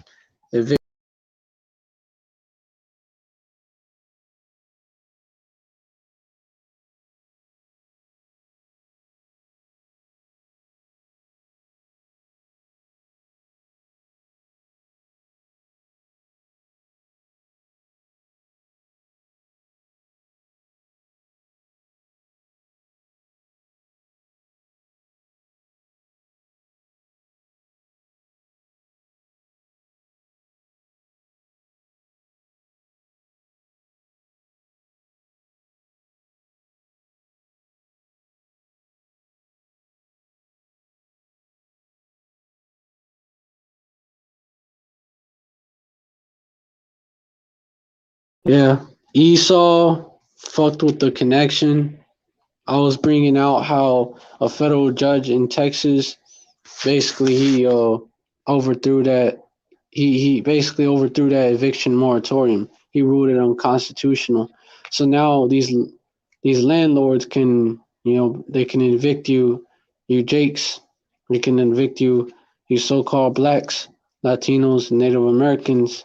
Yeah, Esau fucked with the connection. I was bringing out how a federal judge in Texas basically he overthrew that. He basically overthrew that eviction moratorium. He ruled it unconstitutional. So now these landlords can, they can evict you, you Jakes. They can evict you, you so-called blacks, Latinos, Native Americans.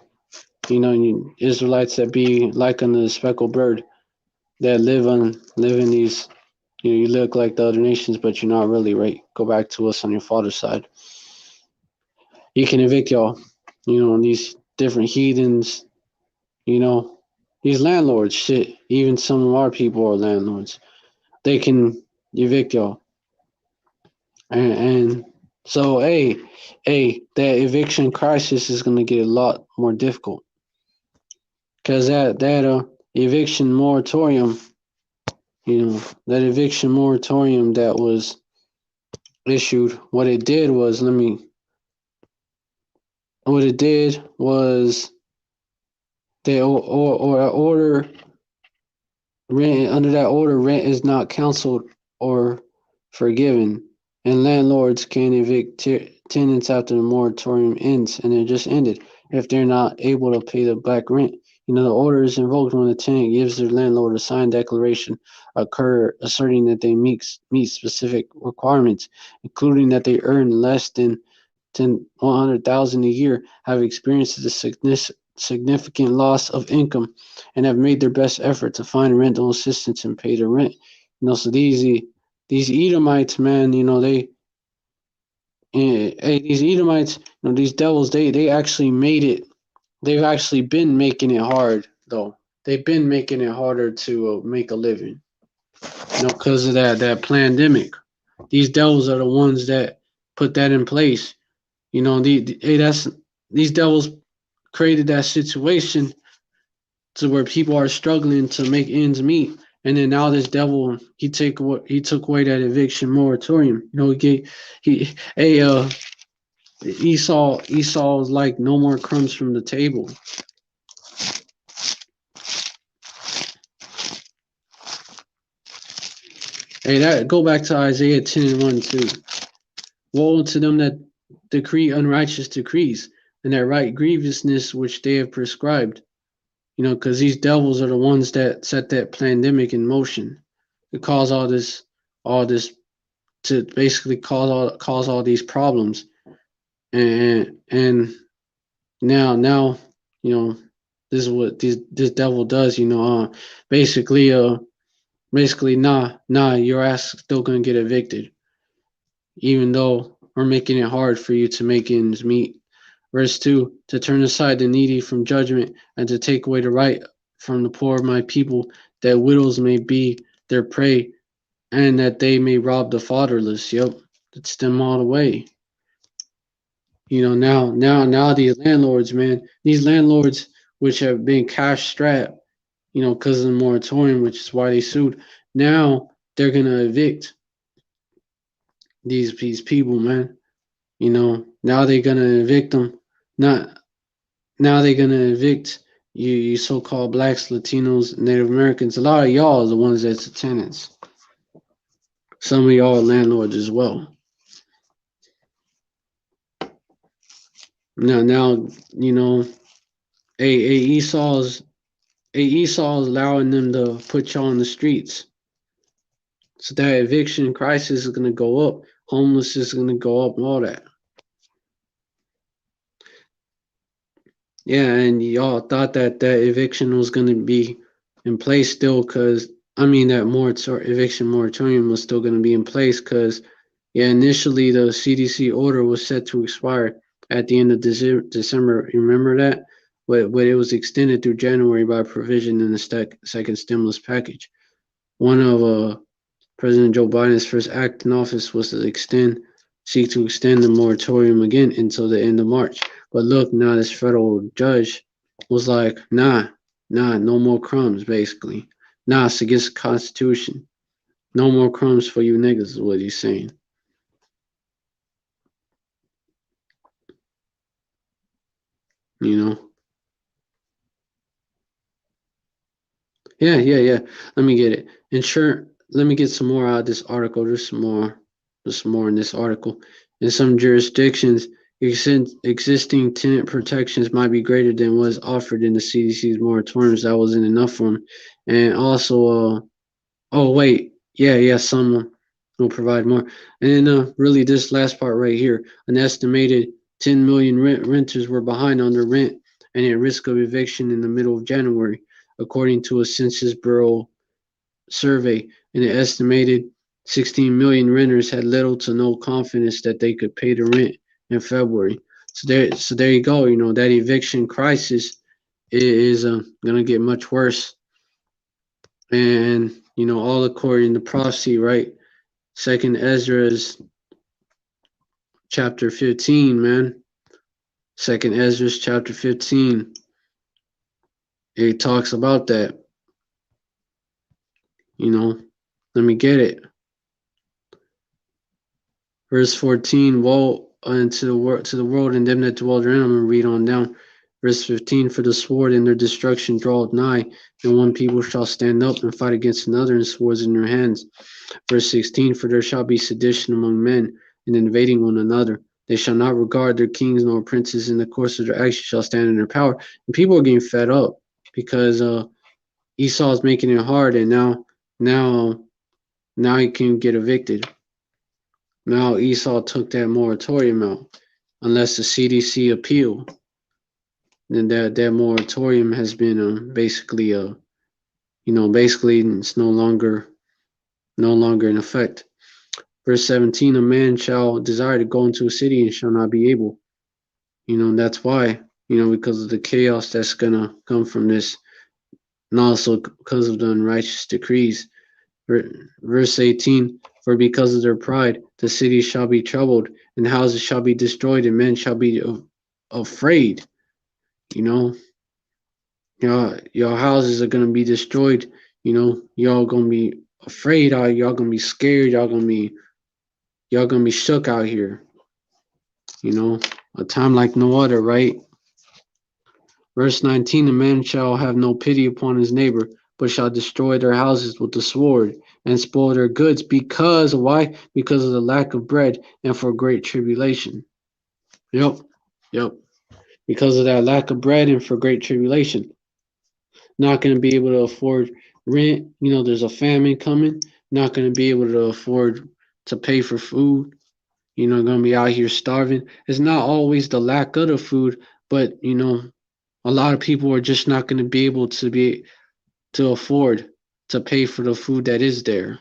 You Israelites that be like under the speckled bird that live in these. You look like the other nations, but you're not really, right? Go back to us on your father's side. He can evict y'all. And these different heathens. You know, these landlords, shit. Even some of our people are landlords. They can evict y'all, and so that eviction crisis is gonna get a lot more difficult because that eviction moratorium, that eviction moratorium that was issued, what it did was they order rent under that order. Rent is not canceled or forgiven, and landlords can evict tenants after the moratorium ends, and it just ended if they're not able to pay the back rent. The order is invoked when the tenant gives their landlord a signed declaration asserting that they meet specific requirements, including that they earn less than 100,000 a year, have experienced a significant loss of income, and have made their best effort to find rental assistance and pay their rent. So these Edomites, man, these Edomites, these devils, they actually made it. They've actually been making it hard, though. They've been making it harder to make a living, because of that pandemic. These devils are the ones that put that in place. These devils created that situation to where people are struggling to make ends meet. And then now this devil, he took away that eviction moratorium. Esau was like, no more crumbs from the table. Go back to Isaiah 10:1 too. Woe to them that decree unrighteous decrees, and that write grievousness which they have prescribed. Because these devils are the ones that set that pandemic in motion to cause all this, to basically cause all these problems. And now, this is what this devil does. Basically, your ass still gonna get evicted, even though we're making it hard for you to make ends meet. Verse 2, to turn aside the needy from judgment, and to take away the right from the poor of my people, that widows may be their prey, and that they may rob the fatherless. Yep, that's them all the way. Now these landlords, man, these landlords which have been cash strapped, because of the moratorium, which is why they sued. Now they're gonna evict these people, man. Now they're gonna evict them. Not now they're gonna evict you so-called blacks, Latinos, Native Americans. A lot of y'all are the ones that's the tenants. Some of y'all are landlords as well. Now Esau's allowing them to put y'all on the streets. So that eviction crisis is gonna go up. Homelessness is gonna go up, and all that. Yeah, and y'all thought that eviction was gonna be in place still, because that eviction moratorium was still gonna be in place, because initially the CDC order was set to expire at the end of December. You remember that? But it was extended through January by provision in the second stimulus package. One of President Joe Biden's first act in office was to seek to extend the moratorium again until the end of March. But look, now this federal judge was like, nah, no more crumbs, basically. Nah, it's against the Constitution. No more crumbs for you niggas is what he's saying. Yeah. Let me get it. Let me get some more out of this article. There's some more in this article. In some jurisdictions, existing tenant protections might be greater than was offered in the CDC's moratoriums. That wasn't enough for them. And also, oh wait, yeah, some will provide more. And then really this last part right here, an estimated 10 million renters were behind on their rent and at risk of eviction in the middle of January, according to a Census Bureau survey. And an estimated 16 million renters had little to no confidence that they could pay the rent in February. So there you go. You know, that eviction crisis is going to get much worse. And, you know, all according to prophecy, right? Second Ezra's chapter 15, man. Second Ezra's chapter 15. It talks about that. You know, let me get it. Verse 14, woe unto the world and them that dwell therein. I'm going to read on down. Verse 15, for the sword and their destruction draweth nigh, and one people shall stand up and fight against another, and swords in their hands. Verse 16, for there shall be sedition among men, and invading one another. They shall not regard their kings nor princes, in the course of their actions shall stand in their power. And people are getting fed up because Esau is making it hard, and now he can get evicted. Now Esau took that moratorium out. Unless the CDC appeal, then that moratorium has been basically it's no longer in effect. Verse 17, a man shall desire to go into a city and shall not be able. You know, that's why, you know, because of the chaos that's gonna come from this, and also because of the unrighteous decrees. Verse 18, for because of their pride, the city shall be troubled, and houses shall be destroyed, and men shall be afraid. You know, your houses are gonna be destroyed. You know, y'all gonna be afraid. Y'all gonna be scared. Y'all gonna be shook out here. You know, a time like no other, right? Verse 19, a man shall have no pity upon his neighbor, but shall destroy their houses with the sword and spoil their goods. Because why? Because of the lack of bread and for great tribulation. Yep. Because of that lack of bread and for great tribulation. Not going to be able to afford rent. You know, there's a famine coming. Not going to be able to afford to pay for food. You know, going to be out here starving. It's not always the lack of the food, but, you know, a lot of people are just not going to be able to afford to pay for the food that is there.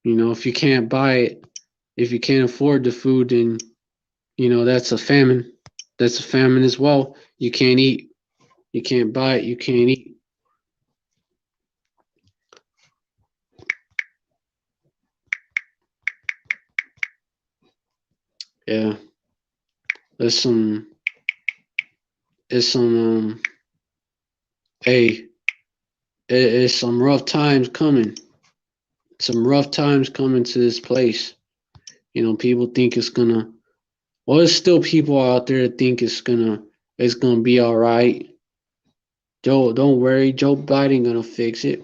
You know, if you can't buy it, if you can't afford the food, then, you know, that's a famine. That's a famine as well. You can't eat. You can't buy it. You can't eat. Yeah. It's some it's some rough times coming. Some rough times coming to this place. You know, people think it's gonna, well, there's still people out there that think it's gonna be all right. Don't worry, Joe Biden gonna fix it.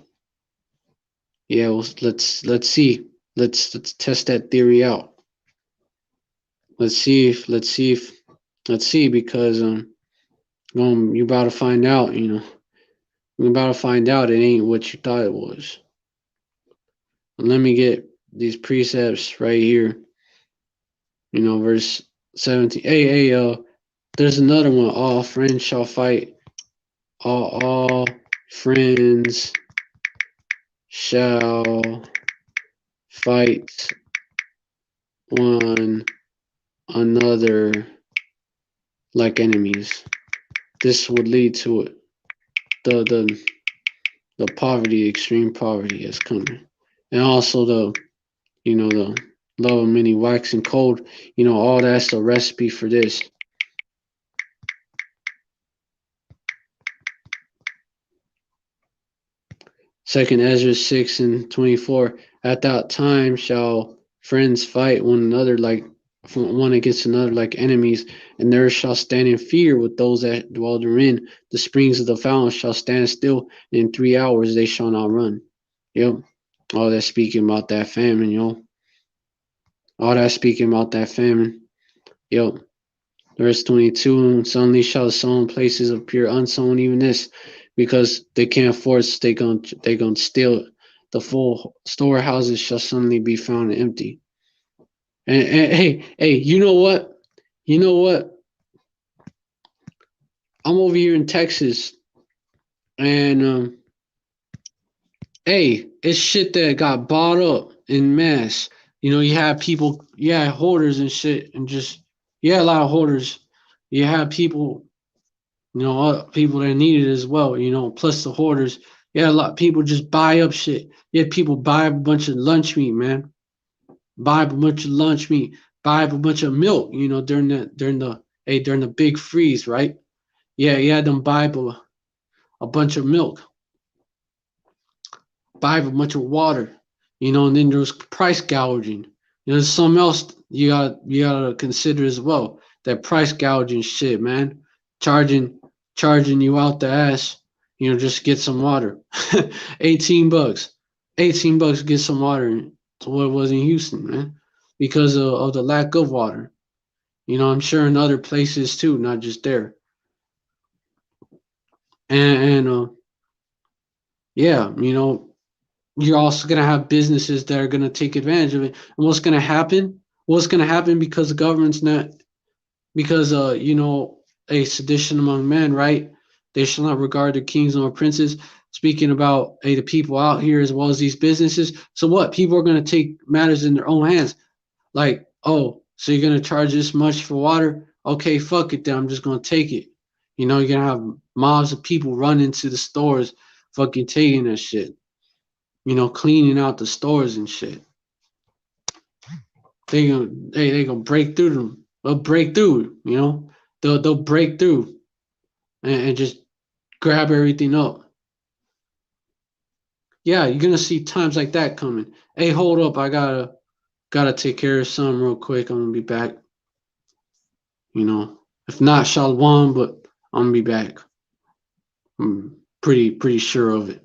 Yeah, well, let's see. Let's test that theory out. Let's see because you about to find out, you know. You're about to find out it ain't what you thought it was. Let me get these precepts right here. You know, verse 17. Hey, there's another one. All friends shall fight. All friends shall fight one another like enemies. This would lead to it. The poverty, extreme poverty is coming. And also the love of many waxing cold, you know, all that's a recipe for this. Second Ezra 6:24. At that time shall friends fight one another like one against another like enemies, and there shall stand in fear with those that dwell therein. The springs of the fountain shall stand still, and in 3 hours they shall not run. Yep. All that speaking about that famine, yo. All that speaking about that famine. Yo, verse 22, and suddenly shall sown places appear unsown, even this, because they can't force, they gonna steal. The full storehouses shall suddenly be found empty. And hey, you know what? You know what? I'm over here in Texas, and hey, it's shit that got bought up in mass. You have people, yeah, hoarders and shit, and just yeah, a lot of hoarders. You have people, people that need it as well. Plus the hoarders. Yeah, a lot of people just buy up shit. Yeah, people buy up a bunch of lunch meat, man. Buy up a bunch of lunch meat. Buy up a bunch of milk. During the big freeze, right? Yeah, you had them buy up a bunch of milk, buy up a bunch of water, and then there's price gouging. There's something else you gotta consider as well. That price gouging shit, man. Charging charging you out the ass, just get some water. 18 bucks. 18 bucks to get some water to what it was in Houston, man. Because of the lack of water. I'm sure in other places too, not just there. And yeah, you're also going to have businesses that are going to take advantage of it. And what's going to happen? What's going to happen because the government's not, because, a sedition among men, right? They shall not regard the kings nor princes. Speaking about the people out here as well as these businesses. So what? People are going to take matters in their own hands. Like, oh, so you're going to charge this much for water? Okay, fuck it then. I'm just going to take it. You're going to have mobs of people running to the stores, fucking taking that shit. Cleaning out the stores and shit. They gonna break through them. They'll break through. They'll break through and just grab everything up. Yeah, you're gonna see times like that coming. Hey, hold up, I gotta take care of something real quick. I'm gonna be back. If not Shalom, but I'm gonna be back. I'm pretty sure of it.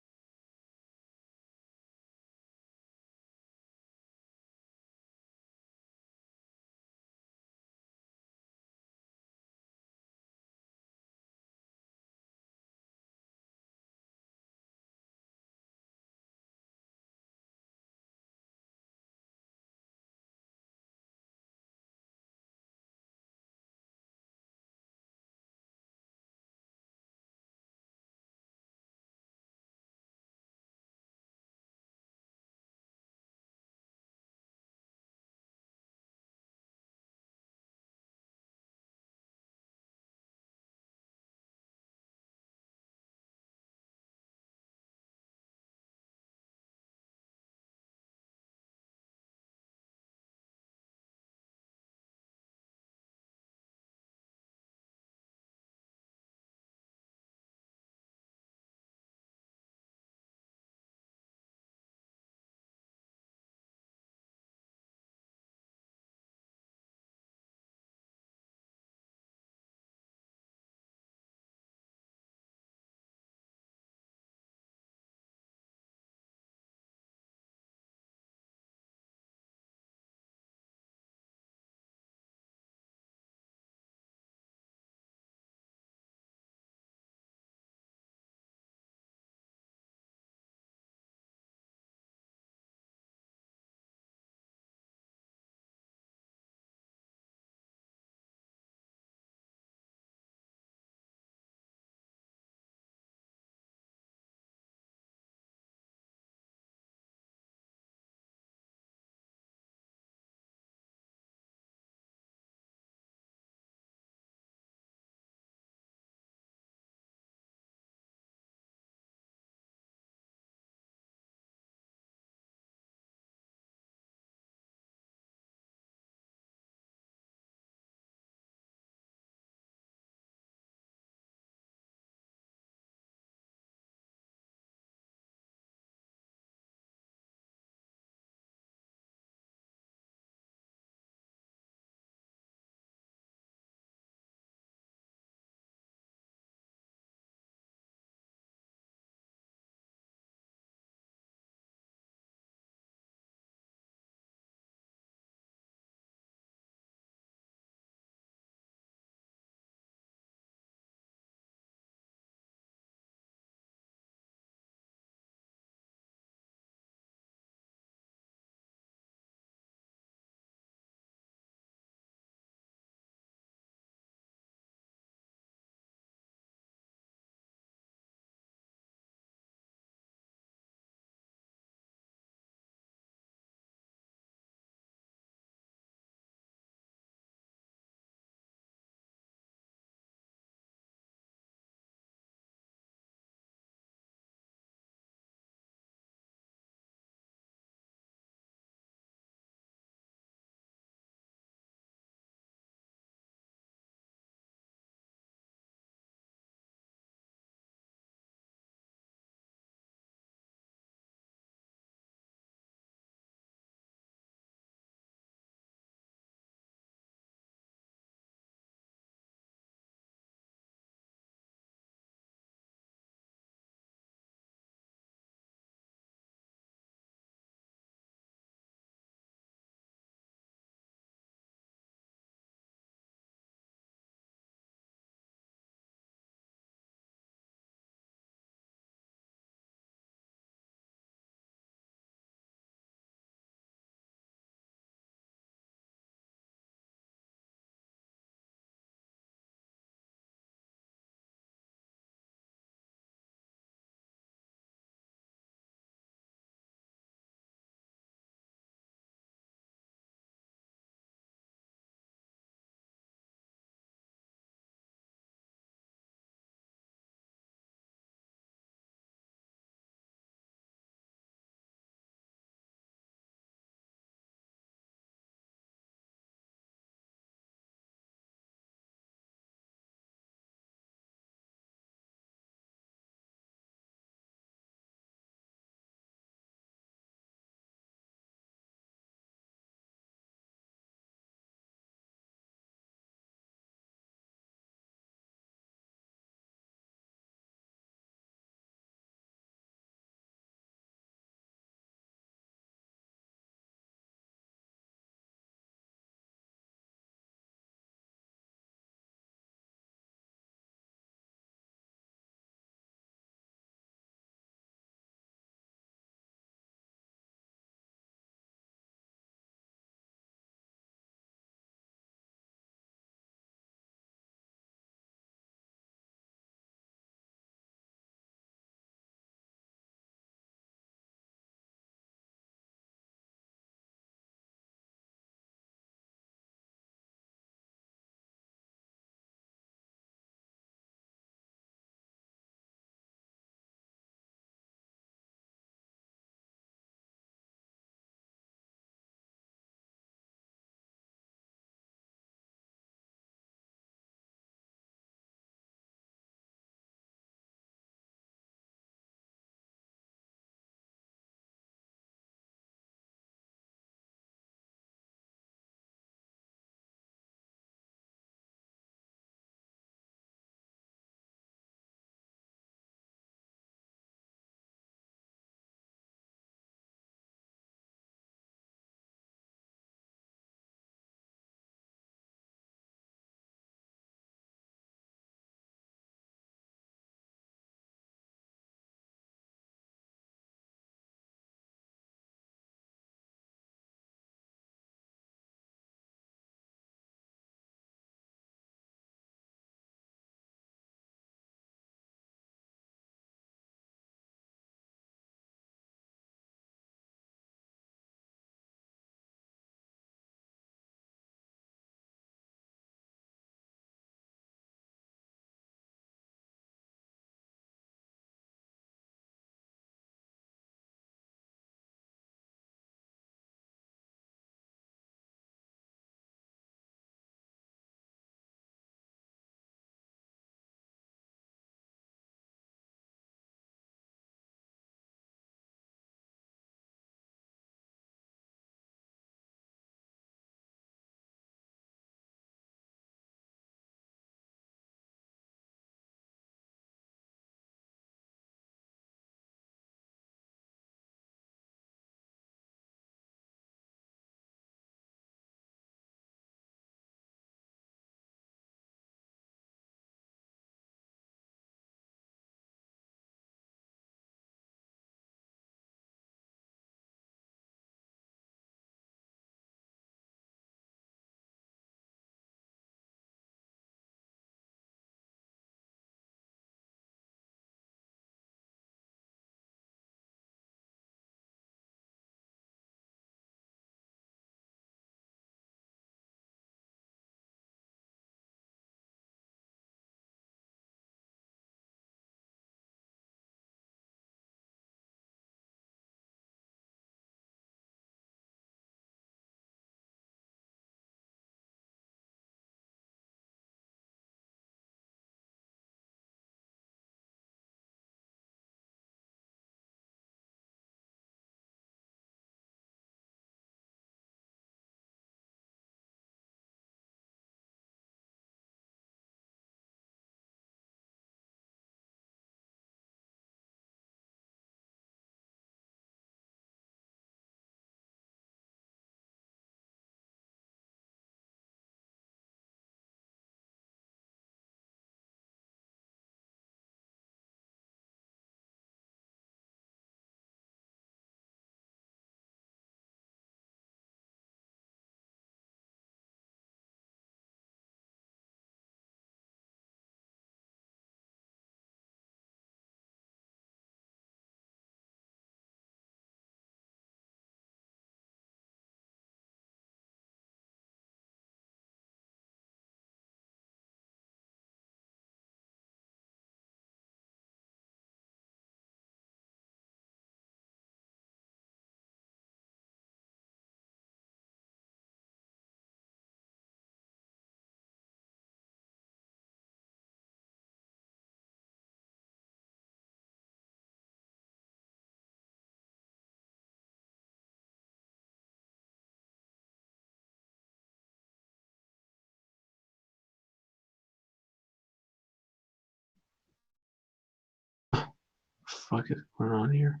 Fuck it, we're on here.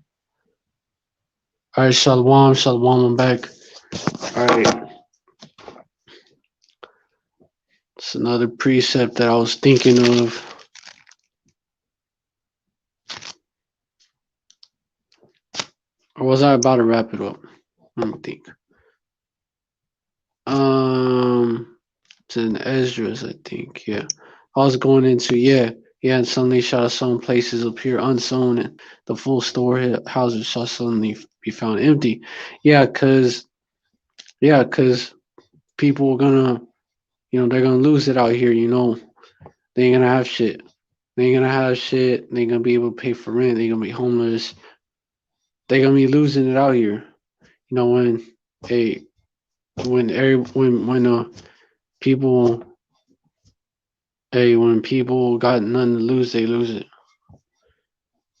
All right, shalom, shalom, I'm back. All right, it's another precept that I was thinking of. Or was I about to wrap it up? Let me think. It's in Esdras, I think. Yeah, I was going into and suddenly shall some places appear unsown, and the full storehouses shall suddenly be found empty. Cause people are gonna, they're gonna lose it out here. They ain't gonna have shit. They ain't gonna have shit. They ain't gonna be able to pay for rent. They gonna be homeless. They gonna be losing it out here. When hey when people when people got nothing to lose, they lose it.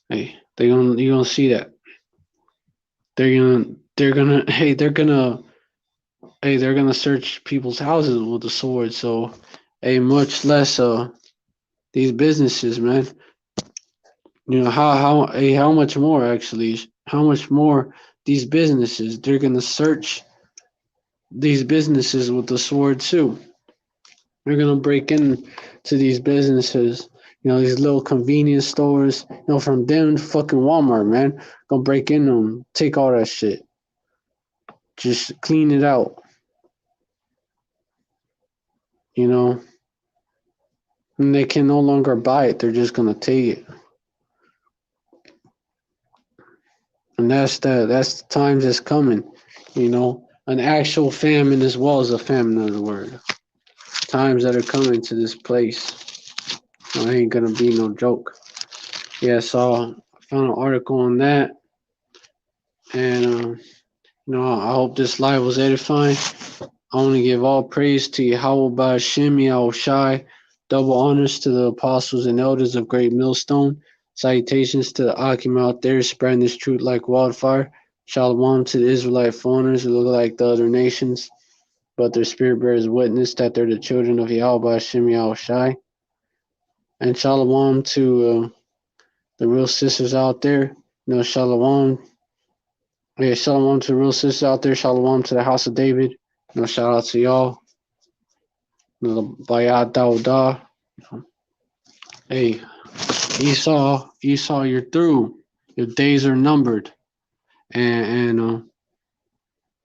Hey, you're gonna see that. They're gonna they're gonna search people's houses with the sword. So much less these businesses, man. How much more actually? How much more these businesses? They're gonna search these businesses with the sword too. They're gonna break into these businesses. These little convenience stores. From them to fucking Walmart, man. Gonna break in them, take all that shit, just clean it out. And they can no longer buy it. They're just gonna take it. And that's the times that's coming. An actual famine as well as a famine of the word. Times that are coming to this place. It ain't gonna be no joke. So I found an article on that, and I hope this live was edifying. I want to give all praise to Yahweh Ba'Shem Yahushai, double honors to the apostles and elders of Great Millstone. Salutations to the Akim out there spreading this truth like wildfire. Shalom to the Israelite foreigners who look like the other nations, but their spirit bears witness that they're the children of Yahweh Ba'Shem Yahushai. And shalom to the real sisters out there. Shalom. Shalom to the real sisters out there. Shalom to the house of David. Shout out to y'all. Bayat Dawda. Hey, Esaw, you're through. Your days are numbered. And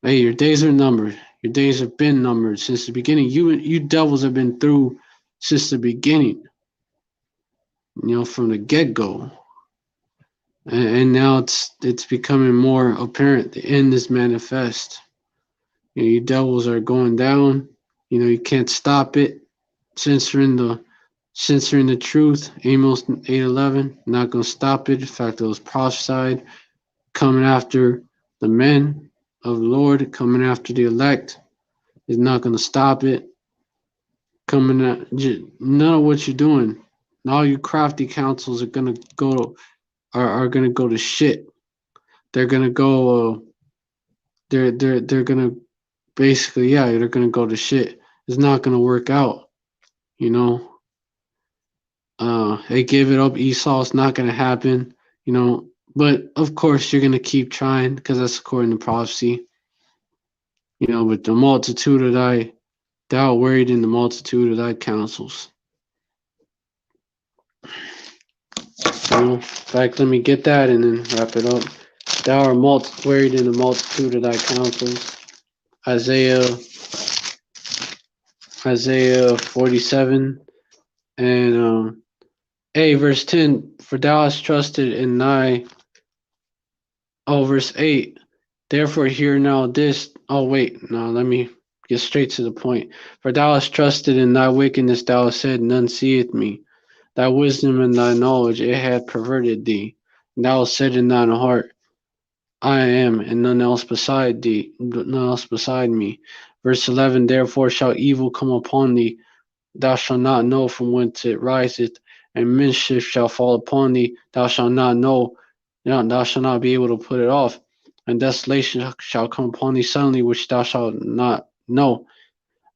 your days are numbered. Your days have been numbered since the beginning. You devils have been through since the beginning. From the get-go. And now it's becoming more apparent. The end is manifest. You devils are going down. You can't stop it. Censoring the truth. Amos 8:11. Not gonna stop it. In fact, it was prophesied. Coming after the men of the Lord. Coming after the elect. Is not gonna stop it. Coming at none of what you're doing. All you crafty councils are gonna go. Are gonna go to shit. They're gonna go. They're gonna basically they're gonna go to shit. It's not gonna work out. They give it up. Esau, it's not gonna happen. But of course you're gonna keep trying because that's according to prophecy. But the multitude of thou worried in the multitude of thy counsels. In fact, let me get that and then wrap it up. Thou art worried in the multitude of thy counsels. Isaiah 47 and verse 10. For thou hast trusted in thy. Verse 8. Therefore hear now this. Let me get straight to the point. For thou hast trusted in thy wickedness. Thou hast said, none seeth me. Thy wisdom and thy knowledge, it hath perverted thee. And thou hast said in thine heart, I am, and none else beside thee, none else beside me. Verse 11, therefore shall evil come upon thee. Thou shalt not know from whence it riseth, and mischief shall fall upon thee. Thou shalt not know, thou shalt not be able to put it off. And desolation shall come upon thee suddenly, which thou shalt not know.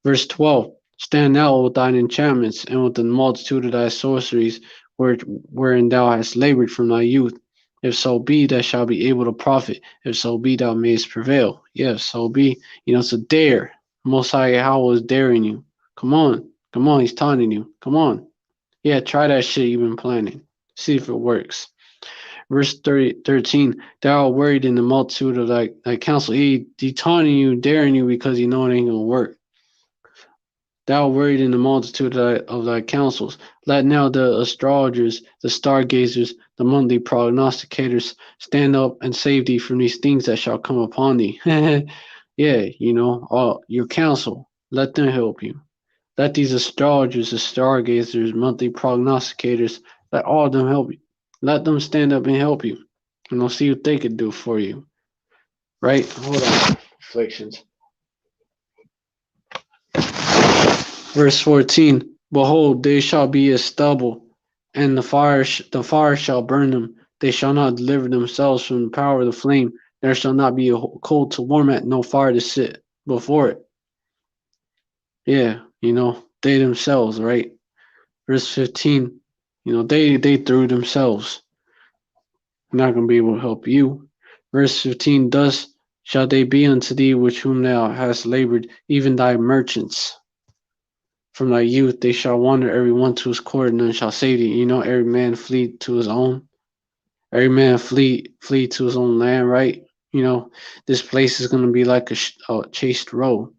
Verse 12, stand thou with thine enchantments, and with the multitude of thy sorceries, wherein thou hast labored from thy youth. If so be that shall be able to profit. If so be thou mayest prevail. Yes, so be. It's a dare. Most High Yahweh is daring you. Come on. Come on, he's taunting you. Come on. Yeah, try that shit you've been planning. See if it works. Verse 13, thou art worried in the multitude of thy counsel. He taunting you, daring you because you know it ain't gonna work. Thou worried in the multitude of thy counsels. Let now the astrologers, the stargazers, the monthly prognosticators stand up and save thee from these things that shall come upon thee. Yeah, all your counsel. Let them help you. Let these astrologers, the stargazers, monthly prognosticators, let all of them help you. Let them stand up and help you. And they'll see what they could do for you. Right? Hold on. Afflictions. Verse 14, behold, they shall be as stubble, and the fire shall burn them. They shall not deliver themselves from the power of the flame. There shall not be a coal to warm at, no fire to sit before it. Yeah, they themselves, right? Verse 15, they threw themselves. Not going to be able to help you. Verse 15, thus shall they be unto thee which whom thou hast labored, even thy merchants. From thy youth they shall wander every one to his court, and none shall save thee. Every man flee to his own. Every man flee to his own land, right? This place is going to be like a chased roe,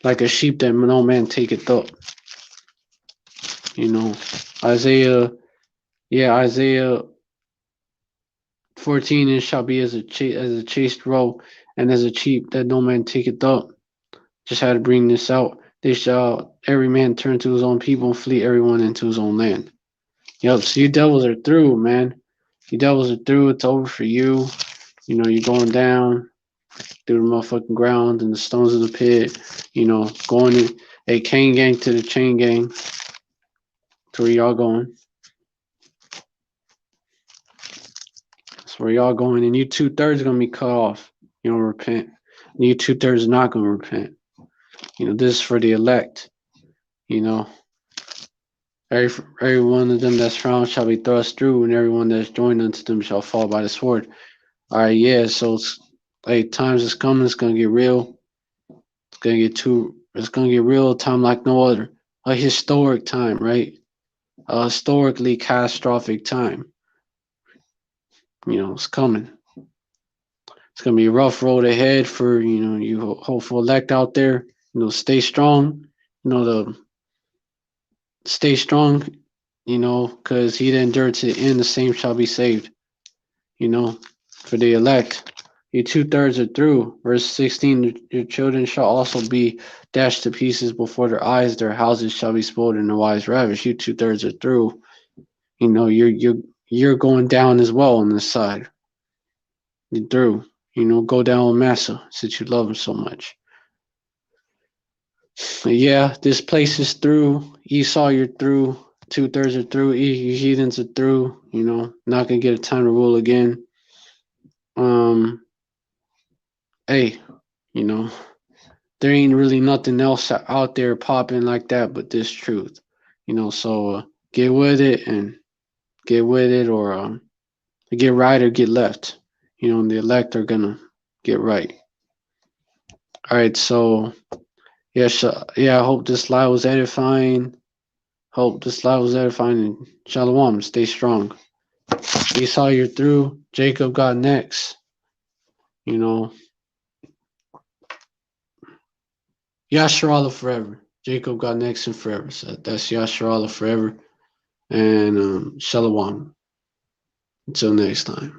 like a sheep that no man taketh up. Isaiah 14, it shall be as a chased roe, and as a sheep that no man taketh up. Just had to bring this out. They shall every man turn to his own people and flee everyone into his own land. Yep, so you devils are through, man. You devils are through. It's over for you. You're going down through the motherfucking ground and the stones of the pit. Going in a chain gang to the chain gang. To where y'all going. That's where y'all going. And you 2/3 are going to be cut off. You don't repent. And you 2/3 are not going to repent. This is for the elect. Every one of them that's found shall be thrust through, and everyone that's joined unto them shall fall by the sword. All right, yeah. So times is coming. It's gonna get real. It's gonna get real. A time like no other. A historic time, right? A historically catastrophic time. It's coming. It's gonna be a rough road ahead for you hopeful elect out there. Stay strong. Stay strong. Because he that endured to the end, the same shall be saved. For the elect. You 2/3 are through. Verse 16, your children shall also be dashed to pieces before their eyes. Their houses shall be spoiled and their wives ravished. You 2/3 are through. You're going down as well on this side. You're through. Go down with Massa since you love him so much. Yeah, this place is through. Esau, you're through. 2/3 are through. You heathens are through. Not gonna get a time to rule again. Hey, there ain't really nothing else out there popping like that but this truth. So get with it or get right or get left. And the elect are gonna get right. All right, so yeah, I hope this live was edifying. And Shalom, stay strong. Esau, you're through. Jacob got next. Yasharallah forever. Jacob got next and forever. So that's Yasharallah forever. And Shalom. Until next time.